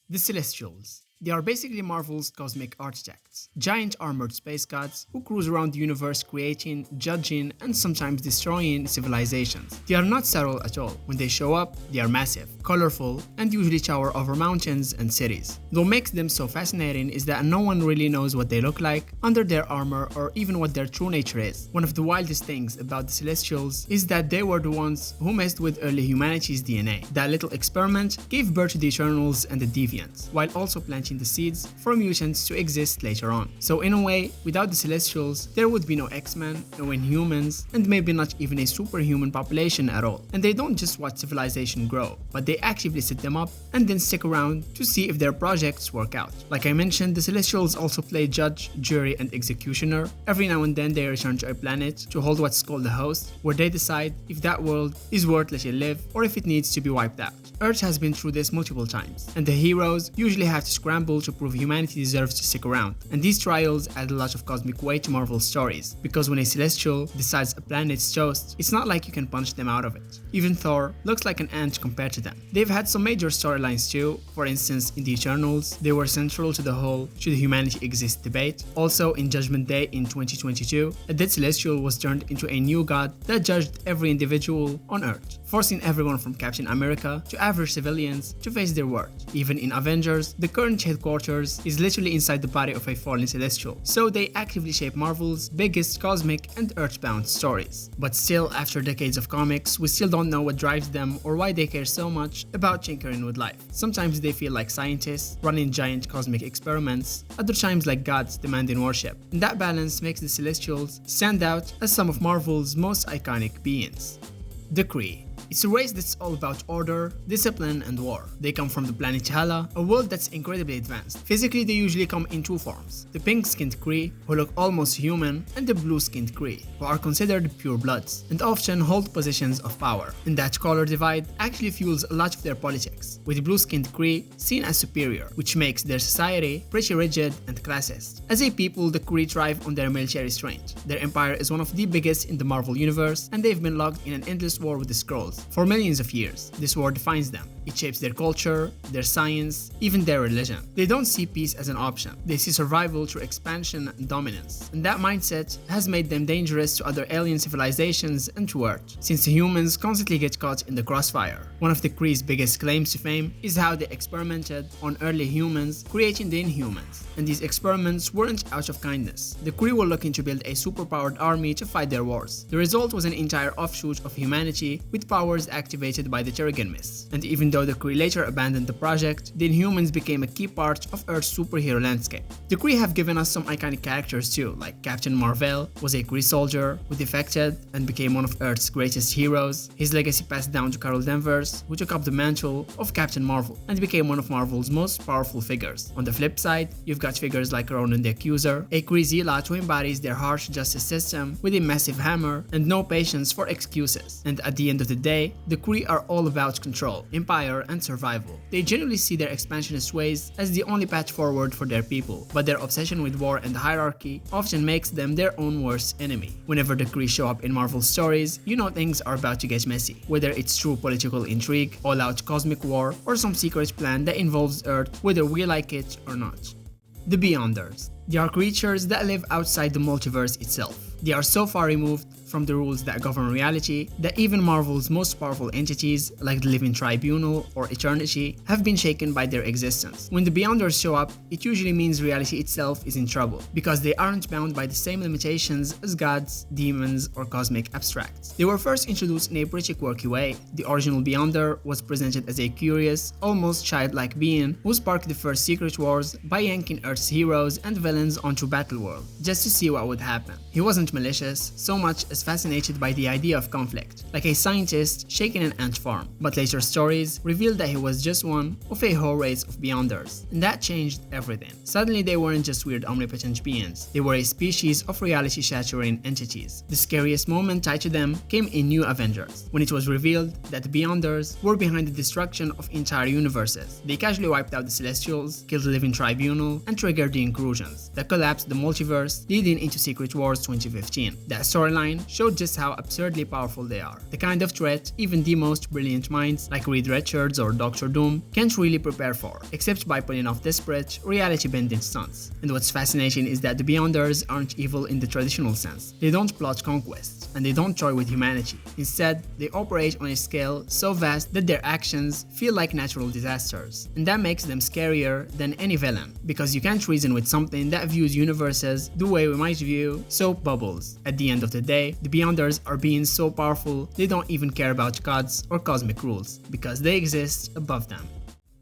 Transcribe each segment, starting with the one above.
The Celestials. They are basically Marvel's cosmic architects, giant armored space gods who cruise around the universe creating, judging, and sometimes destroying civilizations. They are not subtle at all. When they show up, they are massive, colorful, and usually tower over mountains and cities. What makes them so fascinating is that no one really knows what they look like under their armor or even what their true nature is. One of the wildest things about the Celestials is that they were the ones who messed with early humanity's DNA. That little experiment gave birth to the Eternals and the Deviants, while also planting the seeds for mutants to exist later on. So in a way, without the Celestials, there would be no X-Men, no Inhumans, and maybe not even a superhuman population at all. And they don't just watch civilization grow, but they actively set them up and then stick around to see if their projects work out. Like I mentioned, the Celestials also play judge, jury, and executioner. Every now and then they return to a planet to hold what's called a host, where they decide if that world is worth letting live or if it needs to be wiped out. Earth has been through this multiple times, and the heroes usually have to scramble to prove humanity deserves to stick around. And these trials add a lot of cosmic weight to Marvel's stories, because when a Celestial decides a planet's toast, it's not like you can punch them out of it. Even Thor looks like an ant compared to them. They've had some major storylines too. For instance, in the Eternals, they were central to the whole should humanity exist debate. Also, in Judgment Day in 2022, a dead Celestial was turned into a new god that judged every individual on Earth, forcing everyone from Captain America to average civilians to face their worth. Even in Avengers, the current headquarters is literally inside the body of a fallen Celestial, so they actively shape Marvel's biggest cosmic and earthbound stories. But still, after decades of comics, we still don't know what drives them or why they care so much about tinkering with life. Sometimes they feel like scientists running giant cosmic experiments, other times like gods demanding worship. And that balance makes the Celestials stand out as some of Marvel's most iconic beings. The Kree. It's a race that's all about order, discipline, and war. They come from the planet Hala, a world that's incredibly advanced. Physically, they usually come in two forms: the pink-skinned Kree, who look almost human, and the blue-skinned Kree, who are considered pure bloods, and often hold positions of power. And that color divide actually fuels a lot of their politics, with blue-skinned Kree seen as superior, which makes their society pretty rigid and classist. As a people, the Kree thrive on their military strength. Their empire is one of the biggest in the Marvel universe, and they've been locked in an endless war with the Skrulls for millions of years. This war defines them. It shapes their culture, their science, even their religion. They don't see peace as an option. They see survival through expansion and dominance. And that mindset has made them dangerous to other alien civilizations and to Earth, since the humans constantly get caught in the crossfire. One of the Kree's biggest claims to fame is how they experimented on early humans, creating the Inhumans. And these experiments weren't out of kindness. The Kree were looking to build a superpowered army to fight their wars. The result was an entire offshoot of humanity with powers activated by the Terrigen Mist. And even though the Kree later abandoned the project, the Inhumans became a key part of Earth's superhero landscape. The Kree have given us some iconic characters too, like Captain Marvel was a Kree soldier who defected and became one of Earth's greatest heroes. His legacy passed down to Carol Danvers, who took up the mantle of Captain Marvel and became one of Marvel's most powerful figures. On the flip side, you've got figures like Ronan the Accuser, a Kree zealot who embodies their harsh justice system with a massive hammer and no patience for excuses. And at the end of the day, the Kree are all about control, empire, and survival. They generally see their expansionist ways as the only path forward for their people, but their obsession with war and hierarchy often makes them their own worst enemy. Whenever the Kree show up in Marvel stories, you know things are about to get messy, whether it's true political intrigue, all-out cosmic war, or some secret plan that involves Earth whether we like it or not. The Beyonders. They are creatures that live outside the multiverse itself. They are so far removed from the rules that govern reality that even Marvel's most powerful entities, like the Living Tribunal or Eternity, have been shaken by their existence. When the Beyonders show up, it usually means reality itself is in trouble, because they aren't bound by the same limitations as gods, demons, or cosmic abstracts. They were first introduced in a pretty quirky way. The original Beyonder was presented as a curious, almost childlike being who sparked the first secret wars by yanking Earth's heroes and villains onto Battleworld, just to see what would happen. He wasn't malicious, so much as fascinated by the idea of conflict, like a scientist shaking an ant farm. But later stories revealed that he was just one of a whole race of Beyonders, and that changed everything. Suddenly they weren't just weird omnipotent beings, they were a species of reality-shattering entities. The scariest moment tied to them came in New Avengers, when it was revealed that the Beyonders were behind the destruction of entire universes. They casually wiped out the Celestials, killed the Living Tribunal, and triggered the incursions. that collapsed the multiverse, leading into Secret Wars 2015. That storyline showed just how absurdly powerful they are. The kind of threat even the most brilliant minds like Reed Richards or Doctor Doom can't really prepare for, except by pulling off desperate, reality-bending stunts. And what's fascinating is that the Beyonders aren't evil in the traditional sense. They don't plot conquest, and they don't toy with humanity. Instead, they operate on a scale so vast that their actions feel like natural disasters. And that makes them scarier than any villain, because you can't reason with something that views universes the way we might view soap bubbles. At the end of the day, the Beyonders are being so powerful they don't even care about gods or cosmic rules, because they exist above them.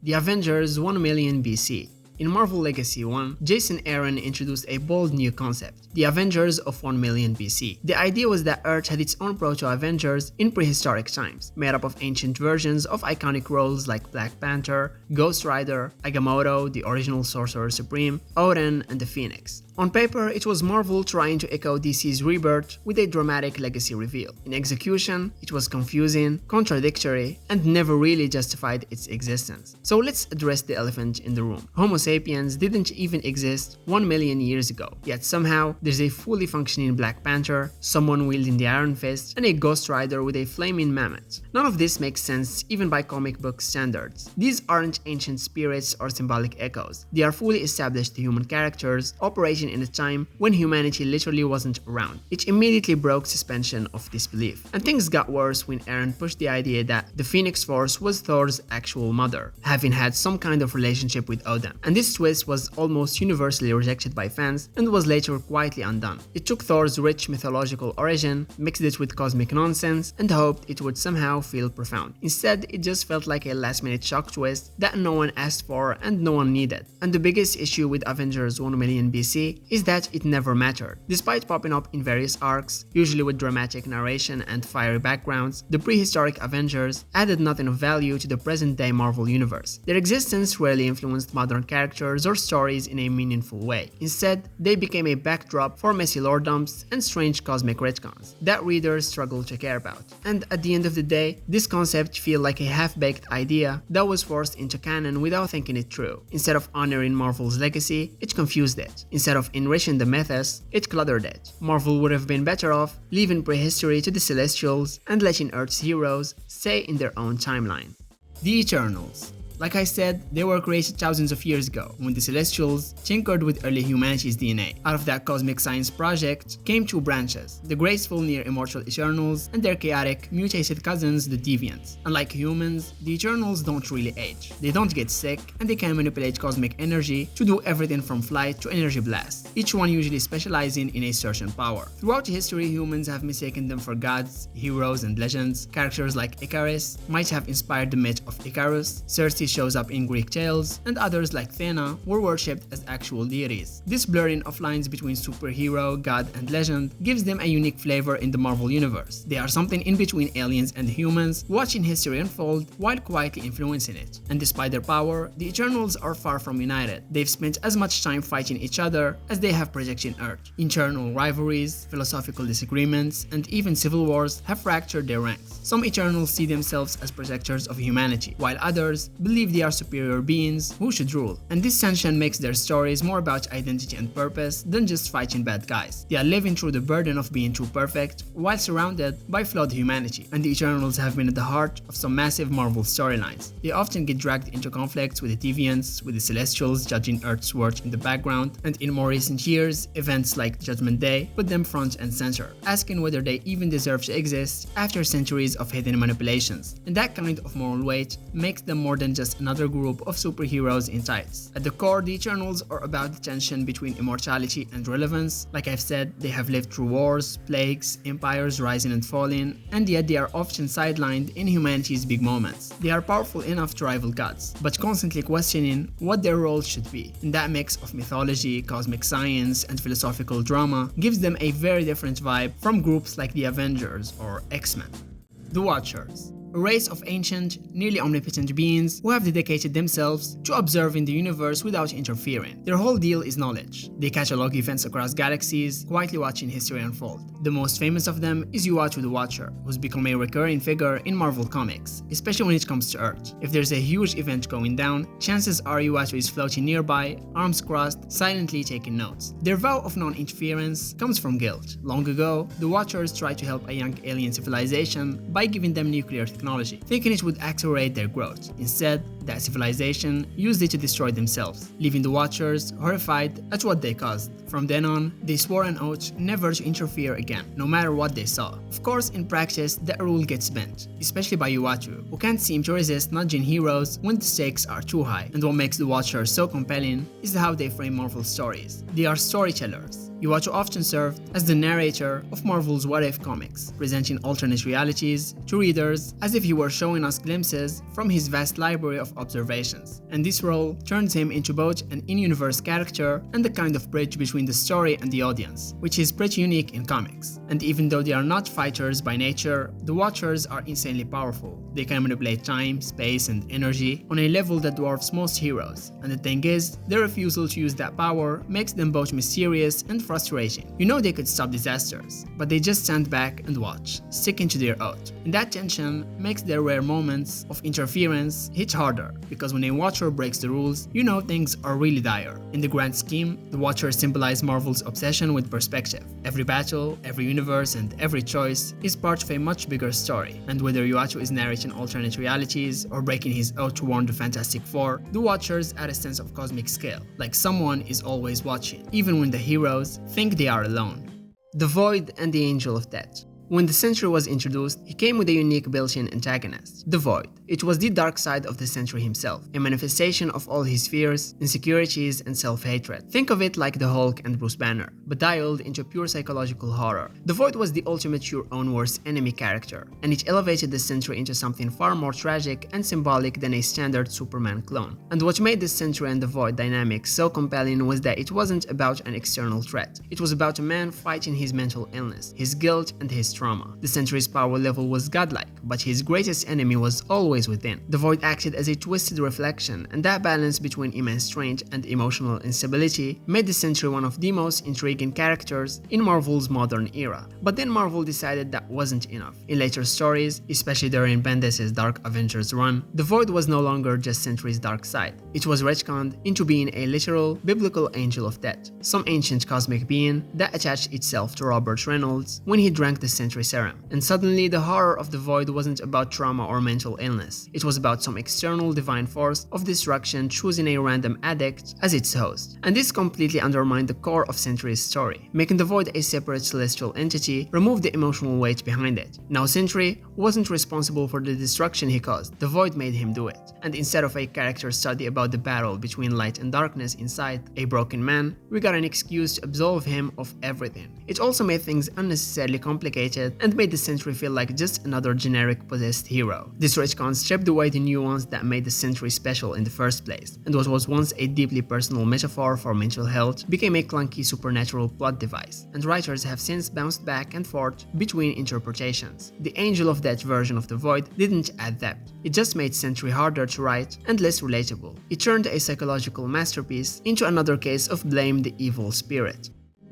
The Avengers 1 million BC. In Marvel Legacy 1, Jason Aaron introduced a bold new concept, the Avengers of 1 million BC. The idea was that Earth had its own proto-Avengers in prehistoric times, made up of ancient versions of iconic roles like Black Panther, Ghost Rider, Agamotto, the original Sorcerer Supreme, Odin, and the Phoenix. On paper, it was Marvel trying to echo DC's Rebirth with a dramatic legacy reveal. In execution, it was confusing, contradictory, and never really justified its existence. So let's address the elephant in the room. Homo sapiens didn't even exist 1 million years ago, yet somehow there's a fully functioning Black Panther, someone wielding the Iron Fist, and a Ghost Rider with a flaming mammoth. None of this makes sense even by comic book standards. These aren't ancient spirits or symbolic echoes. They are fully established human characters operating in a time when humanity literally wasn't around. It immediately broke suspension of disbelief. And things got worse when Aaron pushed the idea that the Phoenix Force was Thor's actual mother, having had some kind of relationship with Odin. And this twist was almost universally rejected by fans and was later quietly undone. It took Thor's rich mythological origin, mixed it with cosmic nonsense, and hoped it would somehow feel profound. Instead, it just felt like a last-minute shock twist that no one asked for and no one needed. And the biggest issue with Avengers 1 million BC is that it never mattered. Despite popping up in various arcs, usually with dramatic narration and fiery backgrounds, the prehistoric Avengers added nothing of value to the present-day Marvel universe. Their existence rarely influenced modern characters or stories in a meaningful way. Instead, they became a backdrop for messy lore dumps and strange cosmic retcons that readers struggle to care about. And at the end of the day, this concept feels like a half-baked idea that was forced into canon without thinking it through. Instead of honoring Marvel's legacy, it confused it. Instead of enriching the mythos, it cluttered it. Marvel would have been better off leaving prehistory to the Celestials and letting Earth's heroes stay in their own timeline. The Eternals. Like I said, they were created thousands of years ago, when the Celestials tinkered with early humanity's DNA. Out of that cosmic science project came two branches, the graceful near-immortal Eternals and their chaotic, mutated cousins, the Deviants. Unlike humans, the Eternals don't really age. They don't get sick, and they can manipulate cosmic energy to do everything from flight to energy blast, each one usually specializing in a certain power. Throughout history, humans have mistaken them for gods, heroes, and legends. Characters like Icarus might have inspired the myth of Icarus, Circe shows up in Greek tales, and others like Athena were worshipped as actual deities. This blurring of lines between superhero, god, and legend gives them a unique flavor in the Marvel universe. They are something in between aliens and humans, watching history unfold while quietly influencing it. And despite their power, the Eternals are far from united. They've spent as much time fighting each other as they have projecting Earth. Internal rivalries, philosophical disagreements, and even civil wars have fractured their ranks. Some Eternals see themselves as protectors of humanity, while others believe they are superior beings who should rule. And this tension makes their stories more about identity and purpose than just fighting bad guys. They are living through the burden of being too perfect while surrounded by flawed humanity. And the Eternals have been at the heart of some massive Marvel storylines. They often get dragged into conflicts with the Deviants, with the Celestials judging Earth's work in the background, and in more recent years, events like Judgment Day put them front and center, asking whether they even deserve to exist after centuries of hidden manipulations. And that kind of moral weight makes them more than just another group of superheroes in tights. At the core, the Eternals are about the tension between immortality and relevance. Like I've said, they have lived through wars, plagues, empires rising and falling, and yet they are often sidelined in humanity's big moments. They are powerful enough to rival gods, but constantly questioning what their role should be. And that mix of mythology, cosmic science, and philosophical drama gives them a very different vibe from groups like the Avengers or X-Men. The Watchers. a race of ancient, nearly omnipotent beings who have dedicated themselves to observing the universe without interfering. Their whole deal is knowledge. They catalog events across galaxies, quietly watching history unfold. The most famous of them is Uatu the Watcher, who's become a recurring figure in Marvel Comics, especially when it comes to Earth. If there's a huge event going down, chances are Uatu is floating nearby, arms crossed, silently taking notes. Their vow of non-interference comes from guilt. Long ago, the Watchers tried to help a young alien civilization by giving them nuclear technology, thinking it would accelerate their growth. Instead, that civilization used it to destroy themselves, leaving the Watchers horrified at what they caused. From then on, they swore an oath never to interfere again, no matter what they saw. Of course, in practice, that rule gets bent, especially by Uatu, who can't seem to resist nudging heroes when the stakes are too high. And what makes the Watchers so compelling is how they frame Marvel stories. They are storytellers. Uatu often served as the narrator of Marvel's What If comics, presenting alternate realities to readers as if he were showing us glimpses from his vast library of observations. And this role turns him into both an in-universe character and a kind of bridge between the story and the audience, which is pretty unique in comics. And even though they are not fighters by nature, the Watchers are insanely powerful. They can manipulate time, space, and energy on a level that dwarfs most heroes. And the thing is, their refusal to use that power makes them both mysterious and frustrating. You know they could stop disasters, but they just stand back and watch, sticking to their oath. And that tension makes their rare moments of interference hit harder, because when a Watcher breaks the rules, you know things are really dire. In the grand scheme, the Watchers symbolize Marvel's obsession with perspective. Every battle, every universe, and every choice is part of a much bigger story. And whether Uatu is narrating alternate realities or breaking his oath to warn the Fantastic Four, the Watchers add a sense of cosmic scale, like someone is always watching, even when the heroes think they are alone. The Void and the Angel of Death. When the Sentry was introduced, he came with a unique built-in antagonist, the Void. It was the dark side of the Sentry himself, a manifestation of all his fears, insecurities, and self-hatred. Think of it like the Hulk and Bruce Banner, but dialed into pure psychological horror. The Void was the ultimate your own worst enemy character, and it elevated the Sentry into something far more tragic and symbolic than a standard Superman clone. And what made the Sentry and the Void dynamic so compelling was that it wasn't about an external threat. It was about a man fighting his mental illness, his guilt, and his trauma. The Sentry's power level was godlike, but his greatest enemy was always within. The Void acted as a twisted reflection, and that balance between immense strength and emotional instability made the Sentry one of the most intriguing characters in Marvel's modern era. But then Marvel decided that wasn't enough. In later stories, especially during Bendis' Dark Avengers run, the Void was no longer just Sentry's dark side. It was retconned into being a literal, biblical angel of death, some ancient cosmic being that attached itself to Robert Reynolds when he drank the Sentry serum. And suddenly the horror of the Void wasn't about trauma or mental illness. It was about some external divine force of destruction choosing a random addict as its host. And this completely undermined the core of Sentry's story. Making the Void a separate celestial entity removed the emotional weight behind it. Now Sentry wasn't responsible for the destruction he caused. The Void made him do it. And instead of a character study about the battle between light and darkness inside a broken man, we got an excuse to absolve him of everything. It also made things unnecessarily complicated and made the Sentry feel like just another generic possessed hero. This retcon stripped away the nuance that made the Sentry special in the first place, and what was once a deeply personal metaphor for mental health became a clunky supernatural plot device, and writers have since bounced back and forth between interpretations. The Angel of Death version of the Void didn't add depth. It just made Sentry harder to write and less relatable. It turned a psychological masterpiece into another case of blame the evil spirit.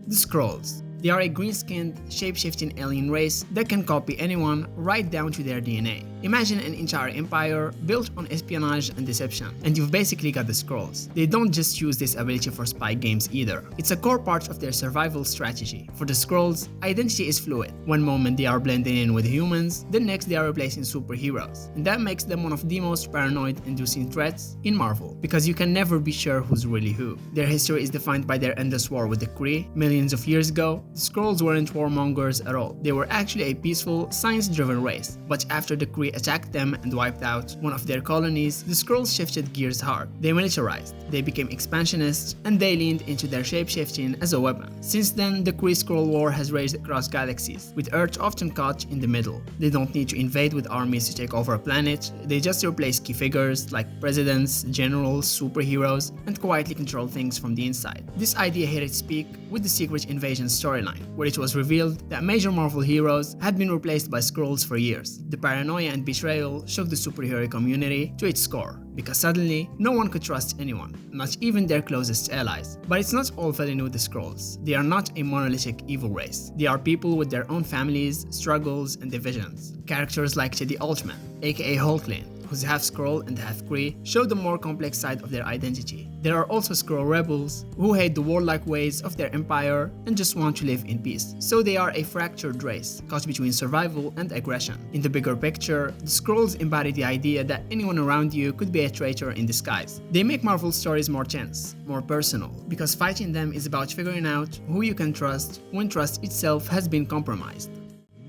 The Skrulls. They are a green-skinned, shape-shifting alien race that can copy anyone right down to their DNA. Imagine an entire empire built on espionage and deception, and you've basically got the Skrulls. They don't just use this ability for spy games either. It's a core part of their survival strategy. For the Skrulls, identity is fluid. One moment they are blending in with humans, the next they are replacing superheroes. And that makes them one of the most paranoid-inducing threats in Marvel, because you can never be sure who's really who. Their history is defined by their endless war with the Kree. Millions of years ago, the Skrulls weren't warmongers at all. They were actually a peaceful, science-driven race. But after the Kree attacked them and wiped out one of their colonies, the Skrulls shifted gears hard. They militarized, they became expansionists, and they leaned into their shape-shifting as a weapon. Since then, the Kree-Skrull war has raged across galaxies, with Earth often caught in the middle. They don't need to invade with armies to take over a planet, they just replace key figures like presidents, generals, superheroes, and quietly control things from the inside. This idea hit its peak with the Secret Invasion storyline, where it was revealed that major Marvel heroes had been replaced by Skrulls for years. The paranoia and and betrayal shook the superhero community to its core, because suddenly, no one could trust anyone, not even their closest allies. But it's not all villain with the Skrulls. They are not a monolithic evil race. They are people with their own families, struggles, and divisions. Characters like Teddy Altman, aka Hulkling, who's half Skrull and half Kree, show the more complex side of their identity. There are also Skrull rebels who hate the warlike ways of their empire and just want to live in peace. So they are a fractured race, caught between survival and aggression. In the bigger picture, the Skrulls embody the idea that anyone around you could be a traitor in disguise. They make Marvel stories more tense, more personal, because fighting them is about figuring out who you can trust when trust itself has been compromised.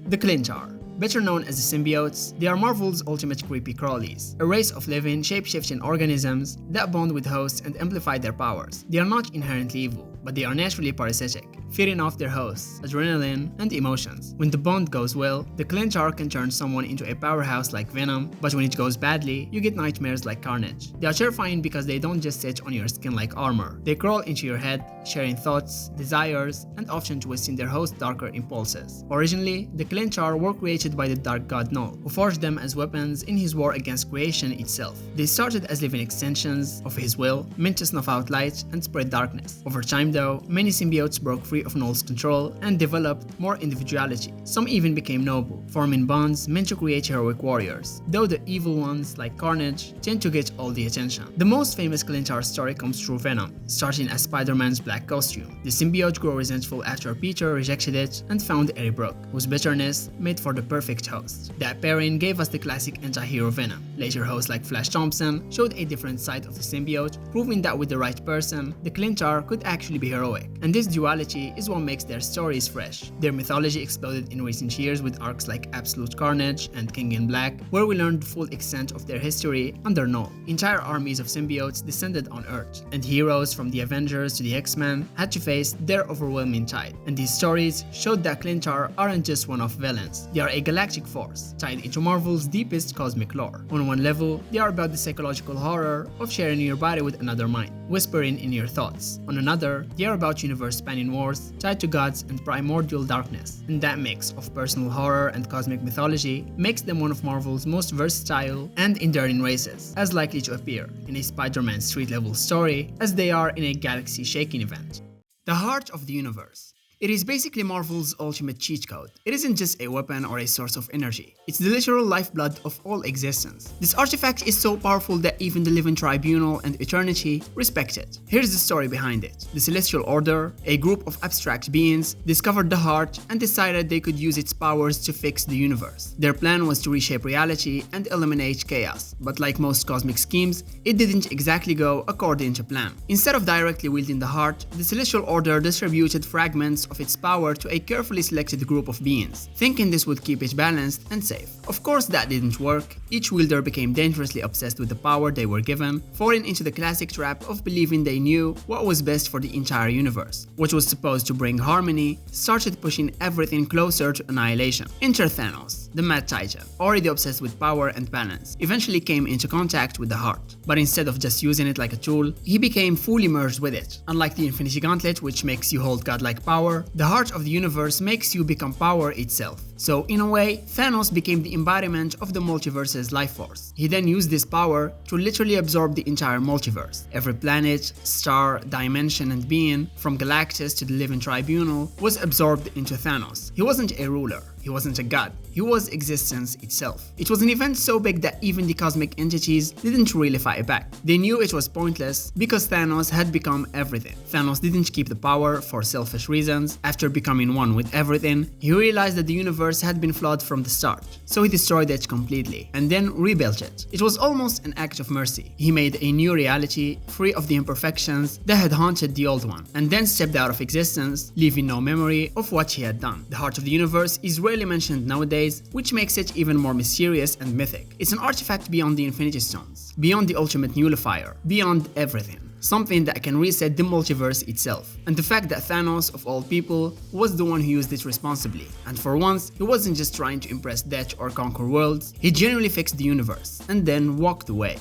The Clinchar. Better known as the symbiotes, they are Marvel's ultimate creepy crawlies, a race of living, shape-shifting organisms that bond with hosts and amplify their powers. They are not inherently evil, but they are naturally parasitic, feeding off their hosts, adrenaline, and emotions. When the bond goes well, the Clinchar can turn someone into a powerhouse like Venom, but when it goes badly, you get nightmares like Carnage. They are terrifying because they don't just sit on your skin like armor. They crawl into your head, sharing thoughts, desires, and often twisting their host's darker impulses. Originally, the Clinchar were created by the Dark God Null, who forged them as weapons in his war against creation itself. They started as living extensions of his will, meant to snuff out light and spread darkness. Over time though, many symbiotes broke free of Null's control and developed more individuality. Some even became noble, forming bonds meant to create heroic warriors, though the evil ones like Carnage tend to get all the attention. The most famous Clinchar story comes through Venom, starting as Spider-Man's black costume. The symbiote grew resentful after Peter rejected it and found Eddie Brock, whose bitterness made for the perfect host. That pairing gave us the classic anti-hero Venom. Later hosts like Flash Thompson showed a different side of the symbiote, proving that with the right person, the Clinchar could actually be heroic. And this duality is what makes their stories fresh. Their mythology exploded in recent years with arcs like Absolute Carnage and King in Black, where we learned the full extent of their history under Null. Entire armies of symbiotes descended on Earth, and heroes from the Avengers to the X-Men had to face their overwhelming tide. And these stories showed that Clinchar aren't just one-off villains. They are a galactic force, tied into Marvel's deepest cosmic lore. On one level, they are about the psychological horror of sharing your body with another mind, whispering in your thoughts. On another, they are about universe-spanning wars, tied to gods and primordial darkness. And that mix of personal horror and cosmic mythology makes them one of Marvel's most versatile and enduring races, as likely to appear in a Spider-Man street-level story as they are in a galaxy-shaking event. The Heart of the Universe. It is basically Marvel's ultimate cheat code. It isn't just a weapon or a source of energy. It's the literal lifeblood of all existence. This artifact is so powerful that even the Living Tribunal and Eternity respect it. Here's the story behind it. The Celestial Order, a group of abstract beings, discovered the heart and decided they could use its powers to fix the universe. Their plan was to reshape reality and eliminate chaos, but like most cosmic schemes, it didn't exactly go according to plan. Instead of directly wielding the heart, the Celestial Order distributed fragments of its power to a carefully selected group of beings, thinking this would keep it balanced and safe. Of course, that didn't work. Each wielder became dangerously obsessed with the power they were given, falling into the classic trap of believing they knew what was best for the entire universe. What was supposed to bring harmony started pushing everything closer to annihilation. Enter Thanos, the Mad Titan, already obsessed with power and balance, eventually came into contact with the heart. But instead of just using it like a tool, he became fully merged with it. Unlike the Infinity Gauntlet, which makes you hold godlike power, the heart of the universe makes you become power itself. So in a way, Thanos became the embodiment of the multiverse's life force. He then used this power to literally absorb the entire multiverse. Every planet, star, dimension, and being, from Galactus to the Living Tribunal, was absorbed into Thanos. He wasn't a ruler. He wasn't a god. He was existence itself. It was an event so big that even the cosmic entities didn't really fight back. They knew it was pointless because Thanos had become everything. Thanos didn't keep the power for selfish reasons. After becoming one with everything, he realized that the universe had been flawed from the start. So he destroyed it completely and then rebuilt it. It was almost an act of mercy. He made a new reality free of the imperfections that had haunted the old one, and then stepped out of existence, leaving no memory of what he had done. The heart of the universe is rarely mentioned nowadays, which makes it even more mysterious and mythic. It's an artifact beyond the Infinity Stones, beyond the ultimate nullifier, beyond everything. Something that can reset the multiverse itself. And the fact that Thanos, of all people, was the one who used it responsibly. And for once, he wasn't just trying to impress death or conquer worlds, he genuinely fixed the universe, and then walked away.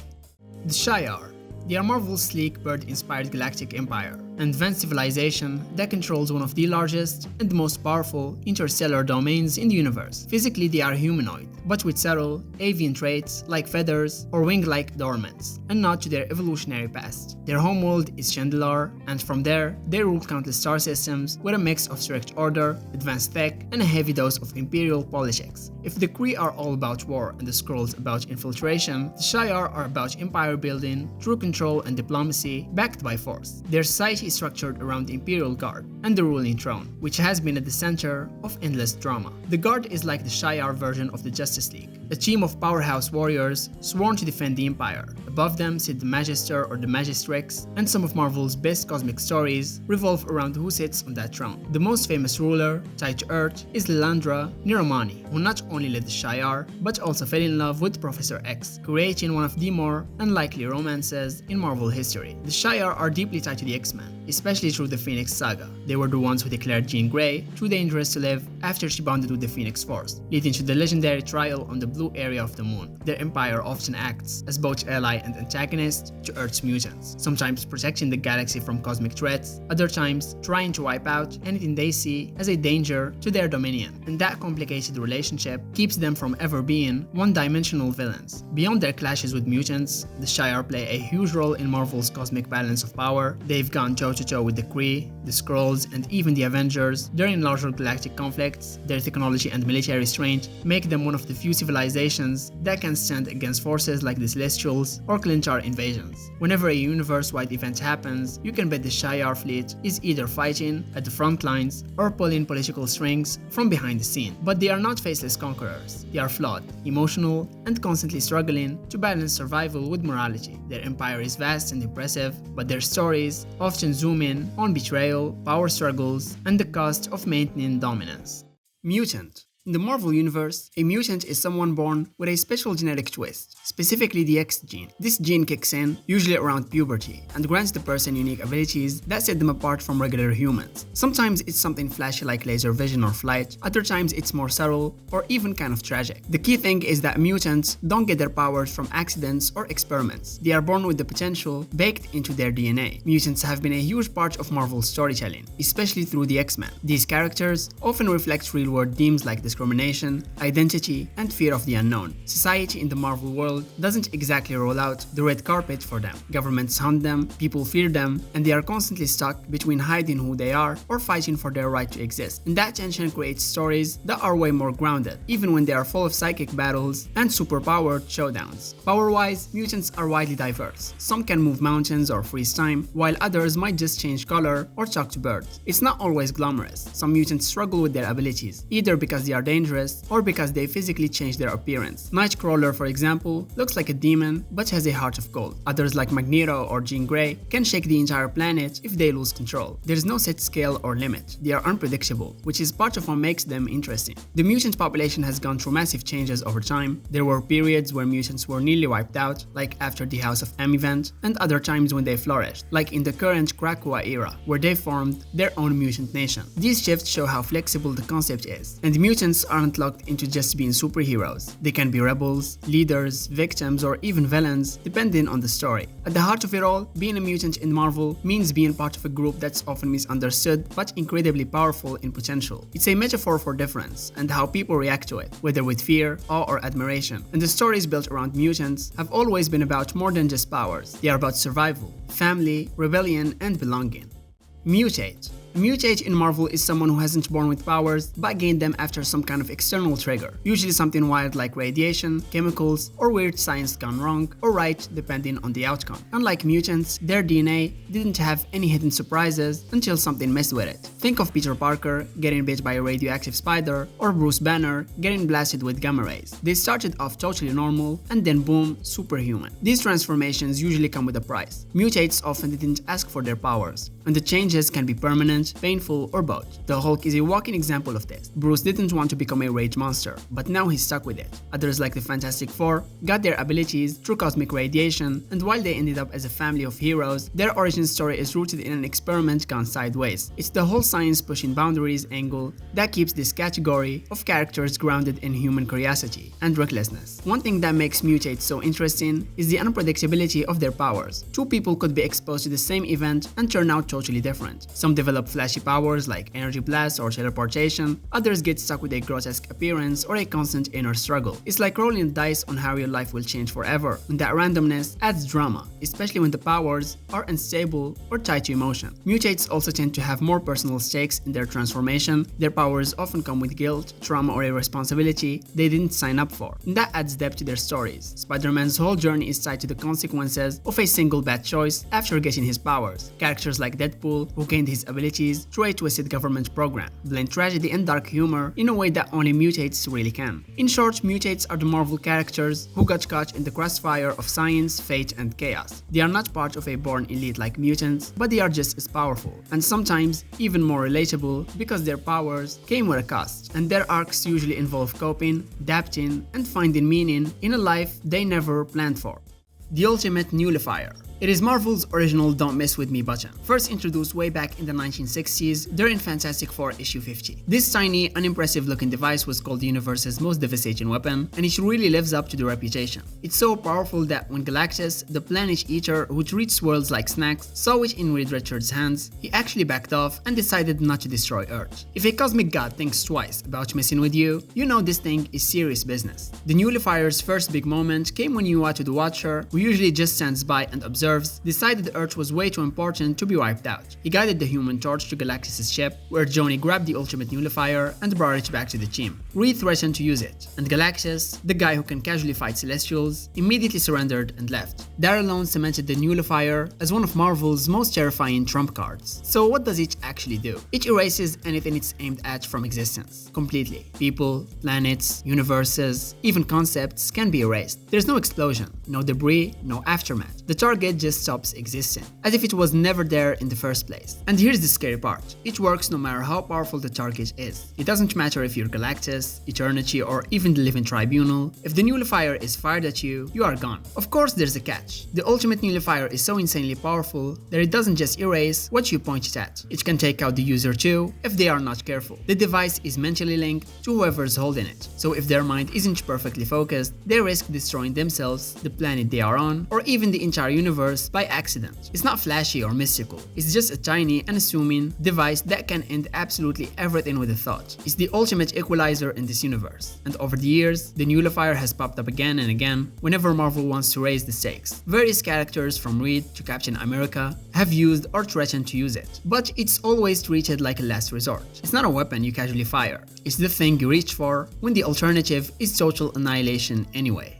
The Shi'ar. They are Marvel's sleek, bird-inspired galactic empire. an advanced civilization that controls one of the largest and most powerful interstellar domains in the universe. Physically, they are humanoid, but with subtle avian traits like feathers or wing-like dormants, and nod to their evolutionary past. Their homeworld is Chandelar, and from there, they rule countless star systems with a mix of strict order, advanced tech, and a heavy dose of imperial politics. If the Kree are all about war and the Skrulls about infiltration, the Shi'ar are about empire building, true control and diplomacy, backed by force. Their society is structured around the Imperial Guard and the ruling throne, which has been at the center of endless drama. The Guard is like the Shi'ar version of the Justice League, a team of powerhouse warriors sworn to defend the Empire. Above them sit the Magister or the Magistrix, and some of Marvel's best cosmic stories revolve around who sits on that throne. The most famous ruler, tied to Earth, is Lilandra Niromani, who not only led the Shi'ar, but also fell in love with Professor X, creating one of the more unlikely romances in Marvel history. The Shi'ar are deeply tied to the X-Men, especially through the Phoenix Saga. They were the ones who declared Jean Grey too dangerous to live after she bonded with the Phoenix Force, leading to the legendary trial on the blue area of the moon. Their empire often acts as both ally and antagonist to Earth's mutants, sometimes protecting the galaxy from cosmic threats, other times trying to wipe out anything they see as a danger to their dominion. And that complicated relationship keeps them from ever being one-dimensional villains. Beyond their clashes with mutants, the Shi'ar play a huge role in Marvel's cosmic balance of power. They've gone toe-to-toe with the Kree, the Skrulls, and even the Avengers during larger galactic conflicts. Their technology and military strength make them one of the few civilizations that can stand against forces like the Celestials or Clintar invasions. Whenever a universe-wide event happens, you can bet the Shi'ar fleet is either fighting at the front lines or pulling political strings from behind the scene. But they are not faceless conquerors. They are flawed, emotional, and constantly struggling to balance survival with morality. Their empire is vast and impressive, but their stories often zoom in on betrayal, power struggles, and the cost of maintaining dominance. Mutant. In the Marvel Universe, a mutant is someone born with a special genetic twist, specifically the X gene. This gene kicks in, usually around puberty, and grants the person unique abilities that set them apart from regular humans. Sometimes it's something flashy like laser vision or flight, other times it's more subtle or even kind of tragic. The key thing is that mutants don't get their powers from accidents or experiments. They are born with the potential baked into their DNA. Mutants have been a huge part of Marvel's storytelling, especially through the X-Men. These characters often reflect real-world themes like discrimination, identity, and fear of the unknown. Society in the Marvel world doesn't exactly roll out the red carpet for them. Governments hunt them, people fear them, and they are constantly stuck between hiding who they are or fighting for their right to exist. And that tension creates stories that are way more grounded, even when they are full of psychic battles and superpowered showdowns. Power-wise, mutants are widely diverse. Some can move mountains or freeze time, while others might just change color or talk to birds. It's not always glamorous. Some mutants struggle with their abilities, either because they are dangerous or because they physically change their appearance. Nightcrawler, for example, looks like a demon but has a heart of gold. Others like Magneto or Jean Grey can shake the entire planet if they lose control. There's no set scale or limit. They are unpredictable, which is part of what makes them interesting. The mutant population has gone through massive changes over time. There were periods where mutants were nearly wiped out, like after the House of M event, and other times when they flourished, like in the current Krakoa era, where they formed their own mutant nation. These shifts show how flexible the concept is, and mutants aren't locked into just being superheroes. They can be rebels, leaders, victims, or even villains, depending on the story. At the heart of it all, being a mutant in Marvel means being part of a group that's often misunderstood but incredibly powerful in potential. It's a metaphor for difference and how people react to it, whether with fear, awe, or admiration. And the stories built around mutants have always been about more than just powers. They are about survival, family, rebellion, and belonging. Mutate. Mutate in Marvel is someone who hasn't born with powers but gained them after some kind of external trigger, usually something wild like radiation, chemicals, or weird science gone wrong or right depending on the outcome. Unlike mutants, their DNA didn't have any hidden surprises until something messed with it. Think of Peter Parker getting bit by a radioactive spider or Bruce Banner getting blasted with gamma rays. They started off totally normal and then boom, superhuman. These transformations usually come with a price. Mutates often didn't ask for their powers, and the changes can be permanent, painful, or both. The Hulk is a walking example of this. Bruce didn't want to become a rage monster, but now he's stuck with it. Others like the Fantastic Four got their abilities through cosmic radiation, and while they ended up as a family of heroes, their origin story is rooted in an experiment gone sideways. It's the whole science pushing boundaries angle that keeps this category of characters grounded in human curiosity and recklessness. One thing that makes mutates so interesting is the unpredictability of their powers. Two people could be exposed to the same event and turn out totally different. Some develop flashy powers like energy blast or teleportation, others get stuck with a grotesque appearance or a constant inner struggle. It's like rolling dice on how your life will change forever, and that randomness adds drama, especially when the powers are unstable or tied to emotion. Mutates also tend to have more personal stakes in their transformation. Their powers often come with guilt, trauma, or a responsibility they didn't sign up for, and that adds depth to their stories. Spider-Man's whole journey is tied to the consequences of a single bad choice after getting his powers. Characters like Deadpool, who gained his abilities through a twisted government program, blend tragedy and dark humor in a way that only mutates really can. In short, mutates are the Marvel characters who got caught in the crossfire of science, fate, and chaos. They are not part of a born elite like mutants, but they are just as powerful, and sometimes even more relatable because their powers came with a cost, and their arcs usually involve coping, adapting, and finding meaning in a life they never planned for. The ultimate nullifier. It is Marvel's original Don't Mess With Me button, first introduced way back in the 1960s during Fantastic Four issue 50. This tiny, unimpressive looking device was called the universe's most devastating weapon, and it really lives up to the reputation. It's so powerful that when Galactus, the planet eater who treats worlds like snacks, saw it in Reed Richards' hands, he actually backed off and decided not to destroy Earth. If a cosmic god thinks twice about messing with you, you know this thing is serious business. The nullifier's first big moment came when Uatu the Watcher, who usually just stands by and observes, decided the Earth was way too important to be wiped out. He guided the Human Torch to Galactus' ship, where Joni grabbed the ultimate nullifier and brought it back to the team. Reed threatened to use it, and Galactus, the guy who can casually fight Celestials, immediately surrendered and left. That alone cemented the nullifier as one of Marvel's most terrifying trump cards. So what does it actually do? It erases anything it's aimed at from existence. Completely. People, planets, universes, even concepts can be erased. There's no explosion, no debris, no aftermath. The target just stops existing, as if it was never there in the first place. And here's the scary part. It works no matter how powerful the target is. It doesn't matter if you're Galactus, Eternity, or even the Living Tribunal. If the nullifier is fired at you, you are gone. Of course, there's a catch. The ultimate nullifier is so insanely powerful that it doesn't just erase what you point it at. It can take out the user too, if they are not careful. The device is mentally linked to whoever's holding it, so if their mind isn't perfectly focused, they risk destroying themselves, the planet they are on, or even the entire universe by accident. It's not flashy or mystical, it's just a tiny, unassuming device that can end absolutely everything with a thought. It's the ultimate equalizer in this universe, and over the years, the nullifier has popped up again and again whenever Marvel wants to raise the stakes. Various characters from Reed to Captain America have used or threatened to use it, but it's always treated like a last resort. It's not a weapon you casually fire, it's the thing you reach for when the alternative is total annihilation anyway.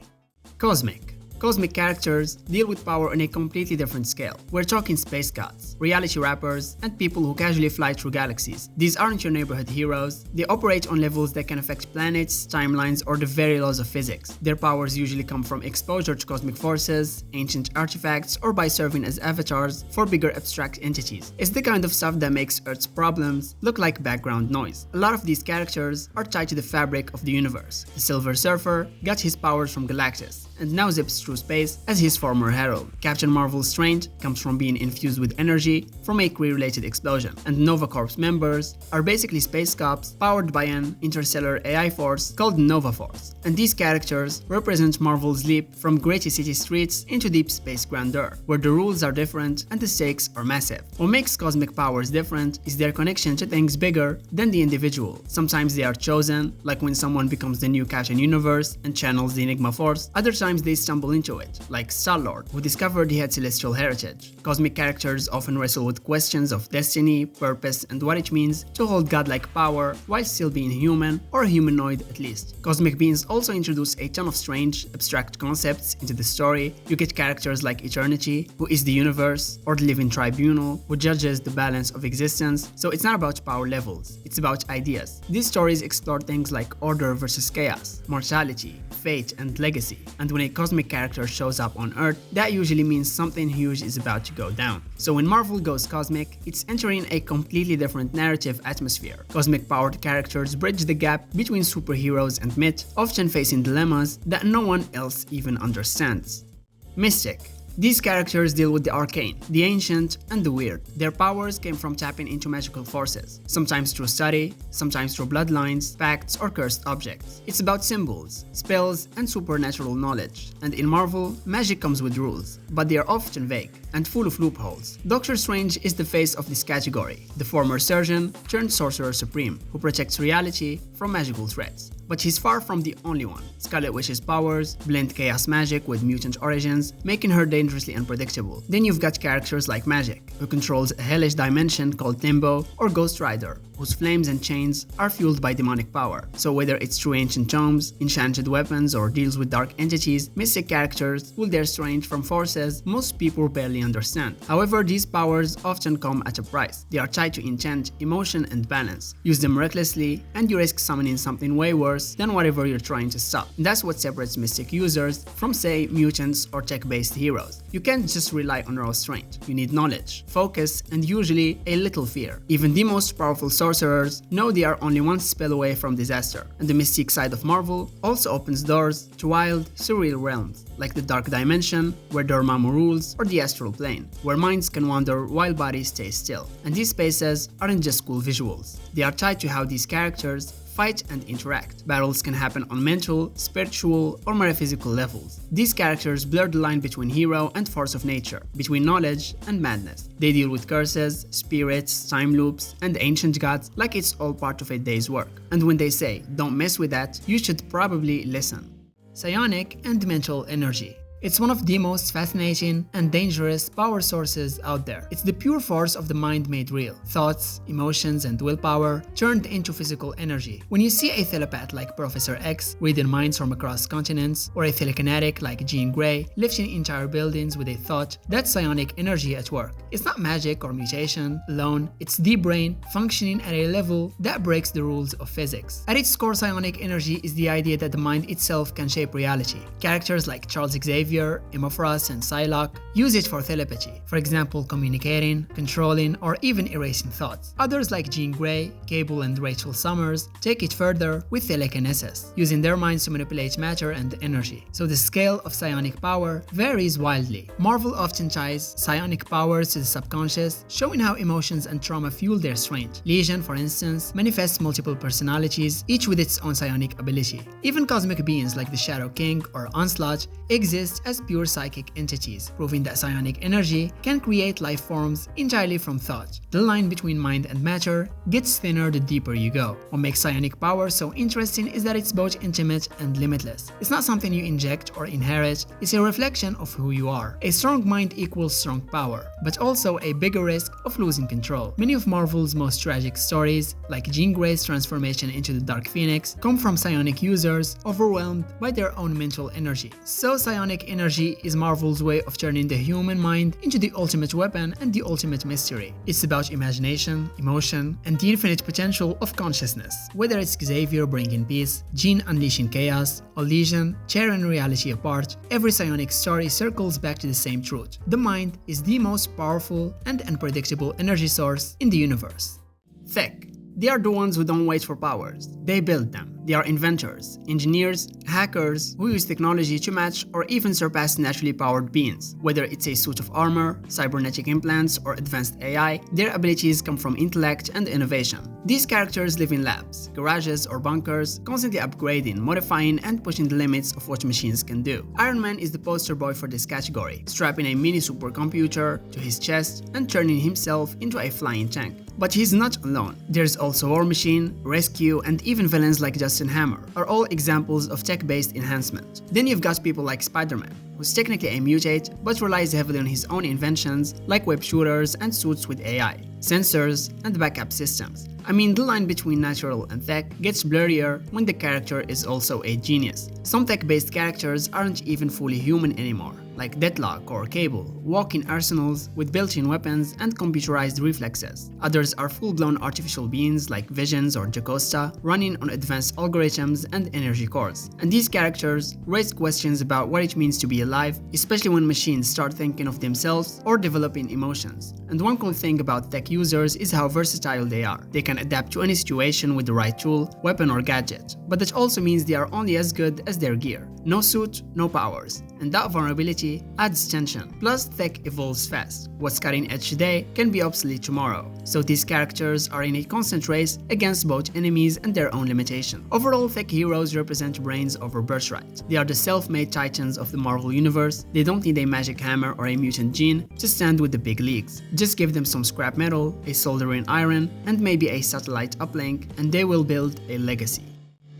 Cosmic. Cosmic characters deal with power on a completely different scale. We're talking space gods, reality rappers, and people who casually fly through galaxies. These aren't your neighborhood heroes. They operate on levels that can affect planets, timelines, or the very laws of physics. Their powers usually come from exposure to cosmic forces, ancient artifacts, or by serving as avatars for bigger abstract entities. It's the kind of stuff that makes Earth's problems look like background noise. A lot of these characters are tied to the fabric of the universe. The Silver Surfer got his powers from Galactus, and now zips through space as his former herald. Captain Marvel's strength comes from being infused with energy from a Kree-related explosion, and Nova Corps members are basically space cops powered by an interstellar AI force called Nova Force. And these characters represent Marvel's leap from gritty city streets into deep space grandeur, where the rules are different and the stakes are massive. What makes cosmic powers different is their connection to things bigger than the individual. Sometimes they are chosen, like when someone becomes the new Captain Universe and channels the Enigma Force. Other times they stumble into it, like Star-Lord, who discovered he had celestial heritage. Cosmic characters often wrestle with questions of destiny, purpose, and what it means to hold godlike power while still being human, or humanoid at least. Cosmic beings also introduce a ton of strange, abstract concepts into the story. You get characters like Eternity, who is the universe, or the Living Tribunal, who judges the balance of existence. So it's not about power levels, it's about ideas. These stories explore things like order versus chaos, mortality, fate, and legacy. And when a cosmic character shows up on Earth, that usually means something huge is about to go down. So when Marvel goes cosmic, it's entering a completely different narrative atmosphere. Cosmic-powered characters bridge the gap between superheroes and myth, often facing dilemmas that no one else even understands. Mystic. These characters deal with the arcane, the ancient, and the weird. Their powers came from tapping into magical forces, sometimes through study, sometimes through bloodlines, pacts, or cursed objects. It's about symbols, spells, and supernatural knowledge. And in Marvel, magic comes with rules, but they are often vague and full of loopholes. Doctor Strange is the face of this category, the former surgeon turned sorcerer supreme, who protects reality from magical threats. But he's far from the only one. Scarlet Witch's powers blend chaos magic with mutant origins, making her dangerously unpredictable. Then you've got characters like Magic, who controls a hellish dimension called Limbo, or Ghost Rider, whose flames and chains are fueled by demonic power. So whether it's through ancient tomes, enchanted weapons, or deals with dark entities, mystic characters pull their strength from forces most people barely understand. However, these powers often come at a price. They are tied to intent, emotion, and balance. Use them recklessly, and you risk summoning something way worse than whatever you're trying to stop. And that's what separates mystic users from, say, mutants or tech-based heroes. You can't just rely on raw strength. You need knowledge, focus, and usually a little fear. Even the most powerful sorcerers know they are only one spell away from disaster, and the mystic side of Marvel also opens doors to wild, surreal realms, like the Dark Dimension, where Dormammu rules, or the Astral Plane, where minds can wander while bodies stay still. And these spaces aren't just cool visuals, they are tied to how these characters fight and interact. Battles can happen on mental, spiritual, or metaphysical levels. These characters blur the line between hero and force of nature, between knowledge and madness. They deal with curses, spirits, time loops, and ancient gods like it's all part of a day's work. And when they say, "Don't mess with that," you should probably listen. Psionic and mental energy. It's one of the most fascinating and dangerous power sources out there. It's the pure force of the mind made real. Thoughts, emotions, and willpower turned into physical energy. When you see a telepath like Professor X reading minds from across continents, or a telekinetic like Jean Grey lifting entire buildings with a thought, that's psionic energy at work. It's not magic or mutation alone, it's the brain functioning at a level that breaks the rules of physics. At its core, psionic energy is the idea that the mind itself can shape reality. Characters like Charles Xavier, Emma Frost, and Psylocke use it for telepathy, for example communicating, controlling, or even erasing thoughts. Others like Jean Grey, Cable, and Rachel Summers take it further with telekinesis, using their minds to manipulate matter and energy. So the scale of psionic power varies wildly. Marvel often ties psionic powers to the subconscious, showing how emotions and trauma fuel their strength. Legion, for instance, manifests multiple personalities, each with its own psionic ability. Even cosmic beings like the Shadow King or Onslaught exist as pure psychic entities, proving that psionic energy can create life forms entirely from thought. The line between mind and matter gets thinner the deeper you go. What makes psionic power so interesting is that it's both intimate and limitless. It's not something you inject or inherit, it's a reflection of who you are. A strong mind equals strong power, but also a bigger risk of losing control. Many of Marvel's most tragic stories, like Jean Grey's transformation into the Dark Phoenix, come from psionic users overwhelmed by their own mental energy. So psionic energy is Marvel's way of turning the human mind into the ultimate weapon and the ultimate mystery. It's about imagination, emotion, and the infinite potential of consciousness. Whether it's Xavier bringing peace, Jean unleashing chaos, or Legion tearing reality apart, every psionic story circles back to the same truth. The mind is the most powerful and unpredictable energy source in the universe. Tech. They are the ones who don't wait for powers. They build them. They are inventors, engineers, hackers who use technology to match or even surpass naturally powered beings. Whether it's a suit of armor, cybernetic implants, or advanced AI, their abilities come from intellect and innovation. These characters live in labs, garages, or bunkers, constantly upgrading, modifying, and pushing the limits of what machines can do. Iron Man is the poster boy for this category, strapping a mini supercomputer to his chest and turning himself into a flying tank. But he's not alone. There's also War Machine, Rescue, and even villains like Justin Hammer are all examples of tech-based enhancement. Then you've got people like Spider-Man, who's technically a mutate but relies heavily on his own inventions like web shooters and suits with AI, sensors, and backup systems. I mean, the line between natural and tech gets blurrier when the character is also a genius. Some tech-based characters aren't even fully human anymore, like Deadlock or Cable, walk-in arsenals with built-in weapons and computerized reflexes. Others are full-blown artificial beings like Visions or Jocasta, running on advanced algorithms and energy cores. And these characters raise questions about what it means to be alive, especially when machines start thinking of themselves or developing emotions. And one cool thing about tech users is how versatile they are. They can adapt to any situation with the right tool, weapon, or gadget. But that also means they are only as good as their gear. No suit, no powers. And that vulnerability versatility adds tension. Plus, tech evolves fast. What's cutting edge today can be obsolete tomorrow. So these characters are in a constant race against both enemies and their own limitations. Overall, tech heroes represent brains over birthright. They are the self-made titans of the Marvel Universe. They don't need a magic hammer or a mutant gene to stand with the big leagues. Just give them some scrap metal, a soldering iron, and maybe a satellite uplink, and they will build a legacy.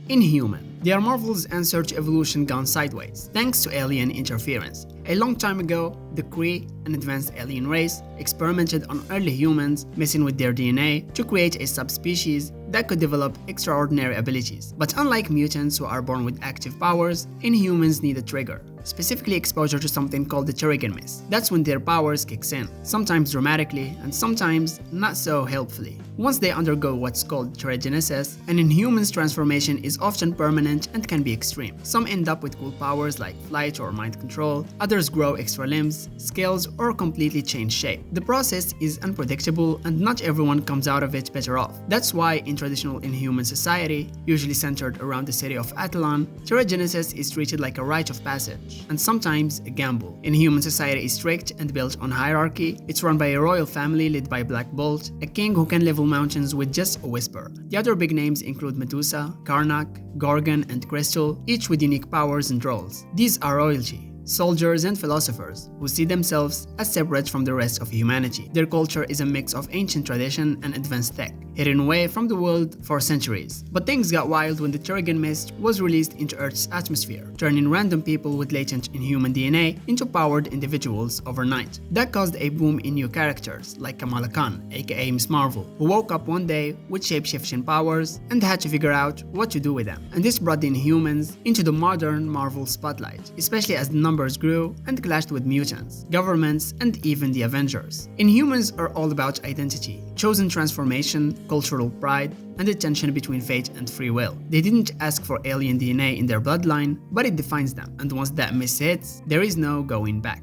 Inhuman. They are Marvel's answer to evolution gone sideways, thanks to alien interference. A long time ago, the Kree, an advanced alien race, experimented on early humans, messing with their DNA to create a subspecies that could develop extraordinary abilities. But unlike mutants who are born with active powers, Inhumans need a trigger, specifically exposure to something called the Terrigen Mist. That's when their powers kicks in, sometimes dramatically and sometimes not so helpfully. Once they undergo what's called terrigenesis, an Inhuman's transformation is often permanent and can be extreme. Some end up with cool powers like flight or mind control, others grow extra limbs, scales, or completely change shape. The process is unpredictable and not everyone comes out of it better off. That's why in traditional Inhuman society, usually centered around the city of Attilan, terrigenesis is treated like a rite of passage, and sometimes a gamble. Inhuman society is strict and built on hierarchy. It's run by a royal family led by Black Bolt, a king who can level mountains with just a whisper. The other big names include Medusa, Karnak, Gorgon, and Crystal, each with unique powers and roles. These are royalty, soldiers, and philosophers who see themselves as separate from the rest of humanity. Their culture is a mix of ancient tradition and advanced tech, hidden away from the world for centuries. But things got wild when the Terrigen Mist was released into Earth's atmosphere, turning random people with latent Inhuman DNA into powered individuals overnight. That caused a boom in new characters like Kamala Khan, aka Miss Marvel, who woke up one day with shape-shifting powers and had to figure out what to do with them. And this brought the Inhumans into the modern Marvel spotlight, especially as the numbers grew and clashed with mutants, governments, and even the Avengers. Inhumans are all about identity, chosen transformation, cultural pride, and the tension between fate and free will. They didn't ask for alien DNA in their bloodline, but it defines them, and once that miss hits, there is no going back.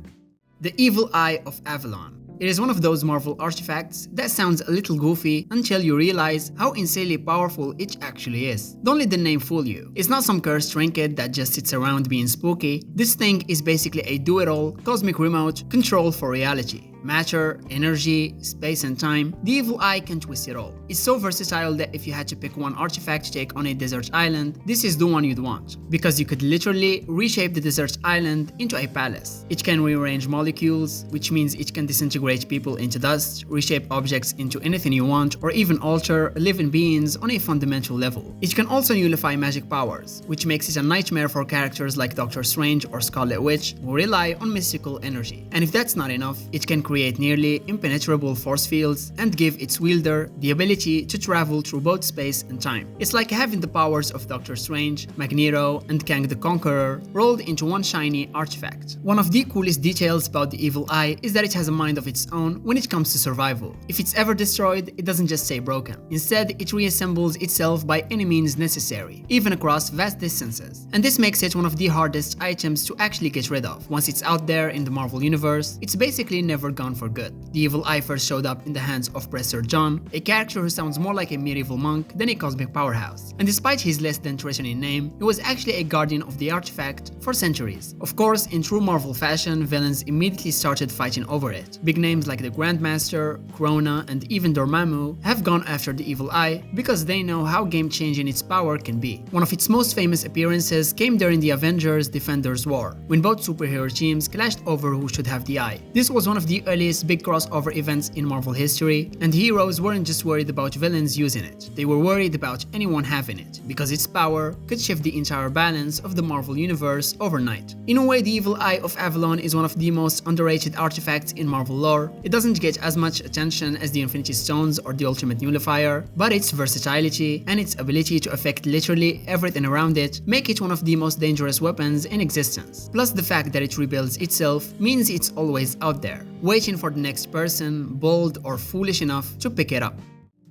The Evil Eye of Avalon. It is one of those Marvel artifacts that sounds a little goofy until you realize how insanely powerful it actually is. Don't let the name fool you. It's not some cursed trinket that just sits around being spooky. This thing is basically a do-it-all cosmic remote control for reality. Matter, energy, space, and time. The Evil Eye can twist it all. It's so versatile that if you had to pick one artifact to take on a desert island, this is the one you'd want, because you could literally reshape the desert island into a palace. It can rearrange molecules, which means it can disintegrate people into dust, reshape objects into anything you want, or even alter living beings on a fundamental level. It can also nullify magic powers, which makes it a nightmare for characters like Doctor Strange or Scarlet Witch, who rely on mystical energy. And if that's not enough, it can create nearly impenetrable force fields and give its wielder the ability to travel through both space and time. It's like having the powers of Doctor Strange, Magneto, and Kang the Conqueror rolled into one shiny artifact. One of the coolest details about the Evil Eye is that it has a mind of its own when it comes to survival. If it's ever destroyed, it doesn't just stay broken. Instead, it reassembles itself by any means necessary, even across vast distances. And this makes it one of the hardest items to actually get rid of. Once it's out there in the Marvel Universe, it's basically never gone for good. The Evil Eye first showed up in the hands of Prester John, a character who sounds more like a medieval monk than a cosmic powerhouse. And despite his less than threatening name, he was actually a guardian of the artifact for centuries. Of course, in true Marvel fashion, villains immediately started fighting over it. Big names like the Grandmaster, Krona, and even Dormammu have gone after the Evil Eye because they know how game-changing its power can be. One of its most famous appearances came during the Avengers Defenders War, when both superhero teams clashed over who should have the eye. This was one of the earliest big crossover events in Marvel history, and heroes weren't just worried about villains using it, they were worried about anyone having it, because its power could shift the entire balance of the Marvel Universe overnight. In a way, the Evil Eye of Avalon is one of the most underrated artifacts in Marvel lore. It doesn't get as much attention as the Infinity Stones or the Ultimate Nullifier, but its versatility and its ability to affect literally everything around it make it one of the most dangerous weapons in existence. Plus, the fact that it rebuilds itself means it's always out there, waiting for the next person, bold or foolish enough to pick it up.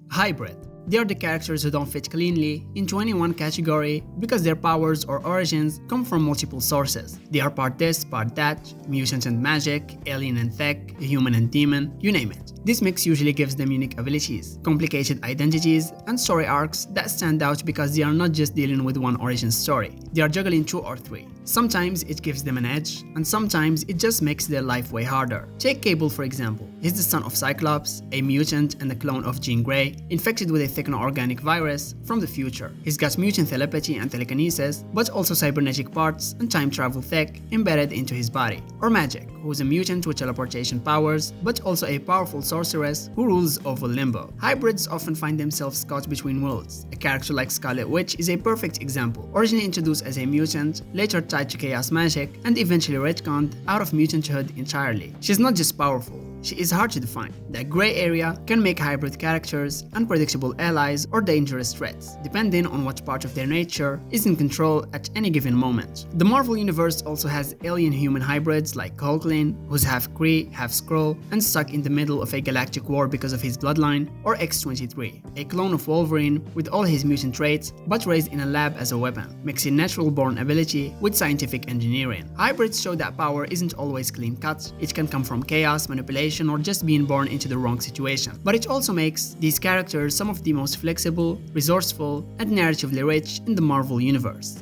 Hybrid. They are the characters who don't fit cleanly into any one category because their powers or origins come from multiple sources. They are part this, part that, mutant and magic, alien and tech, human and demon, you name it. This mix usually gives them unique abilities, complicated identities, and story arcs that stand out because they are not just dealing with one origin story. They are juggling 2 or 3. Sometimes it gives them an edge, and sometimes it just makes their life way harder. Take Cable for example. He's the son of Cyclops, a mutant and a clone of Jean Grey, infected with a techno-organic virus from the future. He's got mutant telepathy and telekinesis, but also cybernetic parts and time travel tech embedded into his body. Or Magic, who's a mutant with teleportation powers, but also a powerful sorceress who rules over Limbo. Hybrids often find themselves caught between worlds. A character like Scarlet Witch is a perfect example. Originally introduced as a mutant, later tied to chaos magic, and eventually retconned out of mutanthood entirely. She's not just powerful, she is hard to define. That gray area can make hybrid characters unpredictable allies or dangerous threats, depending on what part of their nature is in control at any given moment. The Marvel Universe also has alien-human hybrids like Hulkling, who's half Kree, half Skrull, and stuck in the middle of a galactic war because of his bloodline, or X-23, a clone of Wolverine with all his mutant traits but raised in a lab as a weapon, mixing natural-born ability with scientific engineering. Hybrids show that power isn't always clean-cut. It can come from chaos, manipulation, or just being born into the wrong situation. But it also makes these characters some of the most flexible, resourceful, and narratively rich in the Marvel Universe.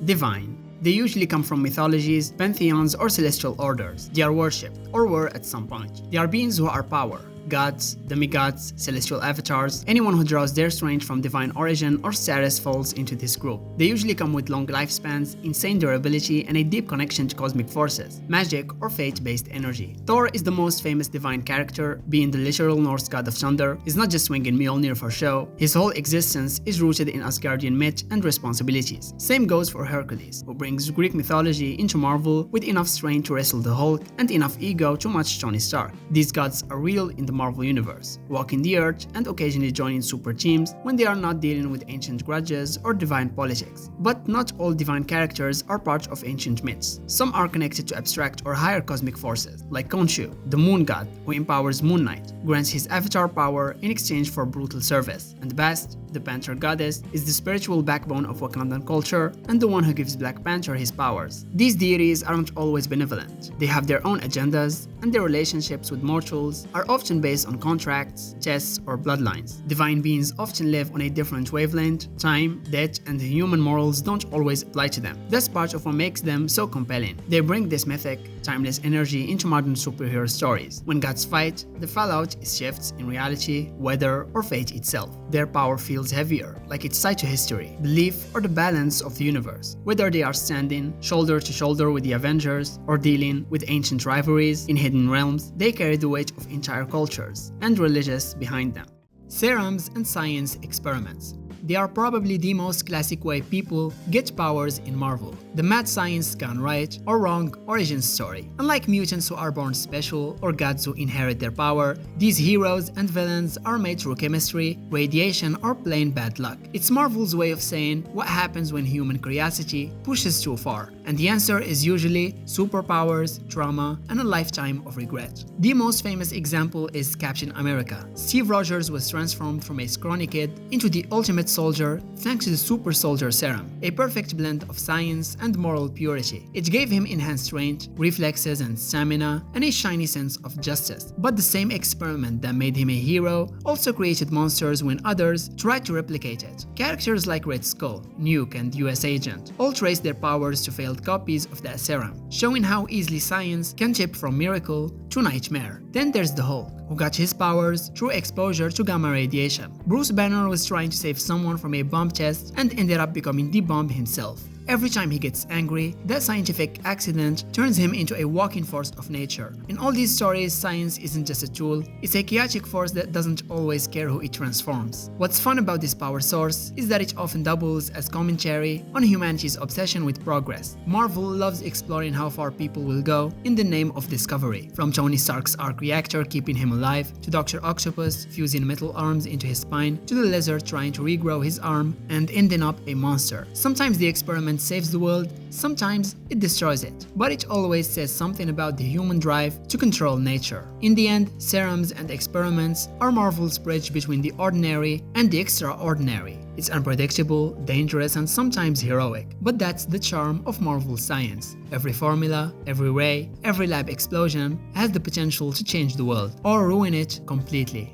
Divine. They usually come from mythologies, pantheons, or celestial orders. They are worshipped, or were at some point. They are beings who are power. Gods, demigods, celestial avatars, anyone who draws their strength from divine origin or status falls into this group. They usually come with long lifespans, insane durability, and a deep connection to cosmic forces, magic, or fate-based energy. Thor is the most famous divine character, being the literal Norse god of thunder. He's not just swinging Mjolnir for show, his whole existence is rooted in Asgardian myth and responsibilities. Same goes for Hercules, who brings Greek mythology into Marvel with enough strength to wrestle the Hulk and enough ego to match Tony Stark. These gods are real in the Marvel Universe, walking the earth and occasionally joining super teams when they are not dealing with ancient grudges or divine politics. But not all divine characters are part of ancient myths. Some are connected to abstract or higher cosmic forces, like Khonshu, the moon god who empowers Moon Knight, grants his avatar power in exchange for brutal service, and Bast, the Panther goddess, is the spiritual backbone of Wakandan culture and the one who gives Black Panther his powers. These deities aren't always benevolent. They have their own agendas, and their relationships with mortals are often based on contracts, tests, or bloodlines. Divine beings often live on a different wavelength. Time, death, and human morals don't always apply to them. That's part of what makes them so compelling. They bring this mythic, timeless energy into modern superhero stories. When gods fight, the fallout is shifts in reality, weather, or fate itself. Their power feels heavier, like it's tied to history, belief, or the balance of the universe. Whether they are standing shoulder to shoulder with the Avengers or dealing with ancient rivalries in hidden realms, they carry the weight of entire cultures and religions behind them. Serums and science experiments. They are probably the most classic way people get powers in Marvel. The mad science gone right or wrong origin story. Unlike mutants who are born special or gods who inherit their power, these heroes and villains are made through chemistry, radiation, or plain bad luck. It's Marvel's way of saying what happens when human curiosity pushes too far. And the answer is usually superpowers, trauma, and a lifetime of regret. The most famous example is Captain America. Steve Rogers was transformed from a scrawny kid into the ultimate soldier thanks to the super soldier serum, a perfect blend of science and moral purity. It gave him enhanced strength, reflexes and stamina, and a shiny sense of justice. But the same experiment that made him a hero also created monsters when others tried to replicate it. Characters like Red Skull, Nuke, and US Agent all traced their powers to failed copies of that serum, showing how easily science can tip from miracle to nightmare. Then there's the Hulk, who got his powers through exposure to gamma radiation. Bruce Banner was trying to save someone from a bomb test and ended up becoming the bomb himself. Every time he gets angry, that scientific accident turns him into a walking force of nature. In all these stories, science isn't just a tool, it's a chaotic force that doesn't always care who it transforms. What's fun about this power source is that it often doubles as commentary on humanity's obsession with progress. Marvel loves exploring how far people will go in the name of discovery, from Tony Stark's arc reactor keeping him alive, to Dr. Octopus fusing metal arms into his spine, to the lizard trying to regrow his arm and ending up a monster. Sometimes the experiment element saves the world, sometimes it destroys it. But it always says something about the human drive to control nature. In the end, serums and experiments are Marvel's bridge between the ordinary and the extraordinary. It's unpredictable, dangerous, and sometimes heroic. But that's the charm of Marvel science. Every formula, every ray, every lab explosion has the potential to change the world or ruin it completely.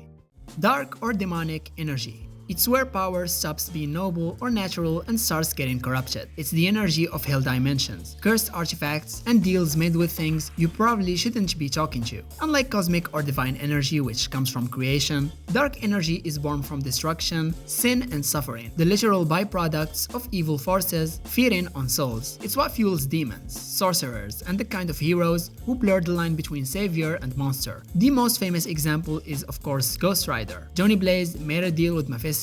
Dark or demonic energy. It's where power stops being noble or natural and starts getting corrupted. It's the energy of hell dimensions, cursed artifacts, and deals made with things you probably shouldn't be talking to. Unlike cosmic or divine energy, which comes from creation, dark energy is born from destruction, sin, and suffering, the literal byproducts of evil forces feeding on souls. It's what fuels demons, sorcerers, and the kind of heroes who blur the line between savior and monster. The most famous example is, of course, Ghost Rider. Johnny Blaze made a deal with Mephisto,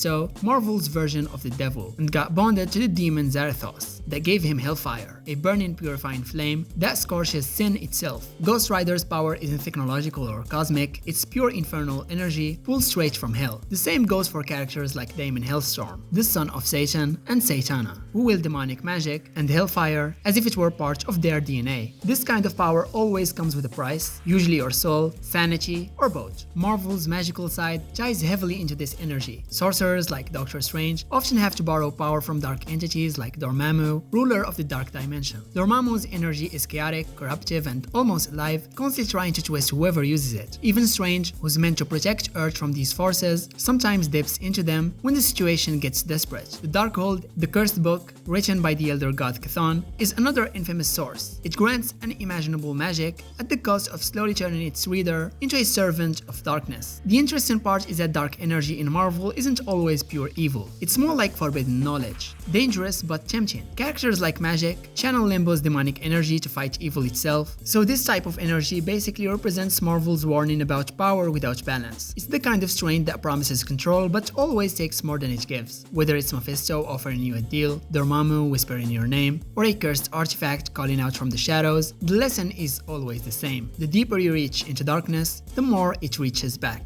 Marvel's version of the devil, and got bonded to the demon Zarathos that gave him hellfire, a burning purifying flame that scorches sin itself. Ghost Rider's power isn't technological or cosmic, it's pure infernal energy pulled straight from hell. The same goes for characters like Daemon Hellstorm, the son of Satan, and Satana, who wield demonic magic and hellfire as if it were part of their DNA. This kind of power always comes with a price, usually your soul, sanity, or both. Marvel's magical side ties heavily into this energy. Sorcerers like Doctor Strange often have to borrow power from dark entities like Dormammu, ruler of the dark dimension. Dormammu's energy is chaotic, corruptive, and almost alive, constantly trying to twist whoever uses it. Even Strange, who's meant to protect Earth from these forces, sometimes dips into them when the situation gets desperate. The Darkhold, the cursed book, written by the elder god Chthon, is another infamous source. It grants unimaginable magic at the cost of slowly turning its reader into a servant of darkness. The interesting part is that dark energy in Marvel isn't always pure evil. It's more like forbidden knowledge, dangerous but tempting. Characters like Magic channel Limbo's demonic energy to fight evil itself, so this type of energy basically represents Marvel's warning about power without balance. It's the kind of strain that promises control but always takes more than it gives. Whether it's Mephisto offering you a deal, Dormammu whispering your name, or a cursed artifact calling out from the shadows, the lesson is always the same. The deeper you reach into darkness, the more it reaches back.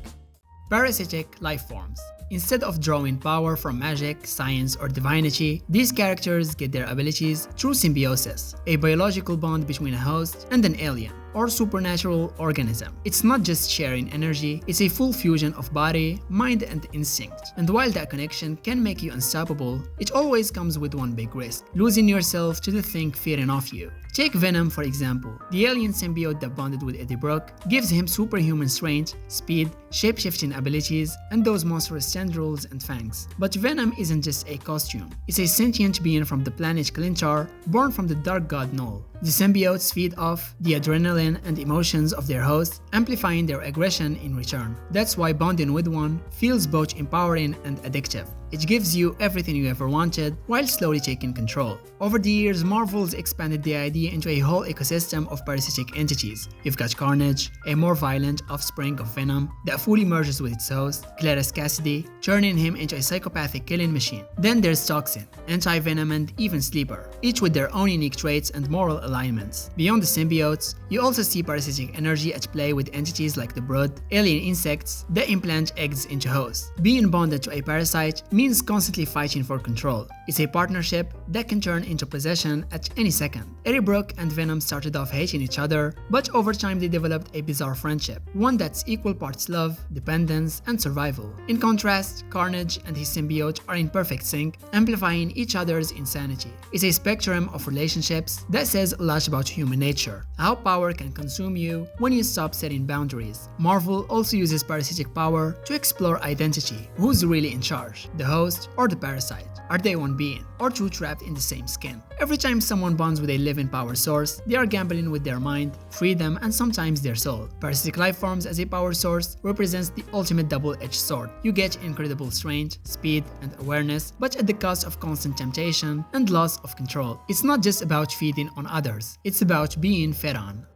Parasitic life forms. Instead of drawing power from magic, science, or divinity, these characters get their abilities through symbiosis, a biological bond between a host and an alien or supernatural organism. It's not just sharing energy, it's a full fusion of body, mind, and instinct. And while that connection can make you unstoppable, it always comes with one big risk: losing yourself to the thing feeding off you. Take Venom for example. The alien symbiote that bonded with Eddie Brock gives him superhuman strength, speed, shape-shifting abilities, and those monstrous tendrils and fangs. But Venom isn't just a costume. It's a sentient being from the planet Clintar, born from the dark god Null. The symbiotes feed off the adrenaline and emotions of their host, amplifying their aggression in return. That's why bonding with one feels both empowering and addictive. It gives you everything you ever wanted while slowly taking control. Over the years, Marvel's expanded the idea into a whole ecosystem of parasitic entities. You've got Carnage, a more violent offspring of Venom that fully merges with its host, Cletus Cassidy, turning him into a psychopathic killing machine. Then there's Toxin, Anti-Venom, and even Sleeper, each with their own unique traits and moral alignments. Beyond the symbiotes, you also see parasitic energy at play with entities like the Brood, alien insects that implant eggs into hosts. Being bonded to a parasite means constantly fighting for control. It's a partnership that can turn into possession at any second. Eddie Brock and Venom started off hating each other, but over time they developed a bizarre friendship, one that's equal parts love, dependence, and survival. In contrast, Carnage and his symbiote are in perfect sync, amplifying each other's insanity. It's a spectrum of relationships that says a lot about human nature, how power can consume you when you stop setting boundaries. Marvel also uses parasitic power to explore identity. Who's really in charge? The host or the parasite? Are they one being, or two trapped in the same skin? Every time someone bonds with a living power source, they are gambling with their mind, freedom, and sometimes their soul. Parasitic life forms as a power source represents the ultimate double-edged sword. You get incredible strength, speed, and awareness, but at the cost of constant temptation and loss of control. It's not just about feeding on others, it's about being fed on.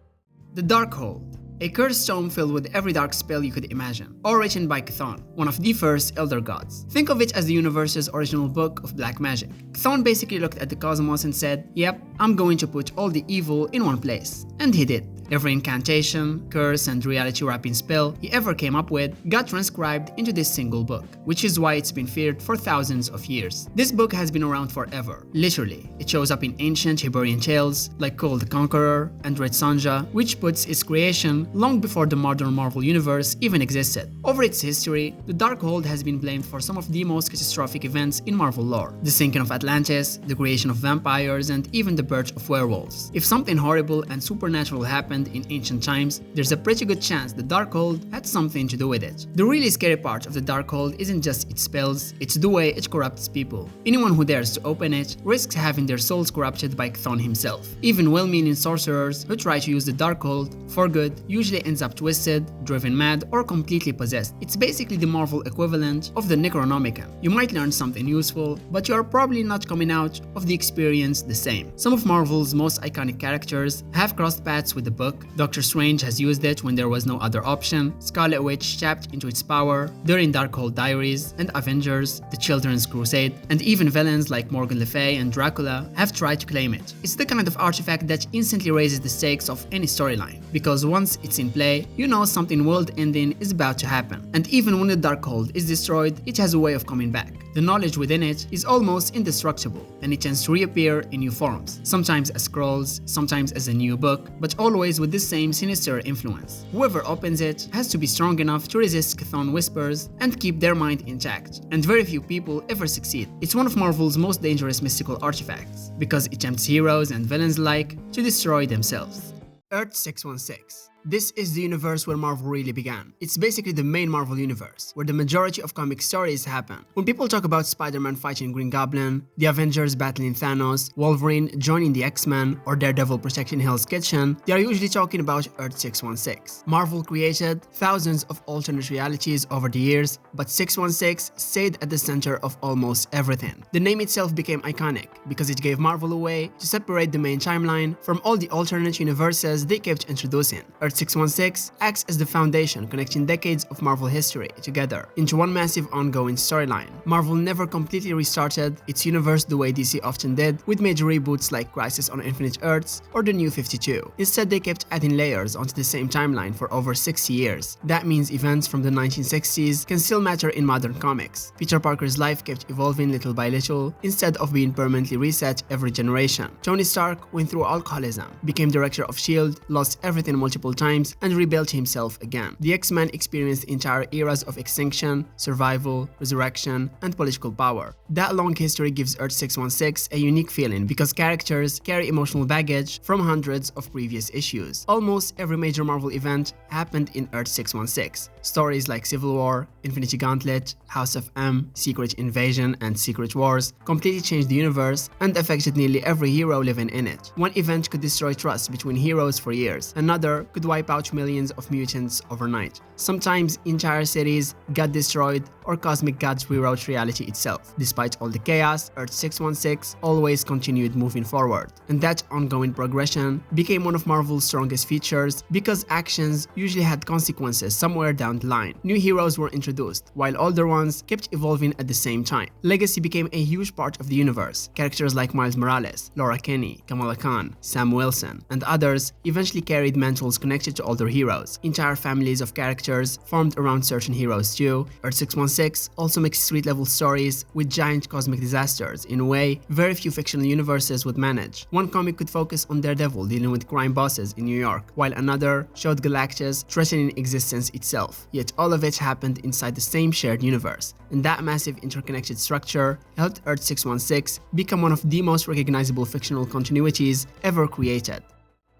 The Darkhold. A cursed tome filled with every dark spell you could imagine, all written by Chthon, one of the first Elder Gods. Think of it as the universe's original book of black magic. Chthon basically looked at the cosmos and said, "Yep, I'm going to put all the evil in one place." And he did. Every incantation, curse, and reality-wrapping spell he ever came up with got transcribed into this single book, which is why it's been feared for thousands of years. This book has been around forever, literally. It shows up in ancient Iberian tales like Cole the Conqueror and Red Sonja, which puts its creation long before the modern Marvel Universe even existed. Over its history, the Darkhold has been blamed for some of the most catastrophic events in Marvel lore: the sinking of Atlantis, the creation of vampires, and even the birth of werewolves. If something horrible and supernatural happened in ancient times, there's a pretty good chance the Darkhold had something to do with it. The really scary part of the Darkhold isn't just its spells, it's the way it corrupts people. Anyone who dares to open it risks having their souls corrupted by Chthon himself. Even well-meaning sorcerers who try to use the Darkhold for good usually ends up twisted, driven mad, or completely possessed. It's basically the Marvel equivalent of the Necronomicon. You might learn something useful, but you are probably not coming out of the experience the same. Some of Marvel's most iconic characters have crossed paths with the book. Doctor Strange has used it when there was no other option, Scarlet Witch tapped into its power during Darkhold Diaries, and Avengers, the Children's Crusade, and even villains like Morgan Le Fay and Dracula have tried to claim it. It's the kind of artifact that instantly raises the stakes of any storyline, because once it's in play, you know something world-ending is about to happen. And even when the Darkhold is destroyed, it has a way of coming back. The knowledge within it is almost indestructible, and it tends to reappear in new forms, sometimes as scrolls, sometimes as a new book, but always with the same sinister influence. Whoever opens it has to be strong enough to resist Chthon whispers and keep their mind intact, and very few people ever succeed. It's one of Marvel's most dangerous mystical artifacts, because it tempts heroes and villains alike to destroy themselves. Earth 616. This is the universe where Marvel really began. It's basically the main Marvel universe, where the majority of comic stories happen. When people talk about Spider-Man fighting Green Goblin, the Avengers battling Thanos, Wolverine joining the X-Men, or Daredevil protecting Hell's Kitchen, they are usually talking about Earth 616. Marvel created thousands of alternate realities over the years, but 616 stayed at the center of almost everything. The name itself became iconic, because it gave Marvel a way to separate the main timeline from all the alternate universes they kept introducing. Earth 616 acts as the foundation connecting decades of Marvel history together into one massive ongoing storyline. Marvel never completely restarted its universe the way DC often did with major reboots like Crisis on Infinite Earths or The New 52. Instead, they kept adding layers onto the same timeline for over 60 years. That means events from the 1960s can still matter in modern comics. Peter Parker's life kept evolving little by little instead of being permanently reset every generation. Tony Stark went through alcoholism, became director of S.H.I.E.L.D., lost everything multiple times, and rebuilt himself again. The X-Men experienced entire eras of extinction, survival, resurrection, and political power. That long history gives Earth 616 a unique feeling because characters carry emotional baggage from hundreds of previous issues. Almost every major Marvel event happened in Earth 616. Stories like Civil War, Infinity Gauntlet, House of M, Secret Invasion, and Secret Wars completely changed the universe and affected nearly every hero living in it. One event could destroy trust between heroes for years. Another could wipe out millions of mutants overnight. Sometimes entire cities got destroyed or cosmic gods rewrote reality itself. Despite all the chaos, Earth 616 always continued moving forward. And that ongoing progression became one of Marvel's strongest features because actions usually had consequences somewhere down the line. New heroes were introduced, while older ones kept evolving at the same time. Legacy became a huge part of the universe. Characters like Miles Morales, Laura Kinney, Kamala Khan, Sam Wilson, and others eventually carried mantles connected to older heroes. Entire families of characters formed around certain heroes too. Earth 616 also makes street-level stories with giant cosmic disasters in a way very few fictional universes would manage. One comic could focus on Daredevil dealing with crime bosses in New York, while another showed Galactus threatening existence itself. Yet all of it happened inside the same shared universe, and that massive interconnected structure helped Earth 616 become one of the most recognizable fictional continuities ever created.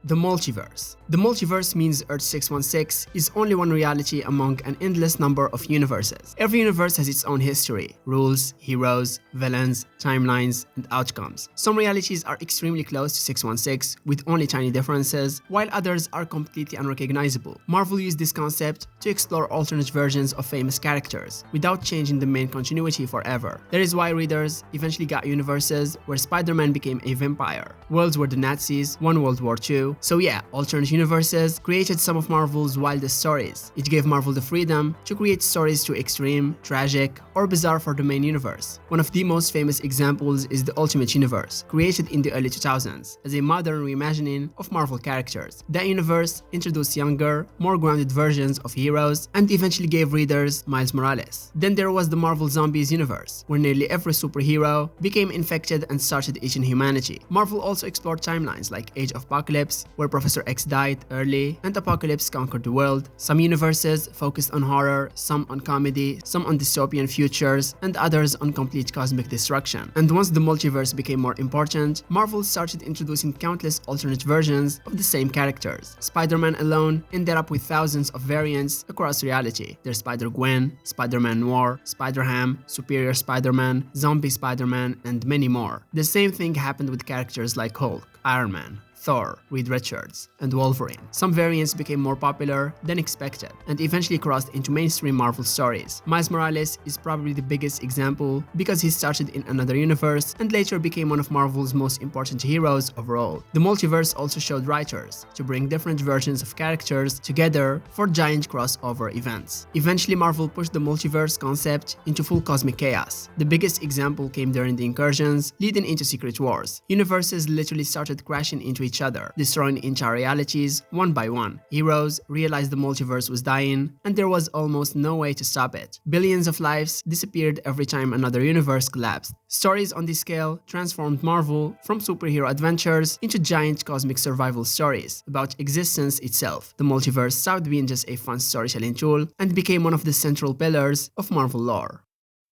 The multiverse. The multiverse means Earth 616 is only one reality among an endless number of universes. Every universe has its own history, rules, heroes, villains, timelines, and outcomes. Some realities are extremely close to 616 with only tiny differences, while others are completely unrecognizable. Marvel used this concept to explore alternate versions of famous characters without changing the main continuity forever. That is why readers eventually got universes where Spider-Man became a vampire, worlds where the Nazis won World War II, too. So yeah, alternate universes created some of Marvel's wildest stories. It gave Marvel the freedom to create stories too extreme, tragic, or bizarre for the main universe. One of the most famous examples is the Ultimate Universe, created in the early 2000s as a modern reimagining of Marvel characters. That universe introduced younger, more grounded versions of heroes and eventually gave readers Miles Morales. Then there was the Marvel Zombies universe, where nearly every superhero became infected and started eating humanity. Marvel also explored timelines like Age of Apocalypse, where Professor X died early and Apocalypse conquered the world. Some universes focused on horror, some on comedy, some on dystopian futures, and others on complete cosmic destruction. And once the multiverse became more important, Marvel started introducing countless alternate versions of the same characters. Spider-Man alone ended up with thousands of variants across reality. There's Spider-Gwen, Spider-Man Noir, Spider-Ham, Superior Spider-Man, Zombie Spider-Man, and many more. The same thing happened with characters like Hulk, Iron Man, Thor, Reed Richards, and Wolverine. Some variants became more popular than expected and eventually crossed into mainstream Marvel stories. Miles Morales is probably the biggest example because he started in another universe and later became one of Marvel's most important heroes overall. The multiverse also showed writers to bring different versions of characters together for giant crossover events. Eventually, Marvel pushed the multiverse concept into full cosmic chaos. The biggest example came during the incursions leading into Secret Wars. Universes literally started crashing into each other, destroying entire realities one by one. Heroes realized the multiverse was dying, and there was almost no way to stop it. Billions of lives disappeared every time another universe collapsed. Stories on this scale transformed Marvel from superhero adventures into giant cosmic survival stories about existence itself. The multiverse stopped being just a fun storytelling tool and became one of the central pillars of Marvel lore.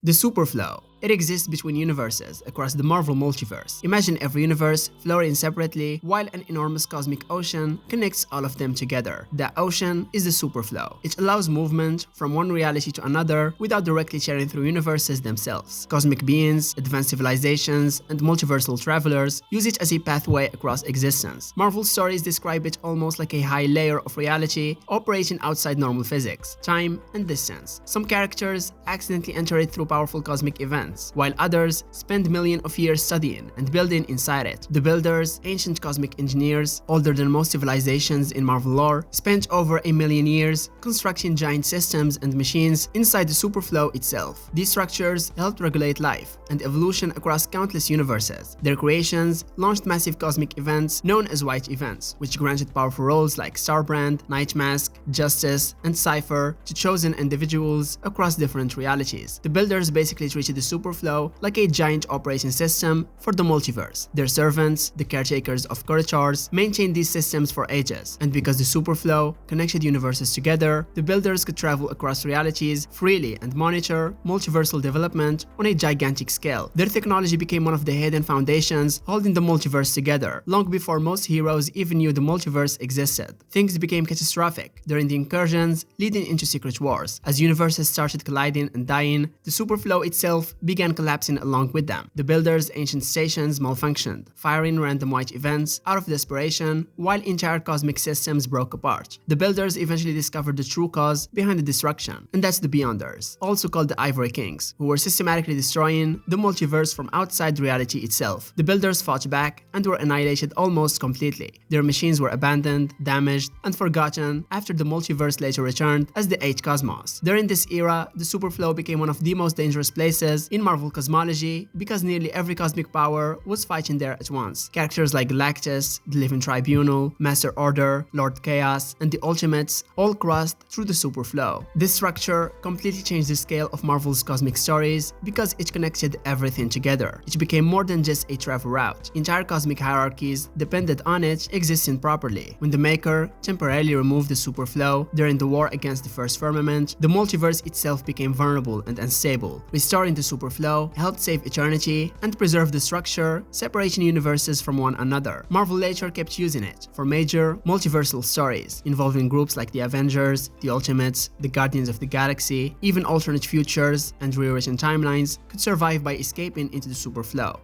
The Superflow. It exists between universes across the Marvel multiverse. Imagine every universe flowing separately while an enormous cosmic ocean connects all of them together. That ocean is the superflow. It allows movement from one reality to another without directly sharing through universes themselves. Cosmic beings, advanced civilizations, and multiversal travelers use it as a pathway across existence. Marvel stories describe it almost like a high layer of reality operating outside normal physics, time, and distance. Some characters accidentally enter it through powerful cosmic events, while others spend millions of years studying and building inside it. The Builders, ancient cosmic engineers, older than most civilizations in Marvel lore, spent over 1,000,000 years constructing giant systems and machines inside the superflow itself. These structures helped regulate life and evolution across countless universes. Their creations launched massive cosmic events known as White Events, which granted powerful roles like Starbrand, Nightmask, Justice, and Cypher to chosen individuals across different realities. The Builders basically treated the superflow like a giant operating system for the multiverse. Their servants, the caretakers of Curators, maintained these systems for ages, and because the superflow connected universes together, the Builders could travel across realities freely and monitor multiversal development on a gigantic scale. Their technology became one of the hidden foundations holding the multiverse together, long before most heroes even knew the multiverse existed. Things became catastrophic during the incursions leading into Secret Wars. As universes started colliding and dying, the superflow itself began collapsing along with them. The Builders' ancient stations malfunctioned, firing random white events out of desperation while entire cosmic systems broke apart. The Builders eventually discovered the true cause behind the destruction, and that's the Beyonders, also called the Ivory Kings, who were systematically destroying the multiverse from outside reality itself. The Builders fought back and were annihilated almost completely. Their machines were abandoned, damaged, and forgotten after the multiverse later returned as the Eight Cosmos. During this era, the superflow became one of the most dangerous places in Marvel cosmology because nearly every cosmic power was fighting there at once. Characters like Galactus, the Living Tribunal, Master Order, Lord Chaos, and the Ultimates all crossed through the superflow. This structure completely changed the scale of Marvel's cosmic stories because it connected everything together. It became more than just a travel route. Entire cosmic hierarchies depended on it existing properly. When the Maker temporarily removed the superflow during the war against the First Firmament, the multiverse itself became vulnerable and unstable. Restoring the superflow helped save eternity and preserve the structure, separating universes from one another. Marvel later kept using it for major multiversal stories involving groups like the Avengers, the Ultimates, the Guardians of the Galaxy. Even alternate futures and rewritten timelines could survive by escaping into the superflow.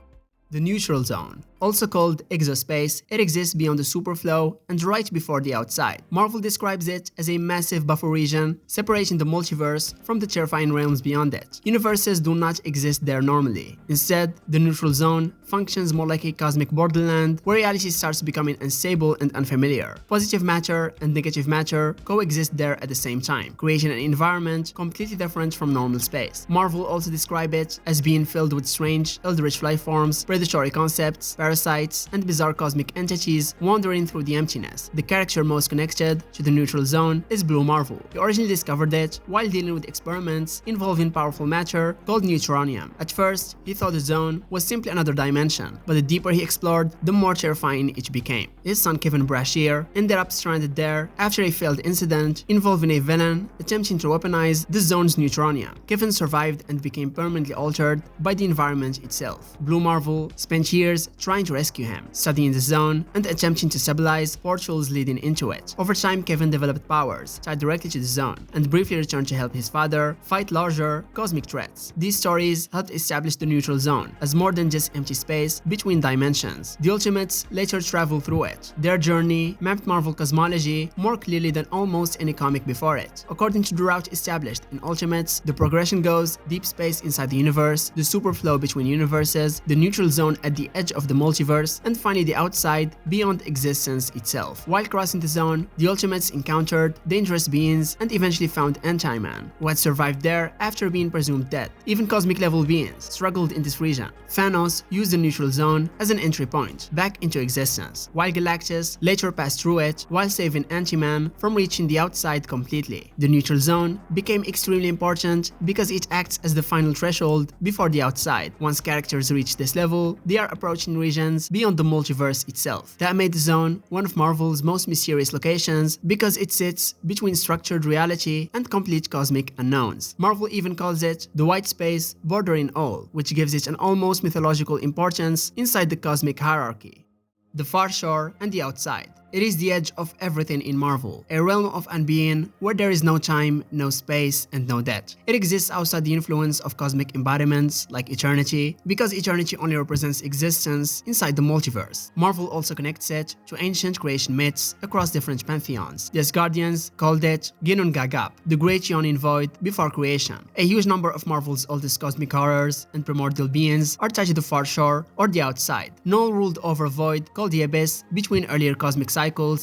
The neutral zone, also called exospace, it exists beyond the superflow and right before the outside. Marvel describes it as a massive buffer region separating the multiverse from the terrifying realms beyond it. Universes do not exist there normally. Instead, the neutral zone functions more like a cosmic borderland where reality starts becoming unstable and unfamiliar. Positive matter and negative matter coexist there at the same time, creating an environment completely different from normal space. Marvel also describes it as being filled with strange, eldritch life forms, predatory concepts, parasites, and bizarre cosmic entities wandering through the emptiness. The character most connected to the neutral zone is Blue Marvel. He originally discovered it while dealing with experiments involving powerful matter called neutronium. At first, he thought the zone was simply another dimension, but the deeper he explored, the more terrifying it became. His son Kevin Brashear ended up stranded there after a failed incident involving a villain attempting to weaponize the zone's neutronium. Kevin survived and became permanently altered by the environment itself. Blue Marvel spent years trying to rescue him, studying the zone and attempting to stabilize portals leading into it. Over time, Kevin developed powers tied directly to the zone and briefly returned to help his father fight larger cosmic threats. These stories helped establish the neutral zone as more than just empty space between dimensions. The Ultimates later traveled through it. Their journey mapped Marvel cosmology more clearly than almost any comic before it. According to the route established in Ultimates, the progression goes deep space inside the universe, the superflow between universes, the neutral zone at the edge of the multiverse, and finally the outside beyond existence itself. While crossing the zone, the Ultimates encountered dangerous beings and eventually found Anti-Man, who had survived there after being presumed dead. Even cosmic level beings struggled in this region. Thanos used the neutral zone as an entry point back into existence, while Galactus later passed through it while saving Anti-Man from reaching the outside completely. The neutral zone became extremely important because it acts as the final threshold before the outside. Once characters reach this level, they are approaching regions beyond the multiverse itself. That made the zone one of Marvel's most mysterious locations because it sits between structured reality and complete cosmic unknowns. Marvel even calls it the white space bordering all, which gives it an almost mythological importance inside the cosmic hierarchy. The far shore and the outside. It is the edge of everything in Marvel, a realm of unbeing where there is no time, no space, and no death. It exists outside the influence of cosmic embodiments like eternity, because eternity only represents existence inside the multiverse. Marvel also connects it to ancient creation myths across different pantheons. The Asgardians called it Ginnung Gagap, the great yawning void before creation. A huge number of Marvel's oldest cosmic horrors and primordial beings are tied to the far shore or the outside. Null ruled over a void called the Abyss between earlier cosmic cycles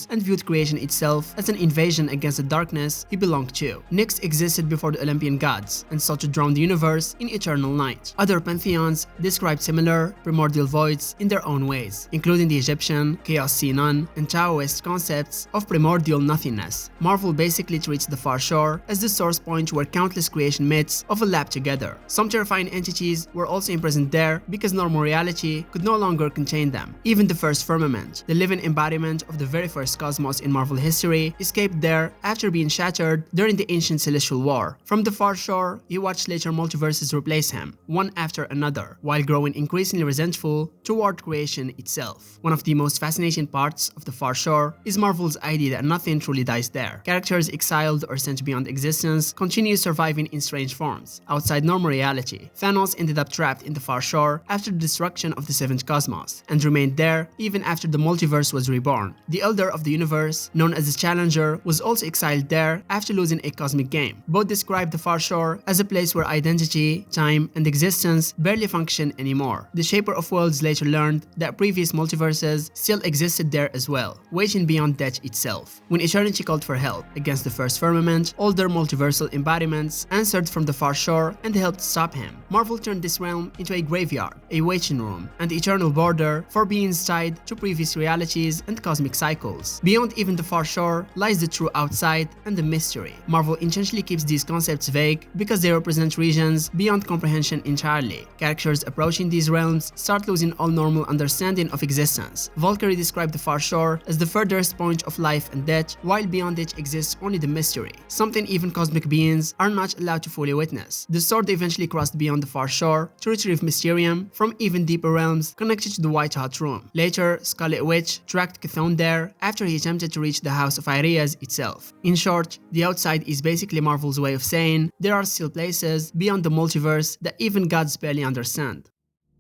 and viewed creation itself as an invasion against the darkness he belonged to. Nyx existed before the Olympian gods and sought to drown the universe in eternal night. Other pantheons described similar primordial voids in their own ways, including the Egyptian, Chaos Sea Nun, and Taoist concepts of primordial nothingness. Marvel basically treats the far shore as the source point where countless creation myths overlap together. Some terrifying entities were also imprisoned there because normal reality could no longer contain them. Even the first firmament, the living embodiment of the very first cosmos in Marvel history, escaped there after being shattered during the ancient Celestial War. From the far shore, he watched later multiverses replace him, one after another, while growing increasingly resentful toward creation itself. One of the most fascinating parts of the far shore is Marvel's idea that nothing truly dies there. Characters exiled or sent beyond existence continue surviving in strange forms, outside normal reality. Thanos ended up trapped in the far shore after the destruction of the seventh cosmos, and remained there even after the multiverse was reborn. The Elder of the Universe, known as the Challenger, was also exiled there after losing a cosmic game. Both describe the far shore as a place where identity, time, and existence barely function anymore. The Shaper of Worlds later learned that previous multiverses still existed there as well, waiting beyond death itself. When Eternity called for help against the first firmament, older multiversal embodiments answered from the far shore and helped stop him. Marvel turned this realm into a graveyard, a waiting room, and eternal border for beings tied to previous realities and cosmic cycles. Beyond even the far shore lies the true outside and the mystery. Marvel intentionally keeps these concepts vague because they represent regions beyond comprehension entirely. Characters approaching these realms start losing all normal understanding of existence. Valkyrie described the far shore as the furthest point of life and death, while beyond it exists only the mystery, something even cosmic beings are not allowed to fully witness. The Sword eventually crossed beyond the far shore to retrieve Mysterium from even deeper realms connected to the White Hot Room. Later, Scarlet Witch tracked Chthon there after he attempted to reach the House of Aries itself. In short, the outside is basically Marvel's way of saying there are still places beyond the multiverse that even gods barely understand.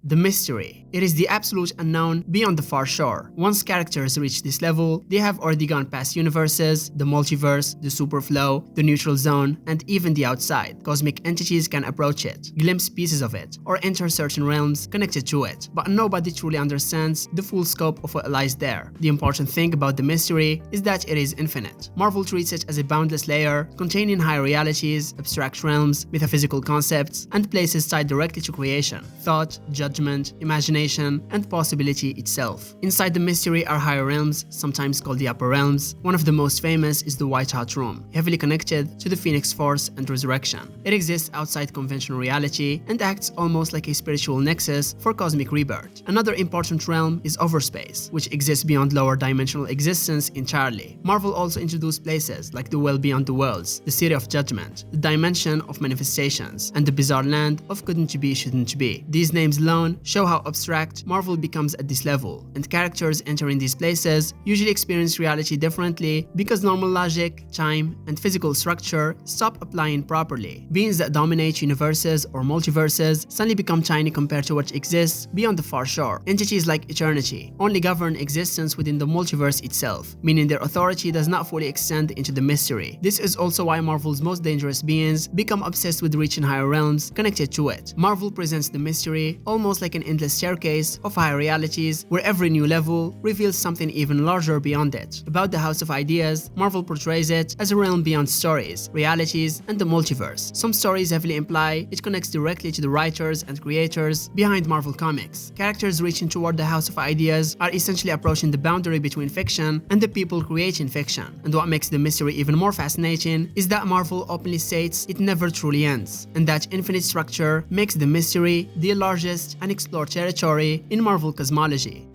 The mystery. It is the absolute unknown beyond the far shore. Once characters reach this level, they have already gone past universes, the multiverse, the superflow, the neutral zone, and even the outside. Cosmic entities can approach it, glimpse pieces of it, or enter certain realms connected to it, but nobody truly understands the full scope of what lies there. The important thing about the mystery is that it is infinite. Marvel treats it as a boundless layer containing higher realities, abstract realms, metaphysical concepts, and places tied directly to creation, thought, judgment, imagination, and possibility itself. Inside the mystery are higher realms, sometimes called the upper realms. One of the most famous is the White Hot Room, heavily connected to the Phoenix Force and Resurrection. It exists outside conventional reality and acts almost like a spiritual nexus for cosmic rebirth. Another important realm is Overspace, which exists beyond lower dimensional existence entirely. Marvel also introduced places like the Well Beyond the Worlds, the City of Judgment, the Dimension of Manifestations, and the bizarre land of Couldn't Be, Shouldn't Be. These names alone show how abstract Marvel becomes at this level, and characters entering these places usually experience reality differently because normal logic, time, and physical structure stop applying properly. Beings that dominate universes or multiverses suddenly become tiny compared to what exists beyond the far shore. Entities like Eternity only govern existence within the multiverse itself, meaning their authority does not fully extend into the mystery. This is also why Marvel's most dangerous beings become obsessed with reaching higher realms connected to it. Marvel presents the mystery almost like an endless staircase of higher realities where every new level reveals something even larger beyond it. About the House of Ideas, Marvel portrays it as a realm beyond stories, realities, and the multiverse. Some stories heavily imply it connects directly to the writers and creators behind Marvel Comics. Characters reaching toward the House of Ideas are essentially approaching the boundary between fiction and the people creating fiction. And what makes the mystery even more fascinating is that Marvel openly states it never truly ends, and that infinite structure makes the mystery the largest unexplored territory in Marvel cosmology.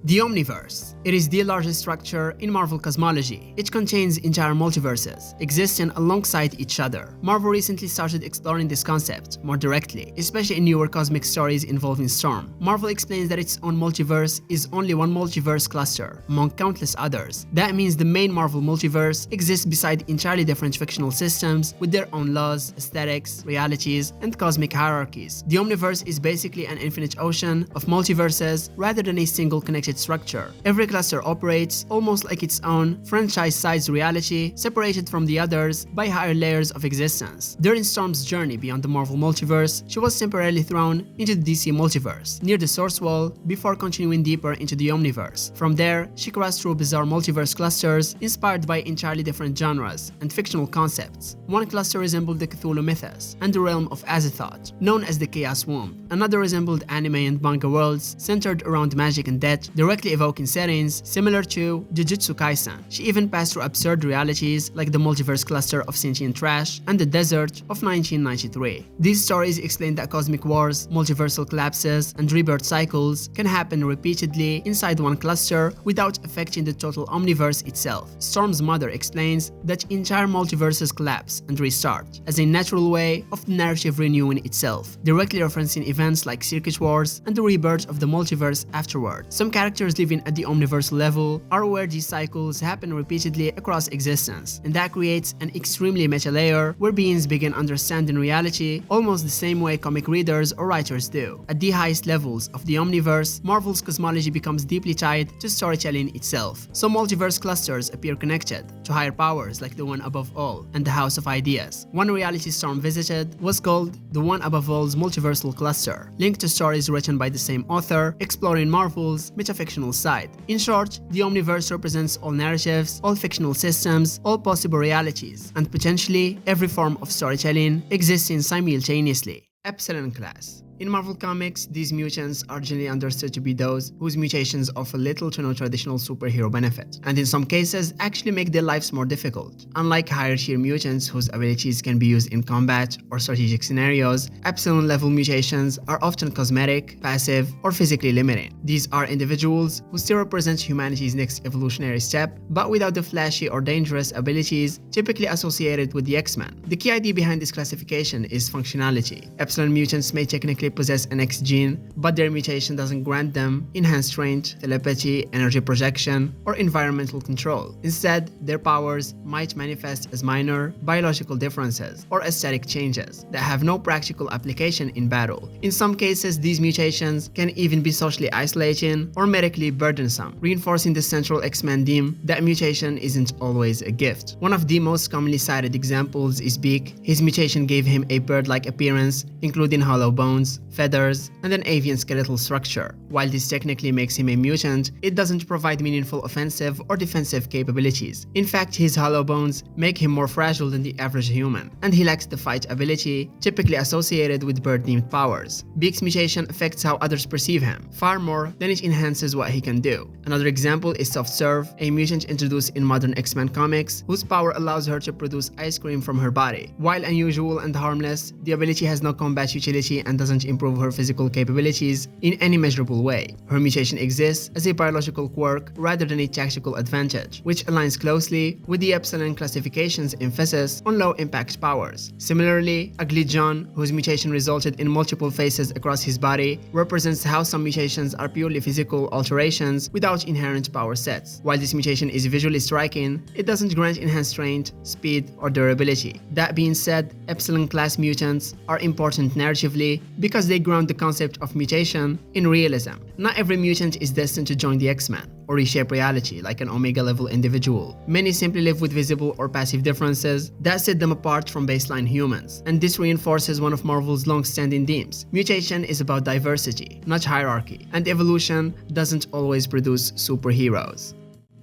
The Omniverse. It is the largest structure in Marvel cosmology. It contains entire multiverses, existing alongside each other. Marvel recently started exploring this concept more directly, especially in newer cosmic stories involving Storm. Marvel explains that its own multiverse is only one multiverse cluster, among countless others. That means the main Marvel multiverse exists beside entirely different fictional systems with their own laws, aesthetics, realities, and cosmic hierarchies. The Omniverse is basically an infinite ocean of multiverses rather than a single connected structure. Every cluster operates almost like its own franchise-sized reality, separated from the others by higher layers of existence. During Storm's journey beyond the Marvel multiverse, she was temporarily thrown into the DC multiverse, near the Source Wall, before continuing deeper into the Omniverse. From there, she crossed through bizarre multiverse clusters inspired by entirely different genres and fictional concepts. One cluster resembled the Cthulhu mythos and the realm of Azathoth, known as the Chaos Womb. Another resembled anime and manga worlds centered around magic and death, directly evoking settings similar to Jujutsu Kaisen. She even passed through absurd realities like the multiverse cluster of sentient trash and the desert of 1993. These stories explain that cosmic wars, multiversal collapses, and rebirth cycles can happen repeatedly inside one cluster without affecting the total omniverse itself. Storm's mother explains that entire multiverses collapse and restart as a natural way of the narrative renewing itself, directly referencing events like Circuit Wars and the rebirth of the multiverse afterward. Some characters living at the omniversal level are aware these cycles happen repeatedly across existence, and that creates an extremely meta layer where beings begin understanding reality almost the same way comic readers or writers do. At the highest levels of the omniverse, Marvel's cosmology becomes deeply tied to storytelling itself. Some multiverse clusters appear connected to higher powers like the One Above All and the House of Ideas. One reality Storm visited was called the One Above All's Multiversal Cluster, linked to stories written by the same author, exploring Marvel's metafictional side. In short, the Omniverse represents all narratives, all fictional systems, all possible realities, and potentially every form of storytelling existing simultaneously. Epsilon Class. In Marvel Comics, these mutants are generally understood to be those whose mutations offer little to no traditional superhero benefit, and in some cases actually make their lives more difficult. Unlike higher tier mutants whose abilities can be used in combat or strategic scenarios, Epsilon level mutations are often cosmetic, passive, or physically limiting. These are individuals who still represent humanity's next evolutionary step, but without the flashy or dangerous abilities typically associated with the X-Men. The key idea behind this classification is functionality. Epsilon mutants may technically typically possess an X gene, but their mutation doesn't grant them enhanced range, telepathy, energy projection, or environmental control. Instead, their powers might manifest as minor biological differences or aesthetic changes that have no practical application in battle. In some cases, these mutations can even be socially isolating or medically burdensome, reinforcing the central X-Men theme that mutation isn't always a gift. One of the most commonly cited examples is Beak. His mutation gave him a bird-like appearance, including hollow bones, feathers, and an avian skeletal structure. While this technically makes him a mutant, it doesn't provide meaningful offensive or defensive capabilities. In fact, his hollow bones make him more fragile than the average human, and he lacks the fight ability typically associated with bird-themed powers. Beak's mutation affects how others perceive him, far more than it enhances what he can do. Another example is Soft Serve, a mutant introduced in modern X-Men comics, whose power allows her to produce ice cream from her body. While unusual and harmless, the ability has no combat utility and doesn't improve her physical capabilities in any measurable way. Her mutation exists as a biological quirk rather than a tactical advantage, which aligns closely with the Epsilon classification's emphasis on low-impact powers. Similarly, Ugly John, whose mutation resulted in multiple faces across his body, represents how some mutations are purely physical alterations without inherent power sets. While this mutation is visually striking, it doesn't grant enhanced strength, speed, or durability. That being said, Epsilon class mutants are important narratively because they ground the concept of mutation in realism. Not every mutant is destined to join the X-Men or reshape reality like an Omega-level individual. Many simply live with visible or passive differences that set them apart from baseline humans, and this reinforces one of Marvel's long-standing themes. Mutation is about diversity, not hierarchy, and evolution doesn't always produce superheroes.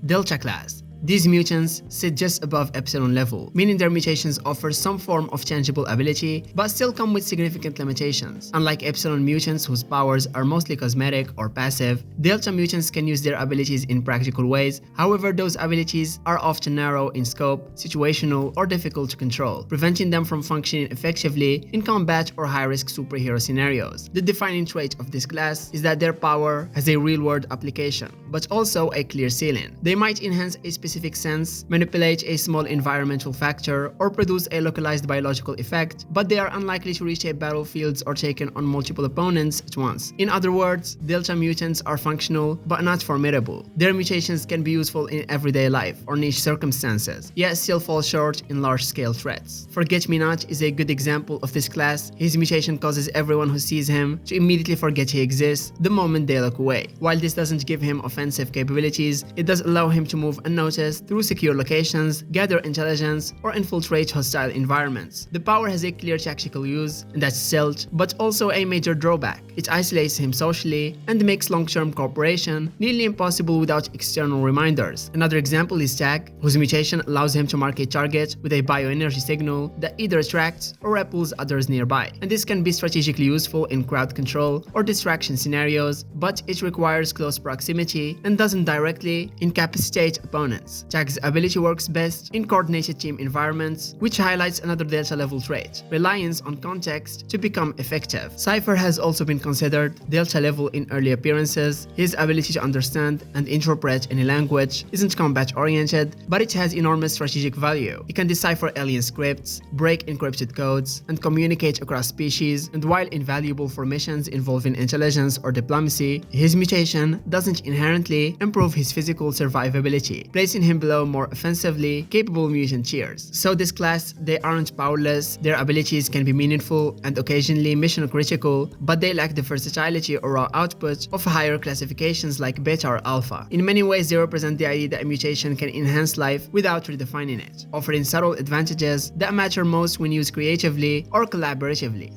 Delta class. These mutants sit just above Epsilon level, meaning their mutations offer some form of tangible ability, but still come with significant limitations. Unlike Epsilon mutants whose powers are mostly cosmetic or passive, Delta mutants can use their abilities in practical ways. However, those abilities are often narrow in scope, situational, or difficult to control, preventing them from functioning effectively in combat or high-risk superhero scenarios. The defining trait of this class is that their power has a real-world application, but also a clear ceiling. They might enhance a specific sense, manipulate a small environmental factor, or produce a localized biological effect, but they are unlikely to reshape battlefields or take on multiple opponents at once. In other words, Delta mutants are functional but not formidable. Their mutations can be useful in everyday life or niche circumstances, yet still fall short in large-scale threats. Forget-Me-Not is a good example of this class. His mutation causes everyone who sees him to immediately forget he exists the moment they look away. While this doesn't give him offensive capabilities, it does allow him to move unnoticed through secure locations, gather intelligence, or infiltrate hostile environments. The power has a clear tactical use, and that's stealth, but also a major drawback. It isolates him socially and makes long-term cooperation nearly impossible without external reminders. Another example is Tag, whose mutation allows him to mark a target with a bioenergy signal that either attracts or repels others nearby. And this can be strategically useful in crowd control or distraction scenarios, but it requires close proximity and doesn't directly incapacitate opponents. Tag's ability works best in coordinated team environments, which highlights another Delta-level trait, reliance on context to become effective. Cypher has also been considered Delta-level in early appearances. His ability to understand and interpret any language isn't combat-oriented, but it has enormous strategic value. He can decipher alien scripts, break encrypted codes, and communicate across species, and while invaluable for missions involving intelligence or diplomacy, his mutation doesn't inherently improve his physical survivability, placing him below more offensively capable mutant tiers. So this class, they aren't powerless, their abilities can be meaningful and occasionally mission critical, but they lack the versatility or raw output of higher classifications like Beta or Alpha. In many ways, they represent the idea that a mutation can enhance life without redefining it, offering subtle advantages that matter most when used creatively or collaboratively.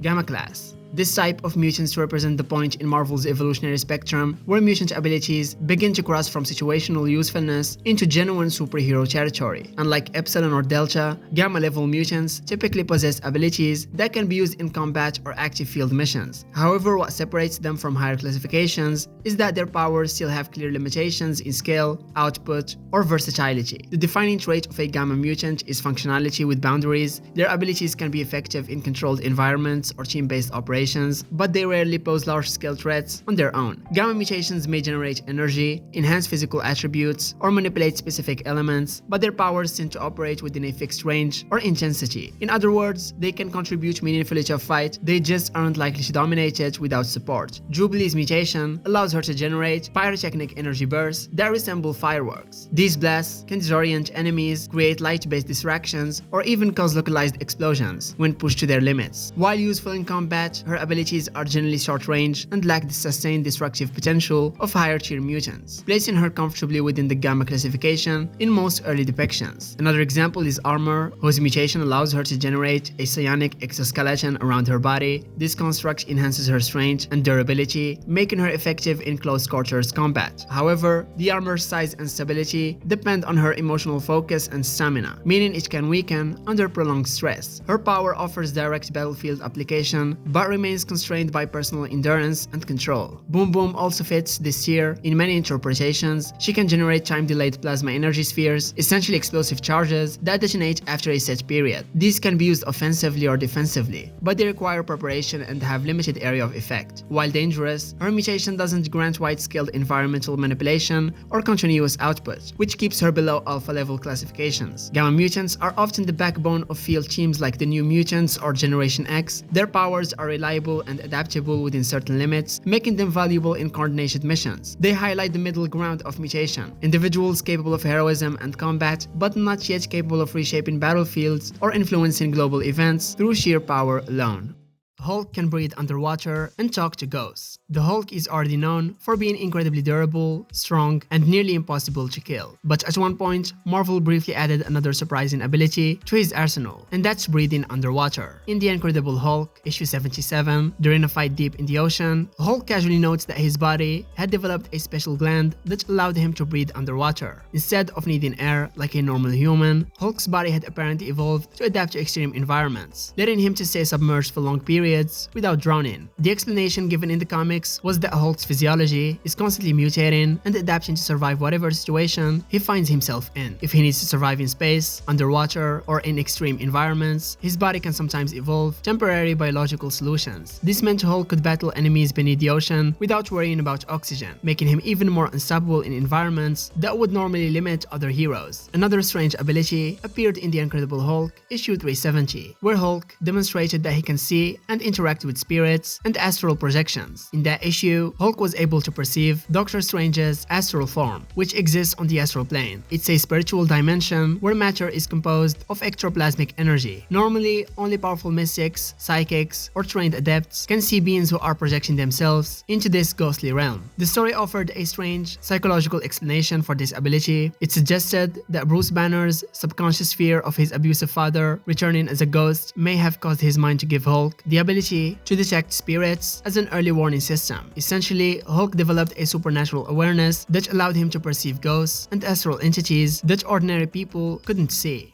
Gamma class. This type of mutants represent the point in Marvel's evolutionary spectrum where mutant abilities begin to cross from situational usefulness into genuine superhero territory. Unlike Epsilon or Delta, Gamma-level mutants typically possess abilities that can be used in combat or active field missions. However, what separates them from higher classifications is that their powers still have clear limitations in scale, output, or versatility. The defining trait of a Gamma mutant is functionality with boundaries. Their abilities can be effective in controlled environments or team-based operations, situations, but they rarely pose large-scale threats on their own. Gamma mutations may generate energy, enhance physical attributes, or manipulate specific elements, but their powers tend to operate within a fixed range or intensity. In other words, they can contribute meaningfully to a fight, they just aren't likely to dominate it without support. Jubilee's mutation allows her to generate pyrotechnic energy bursts that resemble fireworks. These blasts can disorient enemies, create light-based distractions, or even cause localized explosions when pushed to their limits. While useful in combat, her abilities are generally short-range and lack the sustained destructive potential of higher-tier mutants, placing her comfortably within the Gamma classification in most early depictions. Another example is Armor, whose mutation allows her to generate a psionic exoskeleton around her body. This construct enhances her strength and durability, making her effective in close quarters combat. However, the armor's size and stability depend on her emotional focus and stamina, meaning it can weaken under prolonged stress. Her power offers direct battlefield application, but remains constrained by personal endurance and control. Boom Boom also fits this tier. In many interpretations, she can generate time-delayed plasma energy spheres, essentially explosive charges that detonate after a set period. These can be used offensively or defensively, but they require preparation and have limited area of effect. While dangerous, her mutation doesn't grant wide-scale environmental manipulation or continuous output, which keeps her below alpha-level classifications. Gamma mutants are often the backbone of field teams like the New Mutants or Generation X. Their powers are reliable and adaptable within certain limits, making them valuable in coordinated missions. They highlight the middle ground of mutation, individuals capable of heroism and combat, but not yet capable of reshaping battlefields or influencing global events through sheer power alone. Hulk can breathe underwater and talk to ghosts. The Hulk is already known for being incredibly durable, strong, and nearly impossible to kill. But at one point, Marvel briefly added another surprising ability to his arsenal, and that's breathing underwater. In The Incredible Hulk, issue 77, during a fight deep in the ocean, Hulk casually notes that his body had developed a special gland that allowed him to breathe underwater. Instead of needing air like a normal human, Hulk's body had apparently evolved to adapt to extreme environments, letting him to stay submerged for long periods without drowning. The explanation given in the comics was that Hulk's physiology is constantly mutating and adapting to survive whatever situation he finds himself in. If he needs to survive in space, underwater, or in extreme environments, his body can sometimes evolve temporary biological solutions. This meant Hulk could battle enemies beneath the ocean without worrying about oxygen, making him even more unstoppable in environments that would normally limit other heroes. Another strange ability appeared in The Incredible Hulk, issue 370, where Hulk demonstrated that he can see and interact with spirits and astral projections. In that issue, Hulk was able to perceive Doctor Strange's astral form, which exists on the astral plane. It's a spiritual dimension where matter is composed of ectoplasmic energy. Normally, only powerful mystics, psychics, or trained adepts can see beings who are projecting themselves into this ghostly realm. The story offered a strange psychological explanation for this ability. It suggested that Bruce Banner's subconscious fear of his abusive father returning as a ghost may have caused his mind to give Hulk the ability to detect spirits as an early warning system. Essentially, Hulk developed a supernatural awareness that allowed him to perceive ghosts and astral entities that ordinary people couldn't see.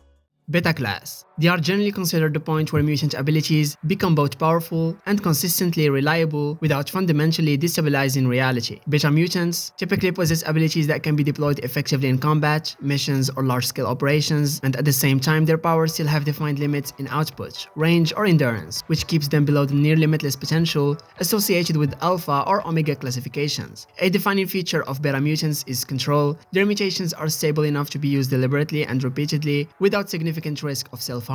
Beta class. They are generally considered the point where mutant abilities become both powerful and consistently reliable without fundamentally destabilizing reality. Beta mutants typically possess abilities that can be deployed effectively in combat, missions, or large-scale operations, and at the same time their powers still have defined limits in output, range, or endurance, which keeps them below the near-limitless potential associated with alpha or omega classifications. A defining feature of beta mutants is control. Their mutations are stable enough to be used deliberately and repeatedly without significant risk of self-harm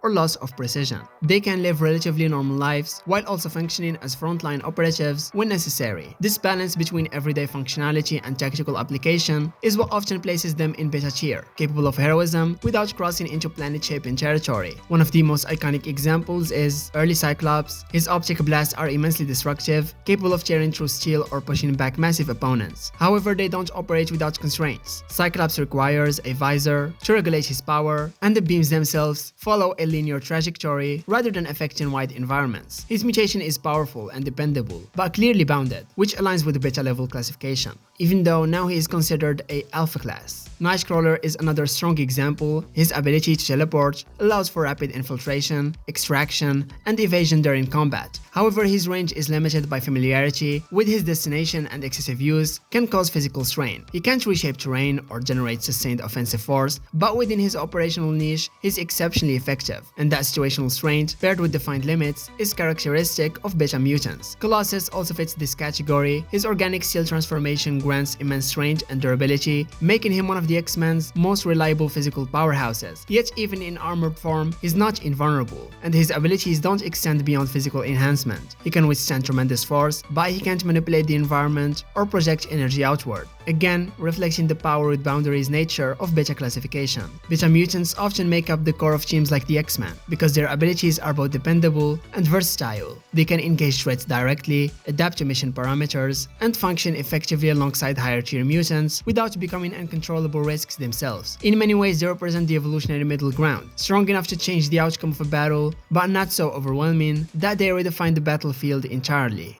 or loss of precision. They can live relatively normal lives while also functioning as frontline operatives when necessary. This balance between everyday functionality and tactical application is what often places them in beta tier, capable of heroism without crossing into planet-shaping territory. One of the most iconic examples is early Cyclops. His optic blasts are immensely destructive, capable of tearing through steel or pushing back massive opponents. However, they don't operate without constraints. Cyclops requires a visor to regulate his power, and the beams themselves follow a linear trajectory rather than affecting wide environments. His mutation is powerful and dependable, but clearly bounded, which aligns with the beta level classification, even though now he is considered a alpha class. Nightcrawler is another strong example. His ability to teleport allows for rapid infiltration, extraction, and evasion during combat. However, his range is limited by familiarity with his destination, and excessive use can cause physical strain. He can't reshape terrain or generate sustained offensive force, but within his operational niche, niche, he's exceptionally effective, and that situational strength, paired with defined limits, is characteristic of beta mutants. Colossus also fits this category. His organic steel transformation grants immense strength and durability, making him one of the X-Men's most reliable physical powerhouses. Yet even in armored form, he's not invulnerable, and his abilities don't extend beyond physical enhancement. He can withstand tremendous force, but he can't manipulate the environment or project energy outward, again reflecting the power with boundaries nature of beta classification. Beta mutants often make up the core of teams like the X-Men, because their abilities are both dependable and versatile. They can engage threats directly, adapt to mission parameters, and function effectively alongside higher tier mutants without becoming uncontrollable risks themselves. In many ways, they represent the evolutionary middle ground, strong enough to change the outcome of a battle, but not so overwhelming that they redefine the battlefield entirely.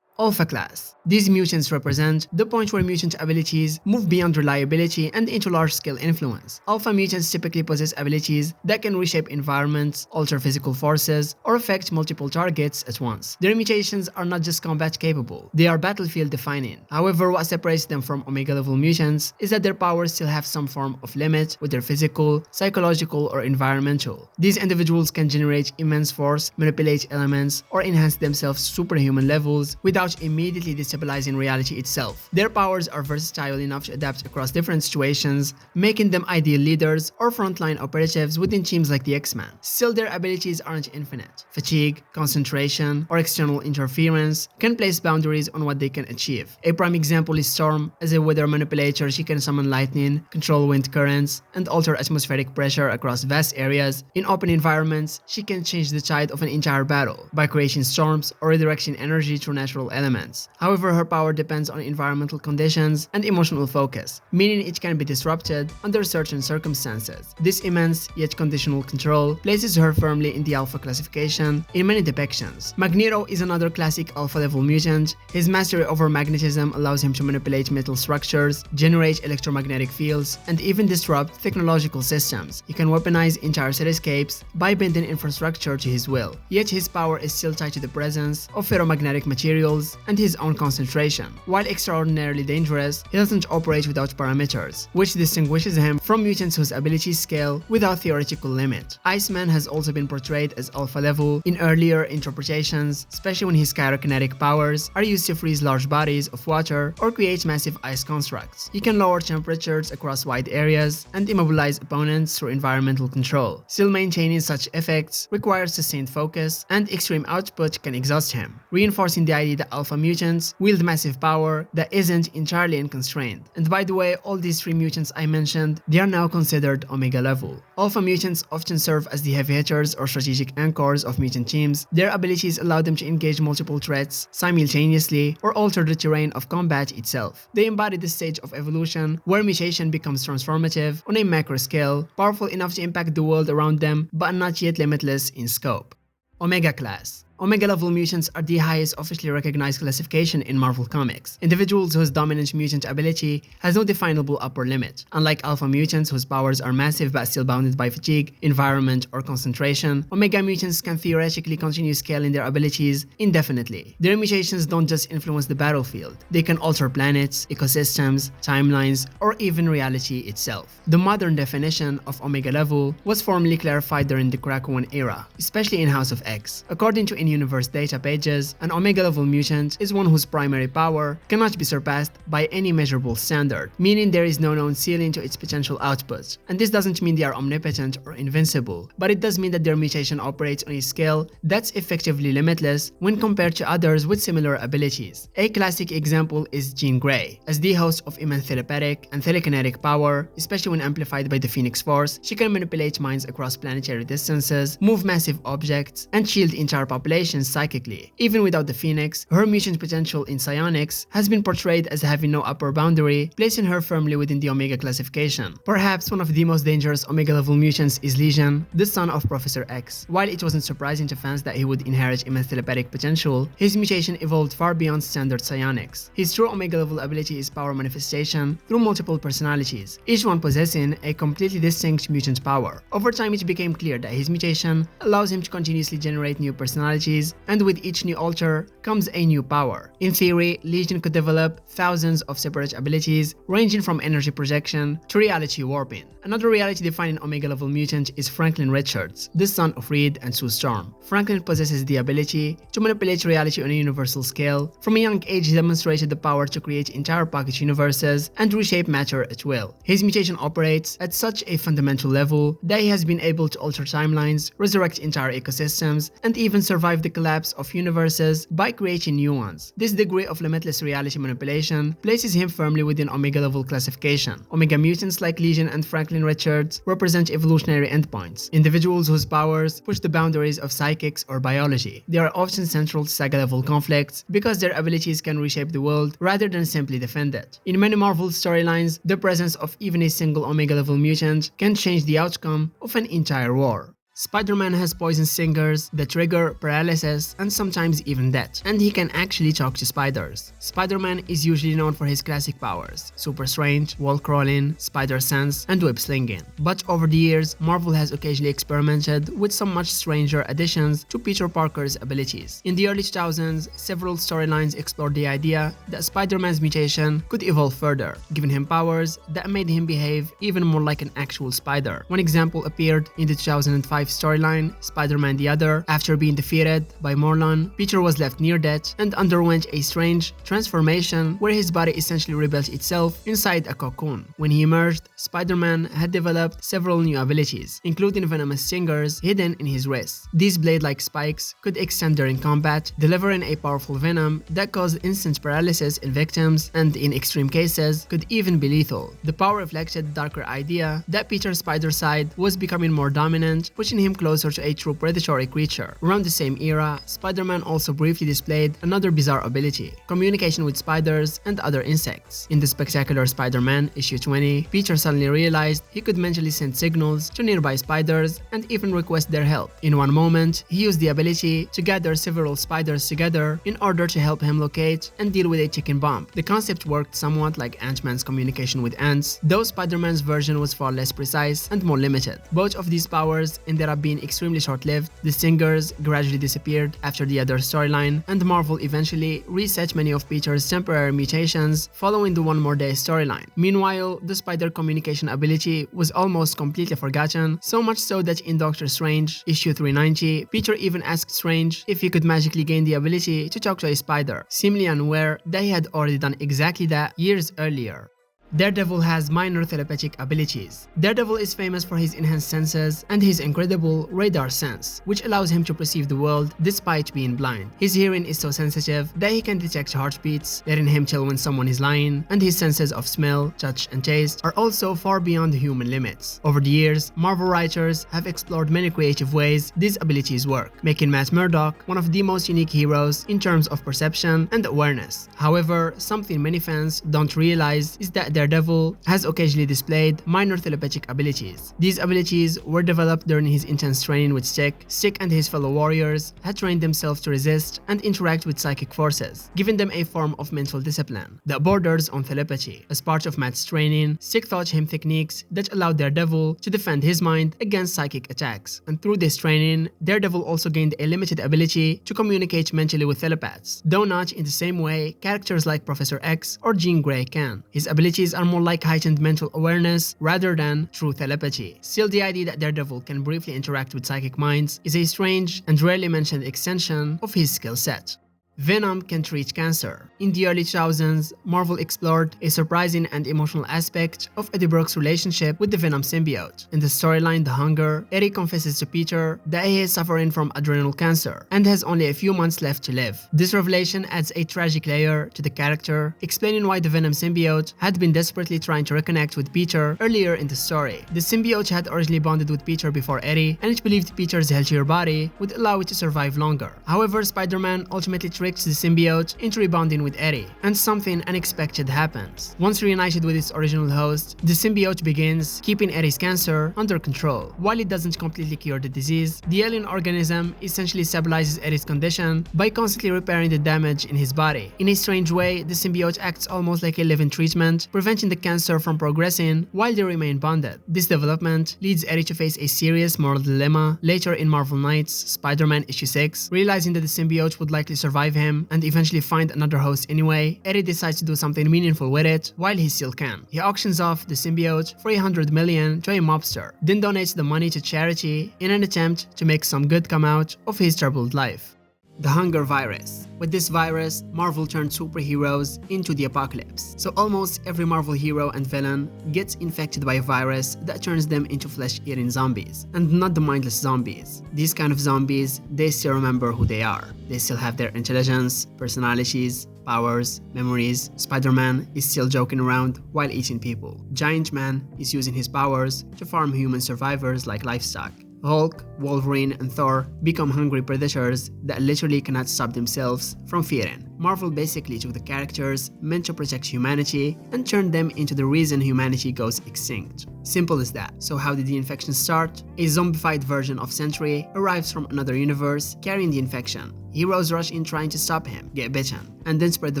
Alpha class. These mutants represent the point where mutant abilities move beyond reliability and into large-scale influence. Alpha mutants typically possess abilities that can reshape environments, alter physical forces, or affect multiple targets at once. Their mutations are not just combat capable, they are battlefield defining. However, what separates them from Omega level mutants is that their powers still have some form of limit, whether physical, psychological, or environmental. These individuals can generate immense force, manipulate elements, or enhance themselves to superhuman levels without immediately destabilizing reality itself. Their powers are versatile enough to adapt across different situations, making them ideal leaders or frontline operatives within teams like the X-Men. Still, their abilities aren't infinite. Fatigue, concentration, or external interference can place boundaries on what they can achieve. A prime example is Storm. As a weather manipulator, she can summon lightning, control wind currents, and alter atmospheric pressure across vast areas. In open environments, she can change the tide of an entire battle by creating storms or redirecting energy through natural elements. However, her power depends on environmental conditions and emotional focus, meaning it can be disrupted under certain circumstances. This immense yet conditional control places her firmly in the Alpha classification in many depictions. Magneto is another classic Alpha level mutant. His mastery over magnetism allows him to manipulate metal structures, generate electromagnetic fields, and even disrupt technological systems. He can weaponize entire cityscapes by bending infrastructure to his will. Yet his power is still tied to the presence of ferromagnetic materials and his own concentration. While extraordinarily dangerous, he doesn't operate without parameters, which distinguishes him from mutants whose abilities scale without theoretical limit. Iceman has also been portrayed as Alpha level in earlier interpretations, especially when his kyrokinetic powers are used to freeze large bodies of water or create massive ice constructs. He can lower temperatures across wide areas and immobilize opponents through environmental control. Still, maintaining such effects requires sustained focus, and extreme output can exhaust him, reinforcing the idea that Alpha mutants wield massive power that isn't entirely unconstrained. And by the way, all these three mutants I mentioned, they are now considered Omega level. Alpha mutants often serve as the heavy hitters or strategic anchors of mutant teams. Their abilities allow them to engage multiple threats simultaneously or alter the terrain of combat itself. They embody the stage of evolution where mutation becomes transformative on a macro scale, powerful enough to impact the world around them but not yet limitless in scope. Omega class. Omega level mutants are the highest officially recognized classification in Marvel Comics, individuals whose dominant mutant ability has no definable upper limit. Unlike Alpha mutants whose powers are massive but still bounded by fatigue, environment, or concentration, Omega mutants can theoretically continue scaling their abilities indefinitely. Their mutations don't just influence the battlefield, they can alter planets, ecosystems, timelines, or even reality itself. The modern definition of Omega level was formally clarified during the Krakoan era, especially in House of X. According to in-universe data pages, an Omega level mutant is one whose primary power cannot be surpassed by any measurable standard, meaning there is no known ceiling to its potential output. And this doesn't mean they are omnipotent or invincible, but it does mean that their mutation operates on a scale that's effectively limitless when compared to others with similar abilities. A classic example is Jean Grey. As the host of immense telepathic and telekinetic power, especially when amplified by the Phoenix Force, she can manipulate minds across planetary distances, move massive objects, and shield entire populations psychically. Even without the Phoenix, her mutant potential in psionics has been portrayed as having no upper boundary, placing her firmly within the Omega classification. Perhaps one of the most dangerous Omega level mutants is Legion, the son of Professor X. While it wasn't surprising to fans that he would inherit immense telepathic potential, his mutation evolved far beyond standard psionics. His true Omega level ability is power manifestation through multiple personalities, each one possessing a completely distinct mutant power. Over time, it became clear that his mutation allows him to continuously generate new personalities abilities, and with each new alter comes a new power. In theory, Legion could develop thousands of separate abilities ranging from energy projection to reality warping. Another reality-defining Omega-level mutant is Franklin Richards, the son of Reed and Sue Storm. Franklin possesses the ability to manipulate reality on a universal scale. From a young age, he demonstrated the power to create entire pocket universes and reshape matter at will. His mutation operates at such a fundamental level that he has been able to alter timelines, resurrect entire ecosystems, and even survive the collapse of universes by creating new ones. This degree of limitless reality manipulation places him firmly within Omega-level classification. Omega mutants like Legion and Franklin Richards represent evolutionary endpoints, individuals whose powers push the boundaries of psychics or biology. They are often central to saga-level conflicts because their abilities can reshape the world rather than simply defend it. In many Marvel storylines, the presence of even a single Omega-level mutant can change the outcome of an entire war. Spider-Man has poison stingers that trigger paralysis and sometimes even death, and he can actually talk to spiders. Spider-Man is usually known for his classic powers: super strength, wall crawling, spider sense, and web slinging. But over the years, Marvel has occasionally experimented with some much stranger additions to Peter Parker's abilities. In the early 2000s, several storylines explored the idea that Spider-Man's mutation could evolve further, giving him powers that made him behave even more like an actual spider. One example appeared in the 2005 storyline, Spider-Man the Other. After being defeated by Morlun, Peter was left near death and underwent a strange transformation where his body essentially rebuilt itself inside a cocoon. When he emerged, Spider-Man had developed several new abilities, including venomous stingers hidden in his wrist. These blade-like spikes could extend during combat, delivering a powerful venom that caused instant paralysis in victims and, in extreme cases, could even be lethal. The power reflected the darker idea that Peter's spider side was becoming more dominant, pushing him closer to a true predatory creature. Around the same era, Spider-Man also briefly displayed another bizarre ability: communication with spiders and other insects. In the Spectacular Spider-Man issue 20, Peter suddenly realized he could mentally send signals to nearby spiders and even request their help. In one moment, he used the ability to gather several spiders together in order to help him locate and deal with a chicken bomb. The concept worked somewhat like Ant-Man's communication with ants, though Spider-Man's version was far less precise and more limited. Both of these powers ended up being extremely short-lived. The stingers gradually disappeared after the Other storyline, and Marvel eventually reset many of Peter's temporary mutations following the One More Day storyline. Meanwhile, the spider communication ability was almost completely forgotten, so much so that in Doctor Strange issue 390, Peter even asked Strange if he could magically gain the ability to talk to a spider, seemingly unaware that he had already done exactly that years earlier. Daredevil has minor telepathic abilities. Daredevil is famous for his enhanced senses and his incredible radar sense, which allows him to perceive the world despite being blind. His hearing is so sensitive that he can detect heartbeats, letting him tell when someone is lying, and his senses of smell, touch, and taste are also far beyond human limits. Over the years, Marvel writers have explored many creative ways these abilities work, making Matt Murdock one of the most unique heroes in terms of perception and awareness. However, something many fans don't realize is that Daredevil has occasionally displayed minor telepathic abilities. These abilities were developed during his intense training with Stick. Stick and his fellow warriors had trained themselves to resist and interact with psychic forces, giving them a form of mental discipline that borders on telepathy. As part of Matt's training, Stick taught him techniques that allowed Daredevil to defend his mind against psychic attacks. And through this training, Daredevil also gained a limited ability to communicate mentally with telepaths, though not in the same way characters like Professor X or Jean Grey can. His abilities are more like heightened mental awareness rather than true telepathy. Still, the idea that Daredevil can briefly interact with psychic minds is a strange and rarely mentioned extension of his skill set. Venom can treat cancer. In the early 2000s, Marvel explored a surprising and emotional aspect of Eddie Brock's relationship with the Venom symbiote. In the storyline The Hunger, Eddie confesses to Peter that he is suffering from adrenal cancer and has only a few months left to live. This revelation adds a tragic layer to the character, explaining why the Venom symbiote had been desperately trying to reconnect with Peter earlier in the story. The symbiote had originally bonded with Peter before Eddie, and it believed Peter's healthier body would allow it to survive longer. However, Spider-Man ultimately tricks the symbiote into rebonding with Eddie, and something unexpected happens. Once reunited with its original host, the symbiote begins keeping Eddie's cancer under control. While it doesn't completely cure the disease, the alien organism essentially stabilizes Eddie's condition by constantly repairing the damage in his body. In a strange way, the symbiote acts almost like a living treatment, preventing the cancer from progressing while they remain bonded. This development leads Eddie to face a serious moral dilemma later in Marvel Knights Spider-Man issue 6. Realizing that the symbiote would likely survive him and eventually find another host anyway, Eddie decides to do something meaningful with it while he still can. He auctions off the symbiote for $100 million to a mobster, then donates the money to charity in an attempt to make some good come out of his troubled life. The Hunger Virus. With this virus, Marvel turned superheroes into the apocalypse. So almost every Marvel hero and villain gets infected by a virus that turns them into flesh-eating zombies. And not the mindless zombies. These kind of zombies, they still remember who they are. They still have their intelligence, personalities, powers, memories. Spider-Man is still joking around while eating people. Giant Man is using his powers to farm human survivors like livestock. Hulk, Wolverine, and Thor become hungry predators that literally cannot stop themselves from feeding. Marvel basically took the characters meant to protect humanity and turned them into the reason humanity goes extinct. Simple as that. So how did the infection start? A zombified version of Sentry arrives from another universe carrying the infection. Heroes rush in trying to stop him, get bitten, and then spread the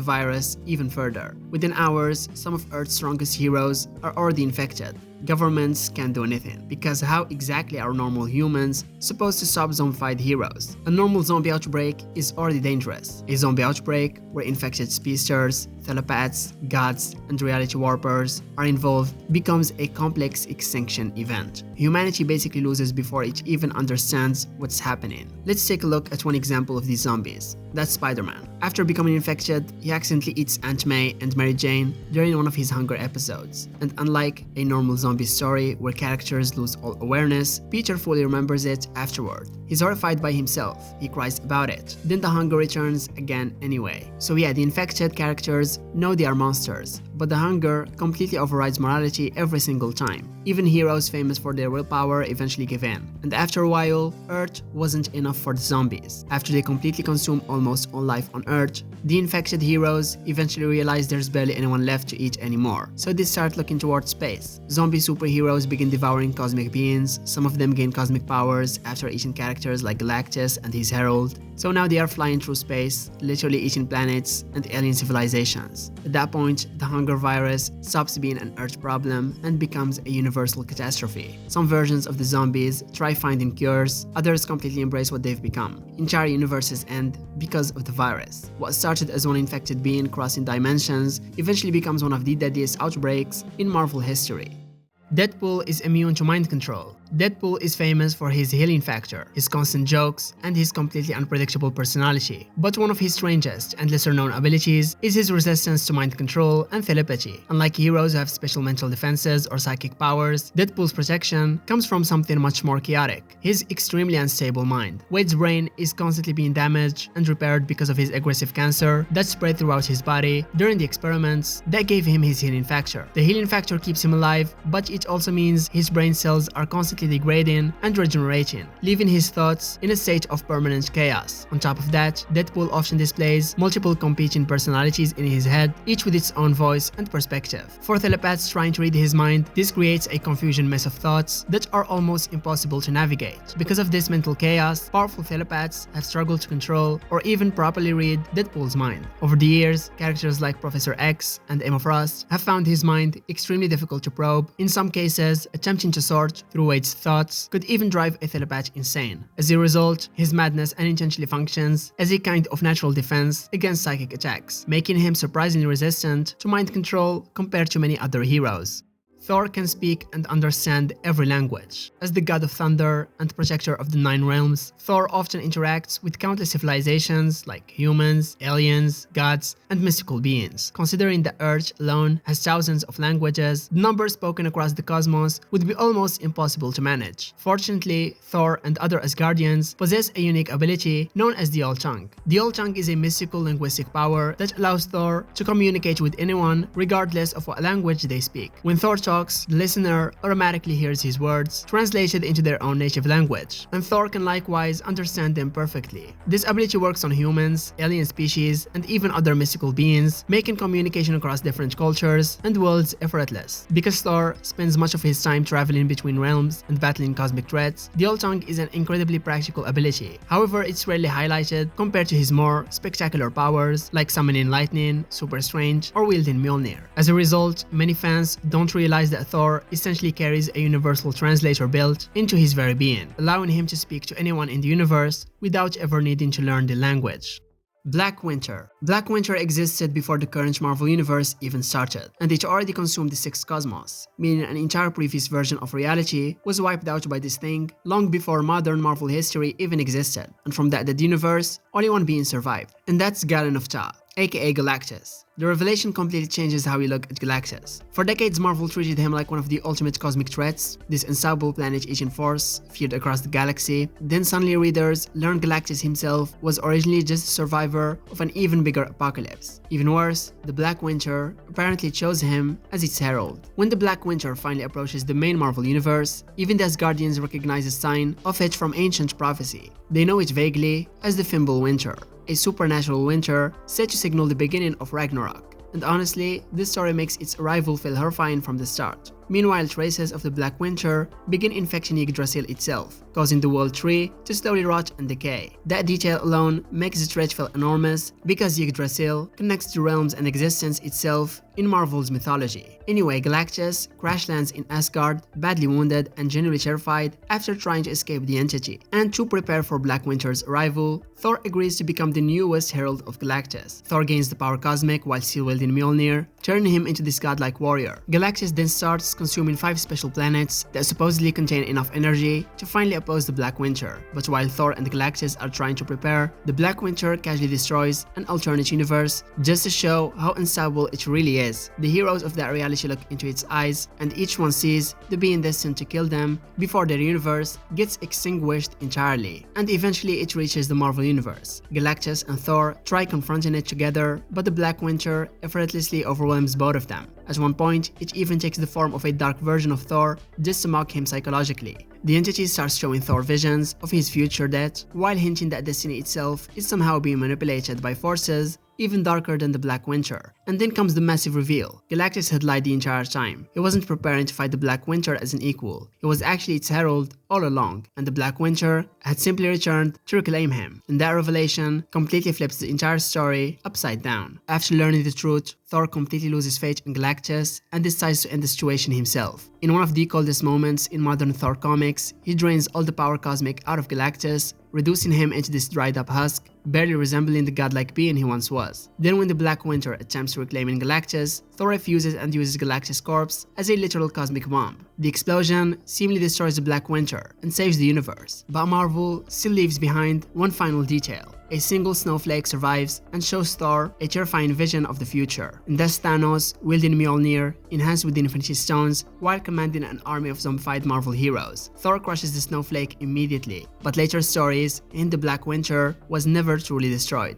virus even further. Within hours, some of Earth's strongest heroes are already infected. Governments can't do anything, because how exactly are normal humans supposed to stop zombified heroes? A normal zombie outbreak is already dangerous. A zombie outbreak where infected speedsters, telepaths, gods, and reality warpers are involved becomes a complex extinction event. Humanity basically loses before it even understands what's happening. Let's take a look at one example of these zombies. That's Spider-Man. After becoming infected, he accidentally eats Aunt May and Mary Jane during one of his hunger episodes. And unlike a normal zombie story where characters lose all awareness, Peter fully remembers it afterward. He's horrified by himself. He cries about it. Then the hunger returns again anyway. So yeah, the infected characters know they are monsters, but the hunger completely overrides morality every single time. Even heroes famous for their willpower eventually give in. And after a while, Earth wasn't enough for the zombies. After they completely consume almost all life on Earth, the infected heroes eventually realize there's barely anyone left to eat anymore. So they start looking towards space. Zombie superheroes begin devouring cosmic beings. Some of them gain cosmic powers after eating characters like Galactus and his Herald. So now they are flying through space, literally eating planets and alien civilizations. At that point, the hunger virus stops being an Earth problem and becomes a universal catastrophe. Some versions of the zombies try finding cures, others completely embrace what they've become. Entire universes end because of the virus. What started as one infected being crossing dimensions eventually becomes one of the deadliest outbreaks in Marvel history. Deadpool is immune to mind control. Deadpool is famous for his healing factor, his constant jokes, and his completely unpredictable personality. But one of his strangest and lesser-known abilities is his resistance to mind control and telepathy. Unlike heroes who have special mental defenses or psychic powers, Deadpool's protection comes from something much more chaotic: his extremely unstable mind. Wade's brain is constantly being damaged and repaired because of his aggressive cancer that spread throughout his body during the experiments that gave him his healing factor. The healing factor keeps him alive, but it also means his brain cells are constantly degrading and regenerating, leaving his thoughts in a state of permanent chaos. On top of that, Deadpool often displays multiple competing personalities in his head, each with its own voice and perspective. For telepaths trying to read his mind, this creates a confusion mess of thoughts that are almost impossible to navigate. Because of this mental chaos, powerful telepaths have struggled to control or even properly read Deadpool's mind. Over the years, characters like Professor X and Emma Frost have found his mind extremely difficult to probe. In some cases, attempting to sort through Wade's thoughts could even drive a telepath insane. As a result, his madness unintentionally functions as a kind of natural defense against psychic attacks, making him surprisingly resistant to mind control compared to many other heroes. Thor can speak and understand every language. As the god of thunder and protector of the Nine Realms, Thor often interacts with countless civilizations like humans, aliens, gods, and mystical beings. Considering that Earth alone has thousands of languages, the numbers spoken across the cosmos would be almost impossible to manage. Fortunately, Thor and other Asgardians possess a unique ability known as the All Tongue. The All Tongue is a mystical linguistic power that allows Thor to communicate with anyone regardless of what language they speak. When Thor talks talks, the listener automatically hears his words translated into their own native language, and Thor can likewise understand them perfectly. This ability works on humans, alien species, and even other mystical beings, making communication across different cultures and worlds effortless. Because Thor spends much of his time traveling between realms and battling cosmic threats, the Old Tongue is an incredibly practical ability. However, it's rarely highlighted compared to his more spectacular powers like summoning lightning, super strange, or wielding Mjolnir. As a result, many fans don't realize that Thor essentially carries a universal translator built into his very being, allowing him to speak to anyone in the universe without ever needing to learn the language. Black Winter. Black Winter existed before the current Marvel Universe even started, and it already consumed the sixth cosmos, meaning an entire previous version of reality was wiped out by this thing long before modern Marvel history even existed, and from that dead universe, only one being survived, and that's Galen of Ta, aka Galactus. The revelation completely changes how we look at Galactus. For decades, Marvel treated him like one of the ultimate cosmic threats, this unstoppable planet-eating force feared across the galaxy. Then suddenly readers learned Galactus himself was originally just a survivor of an even bigger apocalypse. Even worse, the Black Winter apparently chose him as its herald. When the Black Winter finally approaches the main Marvel universe, even the Asgardians recognize a sign of it from ancient prophecy. They know it vaguely as the Fimbul Winter, a supernatural winter said to signal the beginning of Ragnarok. And honestly, this story makes its arrival feel horrifying from the start. Meanwhile, traces of the Black Winter begin infecting Yggdrasil itself, causing the World Tree to slowly rot and decay. That detail alone makes the threat feel enormous because Yggdrasil connects the realms and existence itself in Marvel's mythology. Anyway, Galactus crash lands in Asgard, badly wounded and genuinely terrified after trying to escape the entity. And to prepare for Black Winter's arrival, Thor agrees to become the newest herald of Galactus. Thor gains the power cosmic while still wielding Mjolnir, turning him into this godlike warrior. Galactus then starts consuming 5 special planets that supposedly contain enough energy to finally oppose the Black Winter. But while Thor and Galactus are trying to prepare, the Black Winter casually destroys an alternate universe just to show how unstoppable it really is. The heroes of that reality look into its eyes, and each one sees the being destined to kill them before their universe gets extinguished entirely. And eventually it reaches the Marvel Universe. Galactus and Thor try confronting it together, but the Black Winter effortlessly overwhelms both of them. At one point, it even takes the form of a dark version of Thor just to mock him psychologically. The entity starts showing Thor visions of his future death, while hinting that destiny itself is somehow being manipulated by forces even darker than the Black Winter. And then comes the massive reveal. Galactus had lied the entire time. He wasn't preparing to fight the Black Winter as an equal. He was actually its herald all along, and the Black Winter had simply returned to reclaim him. And that revelation completely flips the entire story upside down. After learning the truth, Thor completely loses faith in Galactus and decides to end the situation himself. In one of the coldest moments in modern Thor comics, he drains all the power cosmic out of Galactus, reducing him into this dried up husk, barely resembling the godlike being he once was. Then when the Black Winter attempts to reclaim Galactus, Thor refuses and uses Galactus' corpse as a literal cosmic bomb. The explosion seemingly destroys the Black Winter and saves the universe, but Marvel still leaves behind one final detail. A single snowflake survives and shows Thor a terrifying vision of the future. And that's Thanos wielding Mjolnir, enhanced with the Infinity Stones, while commanding an army of zombified Marvel heroes. Thor crushes the snowflake immediately, but later stories hint the Black Winter was never truly destroyed.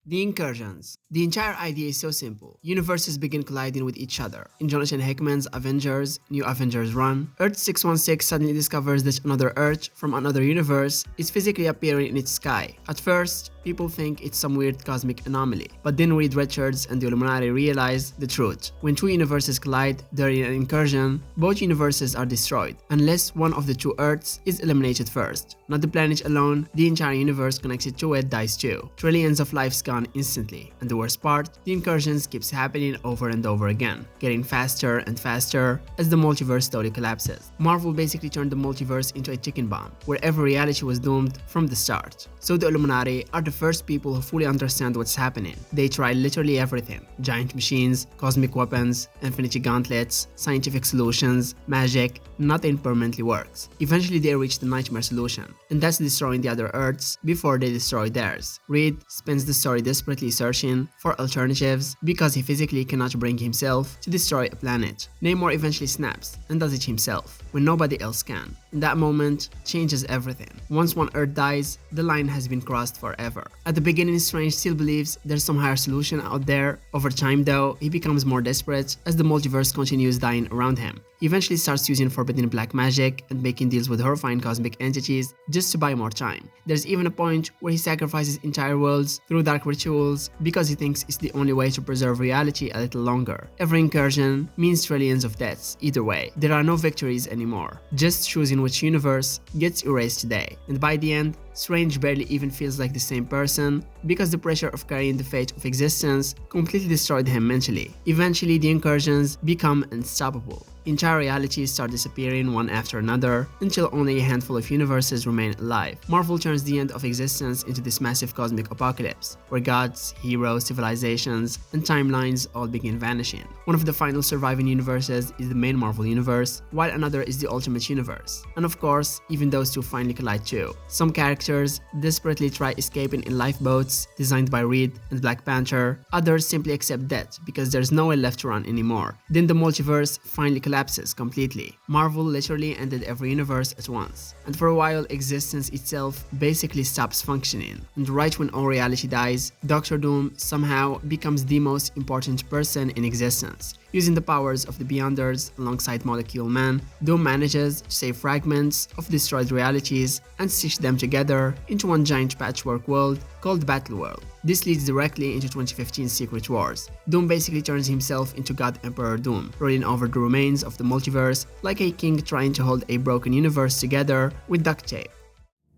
The incursions. The entire idea is so simple. Universes begin colliding with each other. In Jonathan Hickman's Avengers, New Avengers run, Earth 616 suddenly discovers that another Earth from another universe is physically appearing in its sky. At first, people think it's some weird cosmic anomaly, but then Reed Richards and the Illuminati realize the truth. When two universes collide during an incursion, both universes are destroyed, unless one of the two Earths is eliminated first. Not the planet alone, the entire universe connected to it dies too. Trillions of lives gone instantly, and the worst part, the incursions keeps happening over and over again, getting faster and faster as the multiverse slowly collapses. Marvel basically turned the multiverse into a chicken bomb, where every reality was doomed from the start. So the Illuminati are the first people who fully understand what's happening. They try literally everything: giant machines, cosmic weapons, infinity gauntlets, scientific solutions, magic. Nothing permanently works. Eventually they reach the nightmare solution, and that's destroying the other Earths before they destroy theirs. Reed spends the story desperately searching for alternatives because he physically cannot bring himself to destroy a planet. Namor eventually snaps and does it himself. when nobody else can. And that moment changes everything. Once one Earth dies, the line has been crossed forever. At the beginning, Strange still believes there's some higher solution out there. Over time though, he becomes more desperate as the multiverse continues dying around him. He eventually starts using forbidden black magic and making deals with horrifying cosmic entities just to buy more time. There's even a point where he sacrifices entire worlds through dark rituals because he thinks it's the only way to preserve reality a little longer. Every incursion means trillions of deaths. Either way, there are no victories anymore. Just choosing which universe gets erased today. And by the end, Strange barely even feels like the same person because the pressure of carrying the fate of existence completely destroyed him mentally. Eventually, the incursions become unstoppable. Entire realities start disappearing one after another until only a handful of universes remain alive. Marvel turns the end of existence into this massive cosmic apocalypse, where gods, heroes, civilizations, and timelines all begin vanishing. One of the final surviving universes is the main Marvel universe, while another is the Ultimate Universe. And of course, even those two finally collide too. Some characters desperately try escaping in lifeboats designed by Reed and Black Panther. Others simply accept death because there's nowhere left to run anymore. Then the multiverse finally collapses completely. Marvel literally ended every universe at once, and for a while existence itself basically stops functioning. And right when all reality dies, Doctor Doom somehow becomes the most important person in existence. Using the powers of the Beyonders alongside Molecule Man, Doom manages to save fragments of destroyed realities and stitch them together into one giant patchwork world called Battleworld. This leads directly into 2015's Secret Wars. Doom basically turns himself into God Emperor Doom, ruling over the remains of the multiverse like a king trying to hold a broken universe together with duct tape.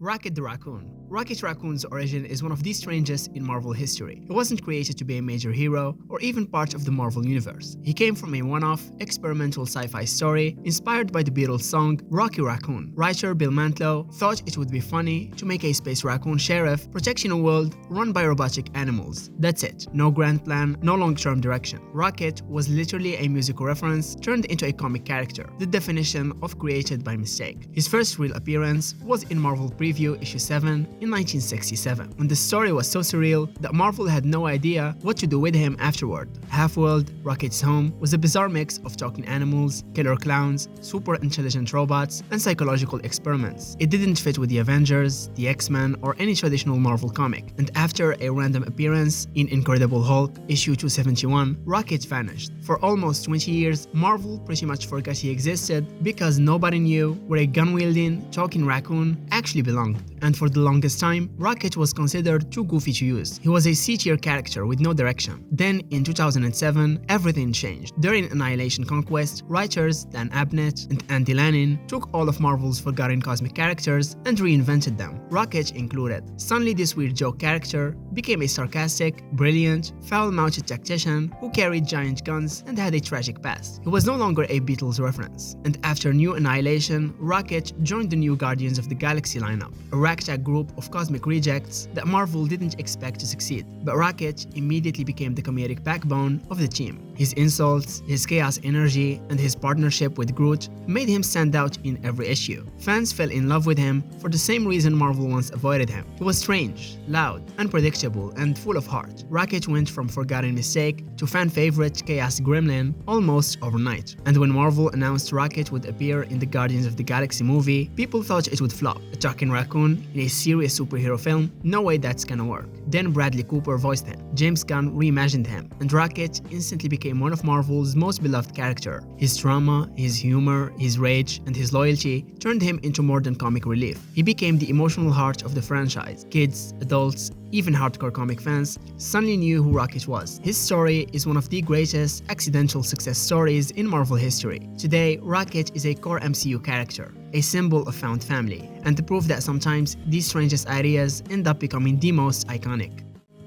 Rocket the Raccoon. Rocket Raccoon's origin is one of the strangest in Marvel history. He wasn't created to be a major hero or even part of the Marvel Universe. He came from a one-off, experimental sci-fi story inspired by the Beatles' song Rocky Raccoon. Writer Bill Mantlo thought it would be funny to make a space raccoon sheriff protecting a world run by robotic animals. That's it. No grand plan, no long-term direction. Rocket was literally a musical reference turned into a comic character, the definition of created by mistake. His first real appearance was in Marvel Preview issue 7 in 1967, when the story was so surreal that Marvel had no idea what to do with him afterward. Half-World, Rocket's home, was a bizarre mix of talking animals, killer clowns, super intelligent robots, and psychological experiments. It didn't fit with the Avengers, the X-Men, or any traditional Marvel comic, and after a random appearance in Incredible Hulk issue 271, Rocket vanished. For almost 20 years, Marvel pretty much forgot he existed because nobody knew where a gun-wielding, talking raccoon actually belonged. And for the longest time, Rocket was considered too goofy to use. He was a C-tier character with no direction. Then, in 2007, everything changed. During Annihilation Conquest, writers Dan Abnett and Andy Lanning took all of Marvel's forgotten cosmic characters and reinvented them, Rocket included. Suddenly, this weird joke character became a sarcastic, brilliant, foul-mouthed tactician who carried giant guns and had a tragic past. He was no longer a Beatles reference. And after New Annihilation, Rocket joined the new Guardians of the Galaxy lineup, a ragtag group of cosmic rejects that Marvel didn't expect to succeed. But Rocket immediately became the comedic backbone of the team. His insults, his chaos energy, and his partnership with Groot made him stand out in every issue. Fans fell in love with him for the same reason Marvel once avoided him. He was strange, loud, unpredictable, and full of heart. Rocket went from forgotten mistake to fan favorite chaos gremlin almost overnight. And when Marvel announced Rocket would appear in the Guardians of the Galaxy movie, people thought it would flop. A talking raccoon in a serious superhero film? No way that's gonna work. Then Bradley Cooper voiced him. James Gunn reimagined him, and Rocket instantly became one of Marvel's most beloved characters. His drama, his humor, his rage, and his loyalty turned him into more than comic relief. He became the emotional heart of the franchise. Kids, adults, even hardcore comic fans suddenly knew who Rocket was. His story is one of the greatest accidental success stories in Marvel history. Today, Rocket is a core MCU character, a symbol of found family, and the proof that sometimes these strangest ideas end up becoming the most iconic.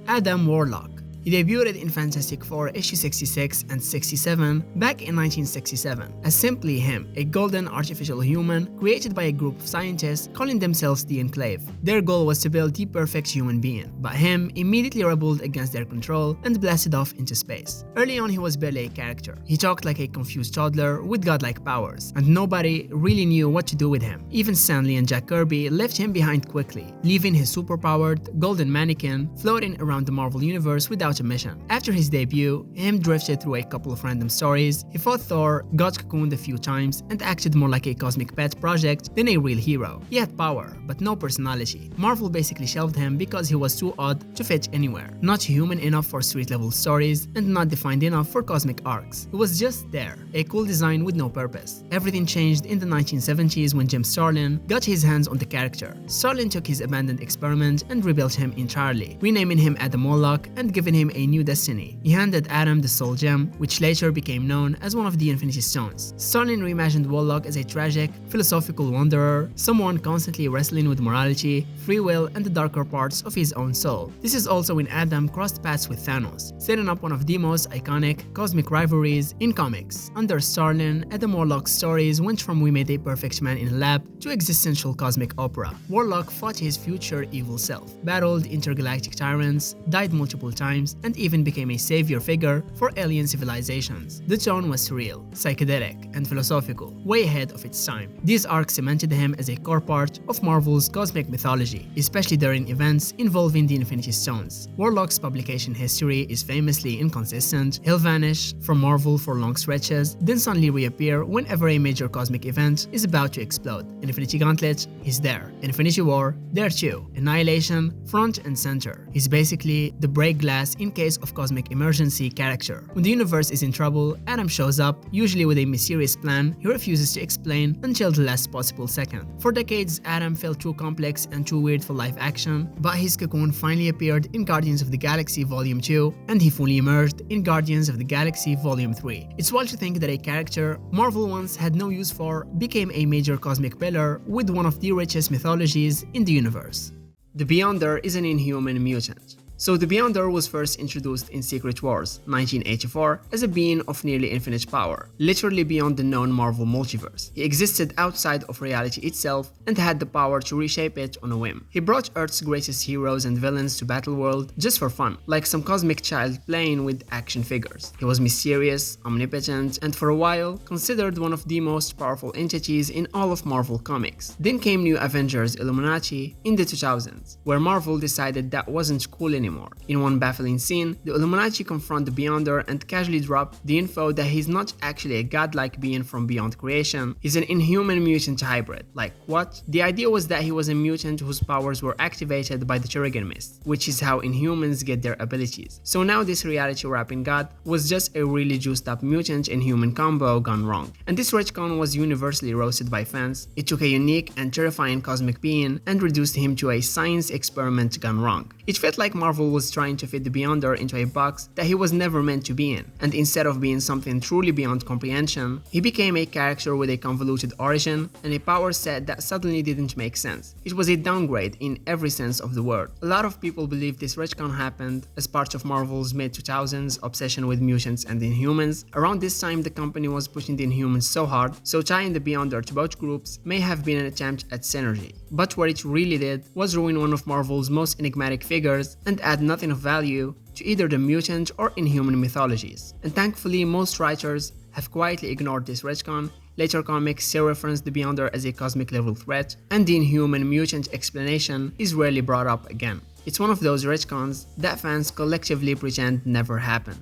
Adam Warlock. He debuted in Fantastic Four issue 66 and 67 back in 1967 as simply him, a golden artificial human created by a group of scientists calling themselves the Enclave. Their goal was to build the perfect human being, but him immediately rebelled against their control and blasted off into space. Early on, he was barely a character. He talked like a confused toddler with godlike powers, and nobody really knew what to do with him. Even Stan Lee and Jack Kirby left him behind quickly, leaving his superpowered golden mannequin floating around the Marvel Universe without without a mission. After his debut, him drifted through a couple of random stories. He fought Thor, got cocooned a few times, and acted more like a cosmic pet project than a real hero. He had power, but no personality. Marvel basically shelved him because he was too odd to fit anywhere. Not human enough for street-level stories, and not defined enough for cosmic arcs. He was just there, a cool design with no purpose. Everything changed in the 1970s when Jim Starlin got his hands on the character. Starlin took his abandoned experiment and rebuilt him entirely, renaming him Adam Warlock and giving him a new destiny. He handed Adam the Soul Gem, which later became known as one of the Infinity Stones. Starlin reimagined Warlock as a tragic, philosophical wanderer, someone constantly wrestling with morality, free will, and the darker parts of his own soul. This is also when Adam crossed paths with Thanos, setting up one of the most iconic cosmic rivalries in comics. Under Starlin, Adam Warlock's stories went from we made a perfect man in a lab to existential cosmic opera. Warlock fought his future evil self, battled intergalactic tyrants, died multiple times, and even became a savior figure for alien civilizations. The tone was surreal, psychedelic, and philosophical, way ahead of its time. These arcs cemented him as a core part of Marvel's cosmic mythology, especially during events involving the Infinity Stones. Warlock's publication history is famously inconsistent. He'll vanish from Marvel for long stretches, then suddenly reappear whenever a major cosmic event is about to explode. In Infinity Gauntlet, he's there. Infinity War, there too. Annihilation, front and center. He's basically the break glass in case of cosmic emergency character. When the universe is in trouble, Adam shows up, usually with a mysterious plan he refuses to explain until the last possible second. For decades, Adam felt too complex and too weird for live action, but his cocoon finally appeared in Guardians of the Galaxy Volume 2, and he fully emerged in Guardians of the Galaxy Volume 3. It's wild to think that a character Marvel once had no use for became a major cosmic pillar with one of the richest mythologies in the universe. The Beyonder is an inhuman mutant. So the Beyonder was first introduced in Secret Wars 1984 as a being of nearly infinite power, literally beyond the known Marvel multiverse. He existed outside of reality itself and had the power to reshape it on a whim. He brought Earth's greatest heroes and villains to Battleworld just for fun, like some cosmic child playing with action figures. He was mysterious, omnipotent, and for a while considered one of the most powerful entities in all of Marvel comics. Then came New Avengers Illuminati in the 2000s, where Marvel decided that wasn't cool anymore. In one baffling scene, the Illuminati confront the Beyonder and casually drop the info that he's not actually a godlike being from beyond creation, he's an inhuman mutant hybrid. Like what? The idea was that he was a mutant whose powers were activated by the Terrigen Mist, which is how Inhumans get their abilities. So now this reality-wrapping god was just a really juiced up mutant Inhuman combo gone wrong. And this retcon was universally roasted by fans. It took a unique and terrifying cosmic being and reduced him to a science experiment gone wrong. It felt like Marvel was trying to fit the Beyonder into a box that he was never meant to be in, and instead of being something truly beyond comprehension, he became a character with a convoluted origin and a power set that suddenly didn't make sense. It was a downgrade in every sense of the word. A lot of people believe this retcon happened as part of Marvel's mid-2000s obsession with mutants and Inhumans. Around this time, the company was pushing the Inhumans so hard, so tying the Beyonder to both groups may have been an attempt at synergy. But what it really did was ruin one of Marvel's most enigmatic figures and add nothing of value to either the mutant or Inhuman mythologies. And thankfully, most writers have quietly ignored this retcon. Later comics still reference the Beyonder as a cosmic level threat, and the Inhuman mutant explanation is rarely brought up again. It's one of those retcons that fans collectively pretend never happened.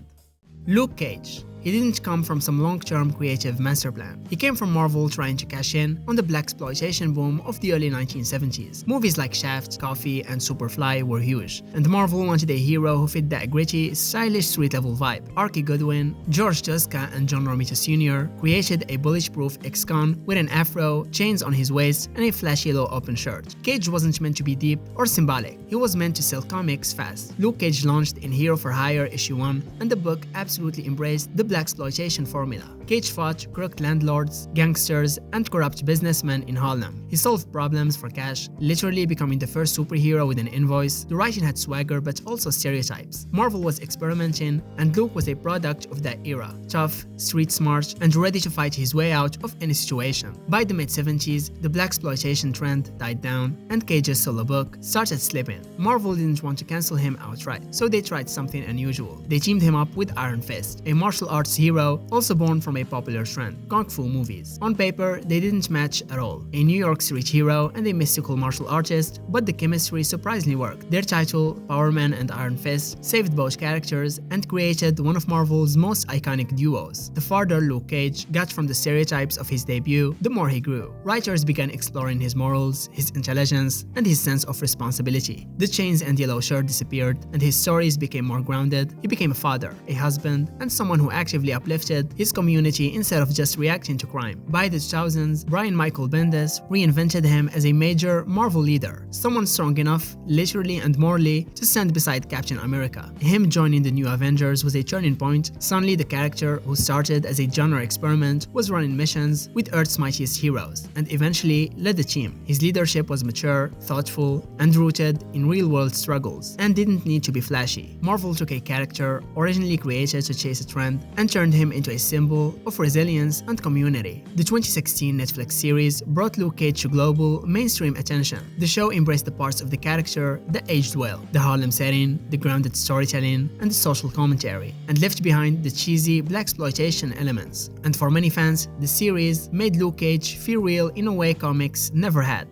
Luke Cage. He didn't come from some long-term creative master plan. He came from Marvel trying to cash in on the blaxploitation boom of the early 1970s. Movies like Shaft, Coffee, and Superfly were huge, and Marvel wanted a hero who fit that gritty, stylish street-level vibe. Archie Goodwin, George Tuska, and John Romita Sr. created a bulletproof ex-con with an afro, chains on his waist, and a flashy yellow open shirt. Cage wasn't meant to be deep or symbolic. He was meant to sell comics fast. Luke Cage launched in Hero for Hire issue 1, and the book absolutely embraced the blaxploitation formula. Cage fought crooked landlords, gangsters, and corrupt businessmen in Harlem. He solved problems for cash, literally becoming the first superhero with an invoice. The writing had swagger but also stereotypes. Marvel was experimenting, and Luke was a product of that era. Tough, street smart, and ready to fight his way out of any situation. By the mid-70s, the blaxploitation trend died down, and Cage's solo book started slipping. Marvel didn't want to cancel him outright, so they tried something unusual. They teamed him up with Iron Fist, a martial arts hero also born from a a popular trend: Kung Fu movies. On paper, they didn't match at all. A New York street hero and a mystical martial artist, but the chemistry surprisingly worked. Their title, Power Man and Iron Fist, saved both characters and created one of Marvel's most iconic duos. The farther Luke Cage got from the stereotypes of his debut, the more he grew. Writers began exploring his morals, his intelligence, and his sense of responsibility. The chains and yellow shirt disappeared, and his stories became more grounded. He became a father, a husband, and someone who actively uplifted his community instead of just reacting to crime. By the 2000s, Brian Michael Bendis reinvented him as a major Marvel leader, someone strong enough, literally and morally, to stand beside Captain America. Him joining the new Avengers was a turning point. Suddenly, the character, who started as a genre experiment, was running missions with Earth's mightiest heroes, and eventually led the team. His leadership was mature, thoughtful, and rooted in real-world struggles, and didn't need to be flashy. Marvel took a character originally created to chase a trend and turned him into a symbol of resilience and community. The 2016 Netflix series brought Luke Cage to global, mainstream attention. The show embraced the parts of the character that aged well: the Harlem setting, the grounded storytelling, and the social commentary, and left behind the cheesy blaxploitation elements. And for many fans, the series made Luke Cage feel real in a way comics never had.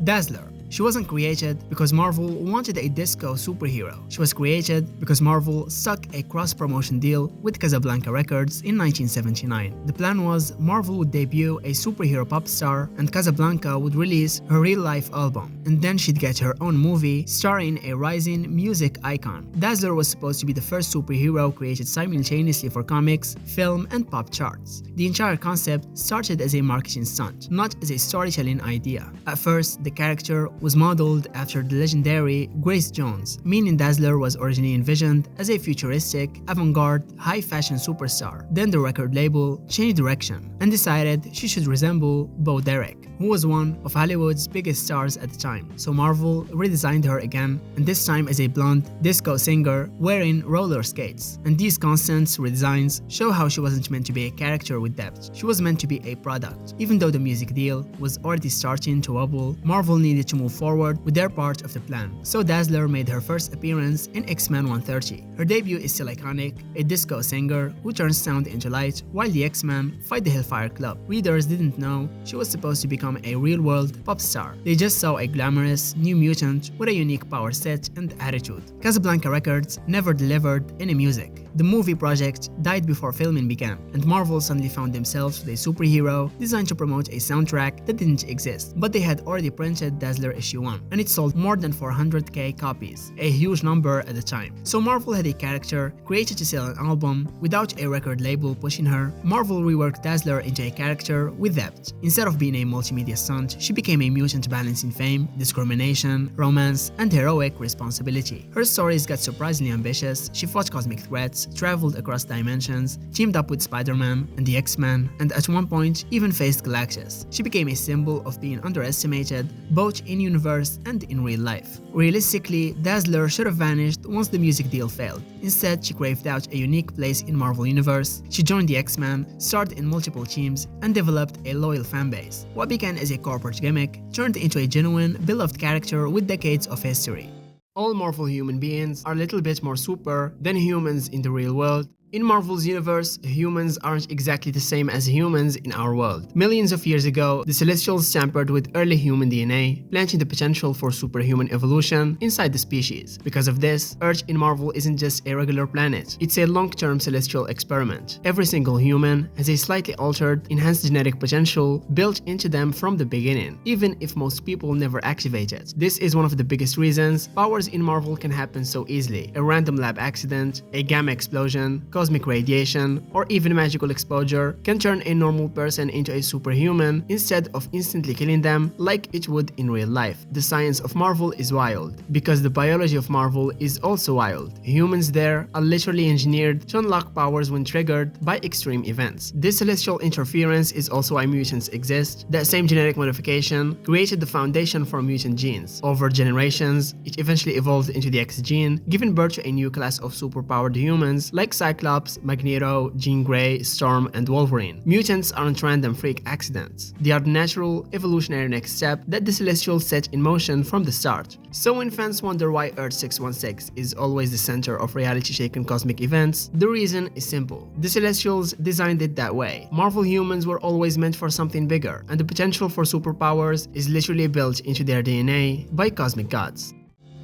Dazzler. She wasn't created because Marvel wanted a disco superhero. She was created because Marvel struck a cross-promotion deal with Casablanca Records in 1979. The plan was Marvel would debut a superhero pop star and Casablanca would release her real-life album, and then she'd get her own movie starring a rising music icon. Dazzler was supposed to be the first superhero created simultaneously for comics, film, and pop charts. The entire concept started as a marketing stunt, not as a storytelling idea. At first, the character was modeled after the legendary Grace Jones, meaning Dazzler was originally envisioned as a futuristic, avant-garde, high-fashion superstar. Then the record label changed direction and decided she should resemble Bo Derek, who was one of Hollywood's biggest stars at the time. So Marvel redesigned her again, and this time as a blonde disco singer wearing roller skates. And these constant redesigns show how she wasn't meant to be a character with depth. She was meant to be a product. Even though the music deal was already starting to wobble, Marvel needed to move forward with their part of the plan. So Dazzler made her first appearance in X-Men 130. Her debut is still iconic, a disco singer who turns sound into light while the X-Men fight the Hellfire Club. Readers didn't know she was supposed to become a real-world pop star. They just saw a glamorous new mutant with a unique power set and attitude. Casablanca Records never delivered any music. The movie project died before filming began, and Marvel suddenly found themselves with a superhero designed to promote a soundtrack that didn't exist. But they had already printed Dazzler issue 1, and it sold more than 400,000 copies, a huge number at the time. So Marvel had a character created to sell an album without a record label pushing her. Marvel reworked Dazzler into a character with depth. Instead of being a multimedia stunt, she became a mutant balancing fame, discrimination, romance, and heroic responsibility. Her stories got surprisingly ambitious. She fought cosmic threats, traveled across dimensions, teamed up with Spider-Man and the X-Men, and at one point even faced Galactus. She became a symbol of being underestimated both in universe and in real life. Realistically, Dazzler should have vanished once the music deal failed. Instead, she craved out a unique place in Marvel Universe. She joined the X-Men, starred in multiple teams, and developed a loyal fanbase. What began as a corporate gimmick turned into a genuine, beloved character with decades of history. All Marvel human beings are a little bit more super than humans in the real world. In Marvel's universe, humans aren't exactly the same as humans in our world. Millions of years ago, the Celestials tampered with early human DNA, planting the potential for superhuman evolution inside the species. Because of this, Earth in Marvel isn't just a regular planet, it's a long-term celestial experiment. Every single human has a slightly altered, enhanced genetic potential built into them from the beginning, even if most people never activate it. This is one of the biggest reasons powers in Marvel can happen so easily. A random lab accident, a gamma explosion, cosmic radiation, or even magical exposure can turn a normal person into a superhuman instead of instantly killing them like it would in real life. The science of Marvel is wild, because the biology of Marvel is also wild. Humans there are literally engineered to unlock powers when triggered by extreme events. This celestial interference is also why mutants exist. That same genetic modification created the foundation for mutant genes. Over generations, it eventually evolved into the X gene, giving birth to a new class of superpowered humans like Cyclops Cyclops, Magneto, Jean Grey, Storm, and Wolverine. Mutants aren't random freak accidents. They are the natural, evolutionary next step that the Celestials set in motion from the start. So when fans wonder why Earth 616 is always the center of reality-shaking cosmic events, the reason is simple. The Celestials designed it that way. Marvel humans were always meant for something bigger, and the potential for superpowers is literally built into their DNA by cosmic gods.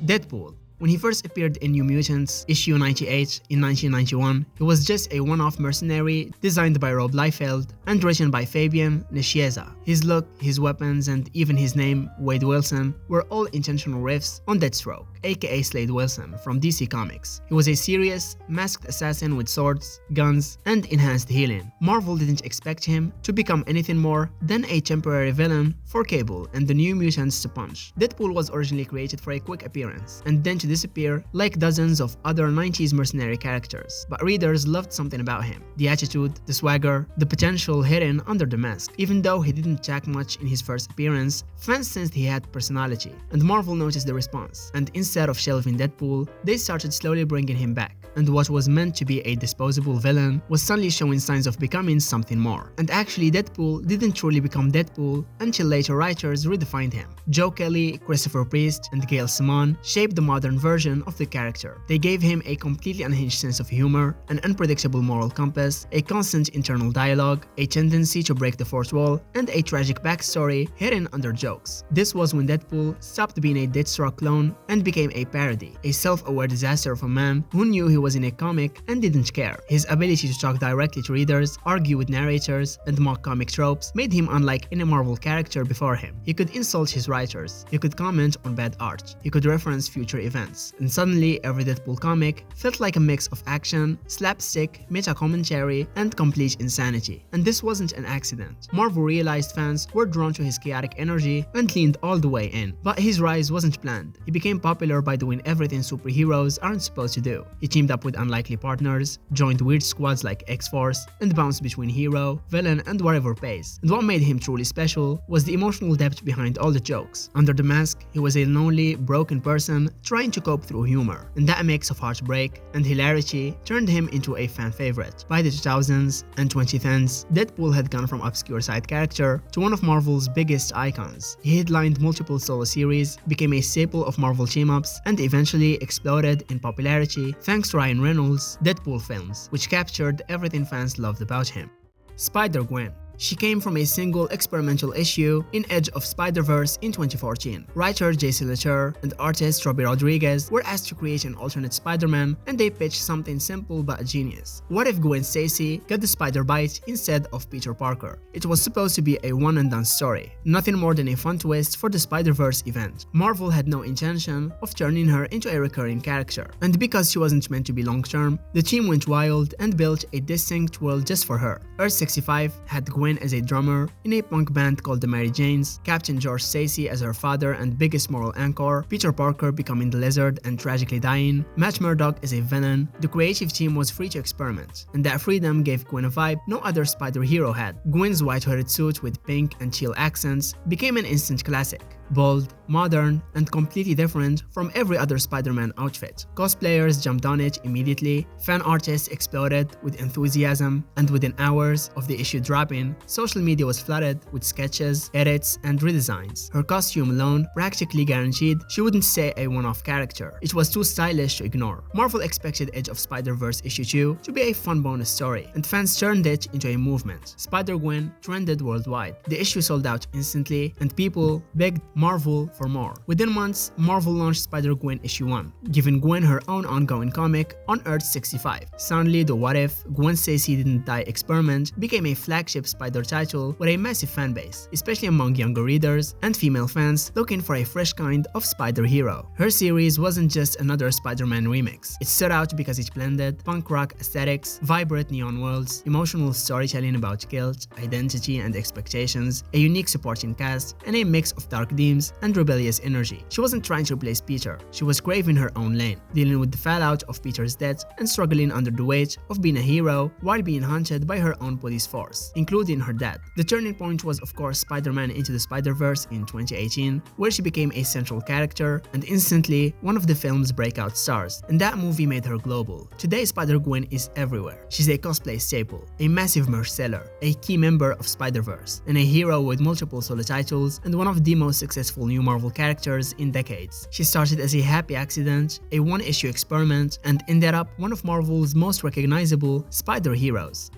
Deadpool. When he first appeared in New Mutants, issue 98 in 1991, he was just a one-off mercenary designed by Rob Liefeld and written by Fabian Nicieza. His look, his weapons, and even his name, Wade Wilson, were all intentional riffs on Deathstroke, aka Slade Wilson from DC Comics. He was a serious, masked assassin with swords, guns, and enhanced healing. Marvel didn't expect him to become anything more than a temporary villain for Cable and the New Mutants to punch. Deadpool was originally created for a quick appearance, and then to disappear like dozens of other 90s mercenary characters. But readers loved something about him. The attitude, the swagger, the potential hidden under the mask. Even though he didn't jack much in his first appearance, fans sensed he had personality, and Marvel noticed the response. And instead of shelving Deadpool, they started slowly bringing him back. And what was meant to be a disposable villain was suddenly showing signs of becoming something more. And actually, Deadpool didn't truly become Deadpool until later writers redefined him. Joe Kelly, Christopher Priest, and Gail Simone shaped the modern version of the character. They gave him a completely unhinged sense of humor, an unpredictable moral compass, a constant internal dialogue, a tendency to break the fourth wall, and a tragic backstory hidden under jokes. This was when Deadpool stopped being a Deathstroke clone and became a parody, a self-aware disaster of a man who knew he was in a comic and didn't care. His ability to talk directly to readers, argue with narrators, and mock comic tropes made him unlike any Marvel character before him. He could insult his writers, he could comment on bad art, he could reference future events, and suddenly every Deadpool comic felt like a mix of action, slapstick, meta-commentary, and complete insanity. And this wasn't an accident. Marvel realized fans were drawn to his chaotic energy and leaned all the way in. But his rise wasn't planned. He became popular by doing everything superheroes aren't supposed to do. He teamed up with unlikely partners, joined weird squads like X-Force, and bounced between hero, villain, and whatever pays. And what made him truly special was the emotional depth behind all the jokes. Under the mask, he was a lonely, broken person trying to cope through humor, and that mix of heartbreak and hilarity turned him into a fan favorite. By the 2000s and 2010s, Deadpool had gone from obscure side character to one of Marvel's biggest icons. He headlined multiple solo series, became a staple of Marvel team-ups, and eventually exploded in popularity thanks to Ryan Reynolds' Deadpool films, which captured everything fans loved about him. Spider-Gwen. She came from a single experimental issue in Edge of Spider-Verse in 2014. Writer J.C. Latour and artist Robbie Rodriguez were asked to create an alternate Spider-Man, and they pitched something simple but genius. What if Gwen Stacy got the spider bite instead of Peter Parker? It was supposed to be a one-and-done story, nothing more than a fun twist for the Spider-Verse event. Marvel had no intention of turning her into a recurring character, and because she wasn't meant to be long-term, the team went wild and built a distinct world just for her. Earth 65 had Gwen as a drummer in a punk band called the Mary Janes, Captain George Stacy as her father and biggest moral anchor, Peter Parker becoming the Lizard and tragically dying, Matt Murdock as a villain. The creative team was free to experiment, and that freedom gave Gwen a vibe no other spider hero had. Gwen's white-hooded suit with pink and teal accents became an instant classic. Bold, modern, and completely different from every other Spider-Man outfit. Cosplayers jumped on it immediately, fan artists exploded with enthusiasm, and within hours of the issue dropping, social media was flooded with sketches, edits, and redesigns. Her costume alone practically guaranteed she wouldn't stay a one-off character. It was too stylish to ignore. Marvel expected Edge of Spider-Verse issue 2 to be a fun bonus story, and fans turned it into a movement. Spider-Gwen trended worldwide. The issue sold out instantly, and people begged Marvel for more. Within months, Marvel launched Spider-Gwen issue 1, giving Gwen her own ongoing comic on Earth 65. Suddenly, the What If Gwen Stacy Didn't Die experiment became a flagship Spider title with a massive fanbase, especially among younger readers and female fans looking for a fresh kind of spider hero. Her series wasn't just another Spider-Man remix. It stood out because it blended punk rock aesthetics, vibrant neon worlds, emotional storytelling about guilt, identity, and expectations, a unique supporting cast, and a mix of dark themes dreams and rebellious energy. She wasn't trying to replace Peter, she was craving her own lane, dealing with the fallout of Peter's death and struggling under the weight of being a hero while being hunted by her own police force, including her dad. The turning point was of course Spider-Man Into the Spider-Verse in 2018, where she became a central character and instantly one of the film's breakout stars, and that movie made her global. Today Spider-Gwen is everywhere. She's a cosplay staple, a massive merch seller, a key member of Spider-Verse, and a hero with multiple solo titles and one of the most successful new Marvel characters in decades. She started as a happy accident, a one-issue experiment, and ended up one of Marvel's most recognizable spider heroes.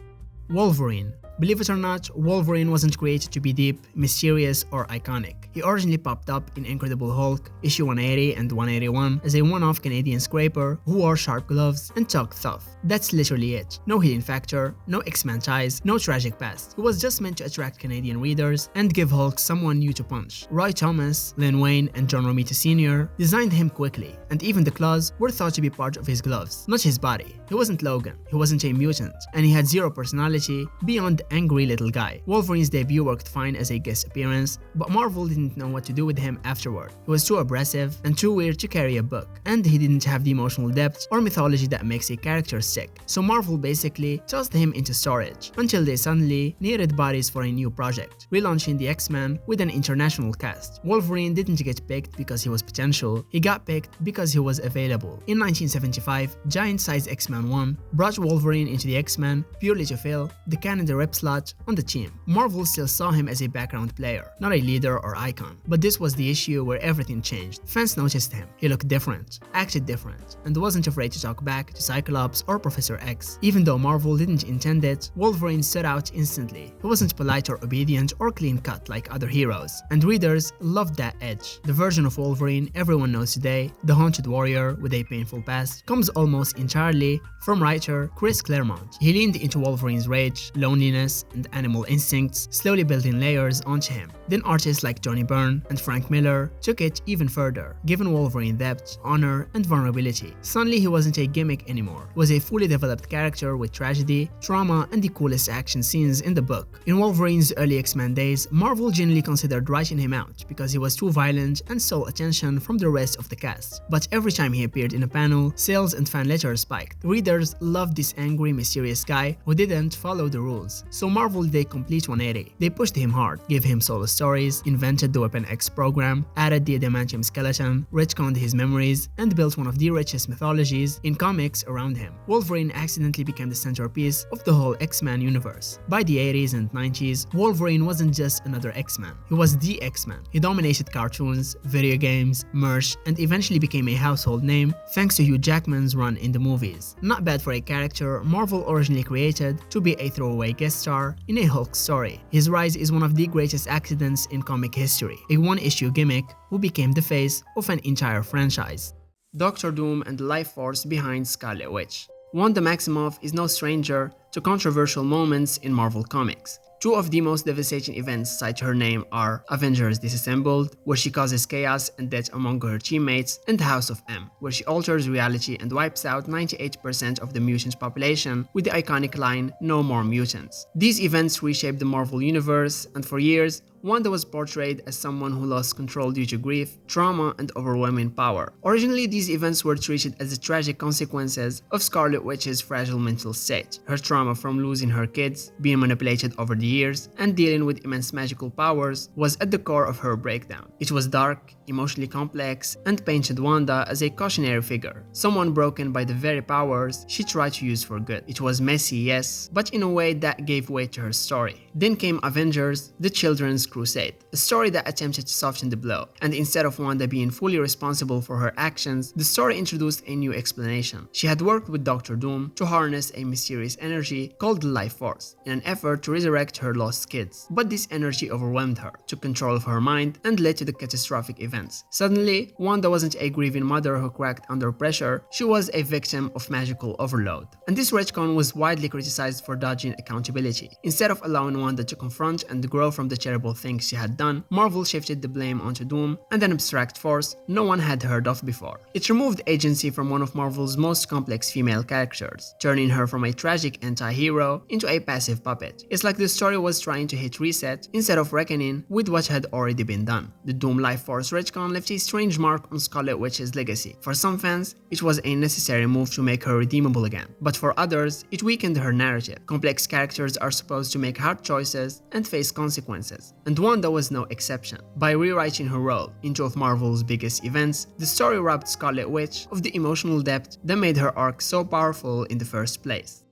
Wolverine. Believe it or not, Wolverine wasn't created to be deep, mysterious, or iconic. He originally popped up in Incredible Hulk, issue 180 and 181, as a one-off Canadian scraper who wore sharp gloves and talked tough. That's literally it. No hidden factor, no X-Men ties, no tragic past. He was just meant to attract Canadian readers and give Hulk someone new to punch. Roy Thomas, Len Wein, and John Romita Sr. designed him quickly, and even the claws were thought to be part of his gloves, not his body. He wasn't Logan, he wasn't a mutant, and he had zero personality beyond angry little guy. Wolverine's debut worked fine as a guest appearance, but Marvel didn't know what to do with him afterward. He was too abrasive and too weird to carry a book, and he didn't have the emotional depth or mythology that makes a character sick. So Marvel basically tossed him into storage, until they suddenly needed bodies for a new project, relaunching the X-Men with an international cast. Wolverine didn't get picked because he was potential, he got picked because he was available. In 1975, Giant Size X-Men 1 brought Wolverine into the X-Men purely to fill the Canada rep slot on the team. Marvel still saw him as a background player, not a leader or icon. But this was the issue where everything changed. Fans noticed him. He looked different, acted different, and wasn't afraid to talk back to Cyclops or Professor X. Even though Marvel didn't intend it, Wolverine stood out instantly. He wasn't polite or obedient or clean-cut like other heroes, and readers loved that edge. The version of Wolverine everyone knows today, the haunted warrior with a painful past, comes almost entirely from writer Chris Claremont. He leaned into Wolverine's rage, loneliness, and animal instincts, slowly building layers onto him. Then artists like Johnny Byrne and Frank Miller took it even further, giving Wolverine depth, honor, and vulnerability. Suddenly he wasn't a gimmick anymore. He was a fully developed character with tragedy, trauma, and the coolest action scenes in the book. In Wolverine's early X-Men days, Marvel generally considered writing him out because he was too violent and stole attention from the rest of the cast. But every time he appeared in a panel, sales and fan letters spiked. Readers loved this angry, mysterious guy who didn't follow the rules. So Marvel did a complete 180. They pushed him hard, gave him solo stories, invented the Weapon X program, added the adamantium skeleton, retconned his memories, and built one of the richest mythologies in comics around him. Wolverine accidentally became the centerpiece of the whole X-Men universe. By the 80s and 90s, Wolverine wasn't just another X-Man. He was the X-Man. He dominated cartoons, video games, merch, and eventually became a household name thanks to Hugh Jackman's run in the movies. Not bad for a character Marvel originally created to be a throwaway guest star in a Hulk story. His rise is one of the greatest accidents in comic history, a one-issue gimmick who became the face of an entire franchise. Doctor Doom and the life force behind Scarlet Witch. Wanda Maximoff is no stranger to controversial moments in Marvel Comics. Two of the most devastating events tied to her name are Avengers Disassembled, where she causes chaos and death among her teammates, and House of M, where she alters reality and wipes out 98% of the mutant population with the iconic line, "No more mutants." These events reshaped the Marvel Universe, and for years, Wanda was portrayed as someone who lost control due to grief, trauma, and overwhelming power. Originally, these events were treated as the tragic consequences of Scarlet Witch's fragile mental state. Her trauma from losing her kids, being manipulated over the years, and dealing with immense magical powers was at the core of her breakdown. It was dark, emotionally complex, and painted Wanda as a cautionary figure, someone broken by the very powers she tried to use for good. It was messy, yes, but in a way that gave weight to her story. Then came Avengers: The Children's Crusade, a story that attempted to soften the blow, and instead of Wanda being fully responsible for her actions, the story introduced a new explanation. She had worked with Doctor Doom to harness a mysterious energy called the Life Force in an effort to resurrect her lost kids, but this energy overwhelmed her, took control of her mind, and led to the catastrophic events. Suddenly, Wanda wasn't a grieving mother who cracked under pressure, she was a victim of magical overload. And this retcon was widely criticized for dodging accountability. Instead of allowing Wanda to confront and grow from the terrible things she had done, Marvel shifted the blame onto Doom and an abstract force no one had heard of before. It removed agency from one of Marvel's most complex female characters, turning her from a tragic anti-hero into a passive puppet. It's like the story was trying to hit reset instead of reckoning with what had already been done. The Doom Life Force retcon left a strange mark on Scarlet Witch's legacy. For some fans, it was a necessary move to make her redeemable again, but for others, it weakened her narrative. Complex characters are supposed to make hard choices and face consequences, and Wanda was no exception. By rewriting her role in two of Marvel's biggest events, the story robbed Scarlet Witch of the emotional depth that made her arc so powerful in the first place.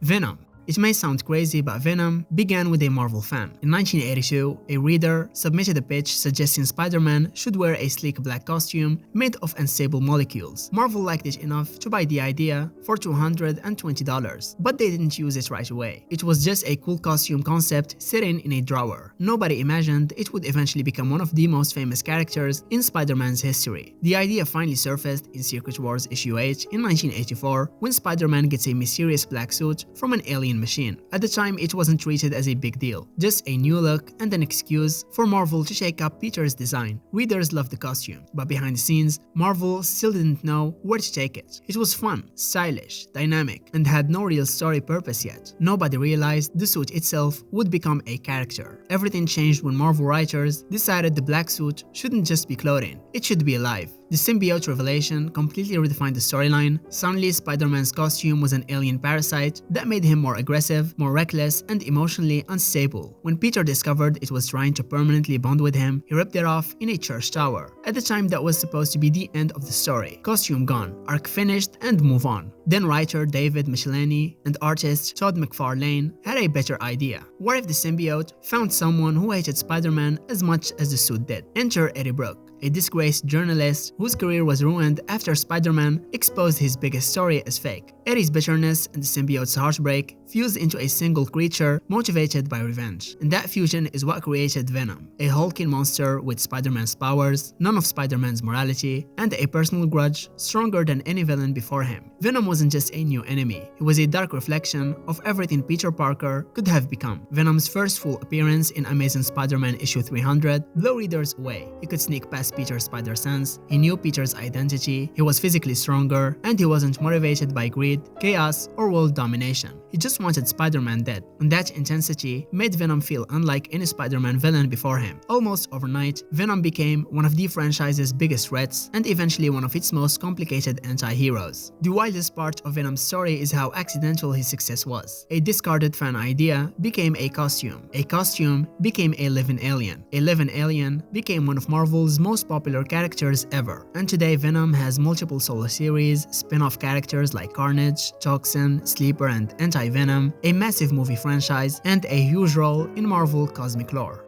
Venom. It may sound crazy, but Venom began with a Marvel fan. In 1982, a reader submitted a pitch suggesting Spider-Man should wear a sleek black costume made of unstable molecules. Marvel liked it enough to buy the idea for $220, but they didn't use it right away. It was just a cool costume concept sitting in a drawer. Nobody imagined it would eventually become one of the most famous characters in Spider-Man's history. The idea finally surfaced in Secret Wars issue 8 in 1984 when Spider-Man gets a mysterious black suit from an alien machine. At the time, it wasn't treated as a big deal, just a new look and an excuse for Marvel to shake up Peter's design. Readers loved the costume, but behind the scenes, Marvel still didn't know where to take it. It was fun, stylish, dynamic, and had no real story purpose yet. Nobody realized the suit itself would become a character. Everything changed when Marvel writers decided the black suit shouldn't just be clothing, it should be alive. The symbiote revelation completely redefined the storyline. Suddenly, Spider-Man's costume was an alien parasite that made him more aggressive, more reckless, and emotionally unstable. When Peter discovered it was trying to permanently bond with him, he ripped it off in a church tower. At the time, that was supposed to be the end of the story. Costume gone, arc finished, and move on. Then writer David Michelinie and artist Todd McFarlane had a better idea. What if the symbiote found someone who hated Spider-Man as much as the suit did? Enter Eddie Brock, a disgraced journalist whose career was ruined after Spider-Man exposed his biggest story as fake. Eddie's bitterness and the symbiote's heartbreak fused into a single creature motivated by revenge. And that fusion is what created Venom, a hulking monster with Spider-Man's powers, none of Spider-Man's morality, and a personal grudge stronger than any villain before him. Venom wasn't just a new enemy, he was a dark reflection of everything Peter Parker could have become. Venom's first full appearance in Amazing Spider-Man issue 300 blew readers away. He could sneak past Peter's spider sense, he knew Peter's identity, he was physically stronger, and he wasn't motivated by greed, chaos, or world domination. He just wanted Spider-Man dead, and that intensity made Venom feel unlike any Spider-Man villain before him. Almost overnight, Venom became one of the franchise's biggest threats and eventually one of its most complicated anti-heroes. The wildest part of Venom's story is how accidental his success was. A discarded fan idea became a costume became a living alien became one of Marvel's most popular characters ever. And today Venom has multiple solo series, spin-off characters like Carnage, Toxin, Sleeper, and Anti-Venom, a massive movie franchise, and a huge role in Marvel cosmic lore.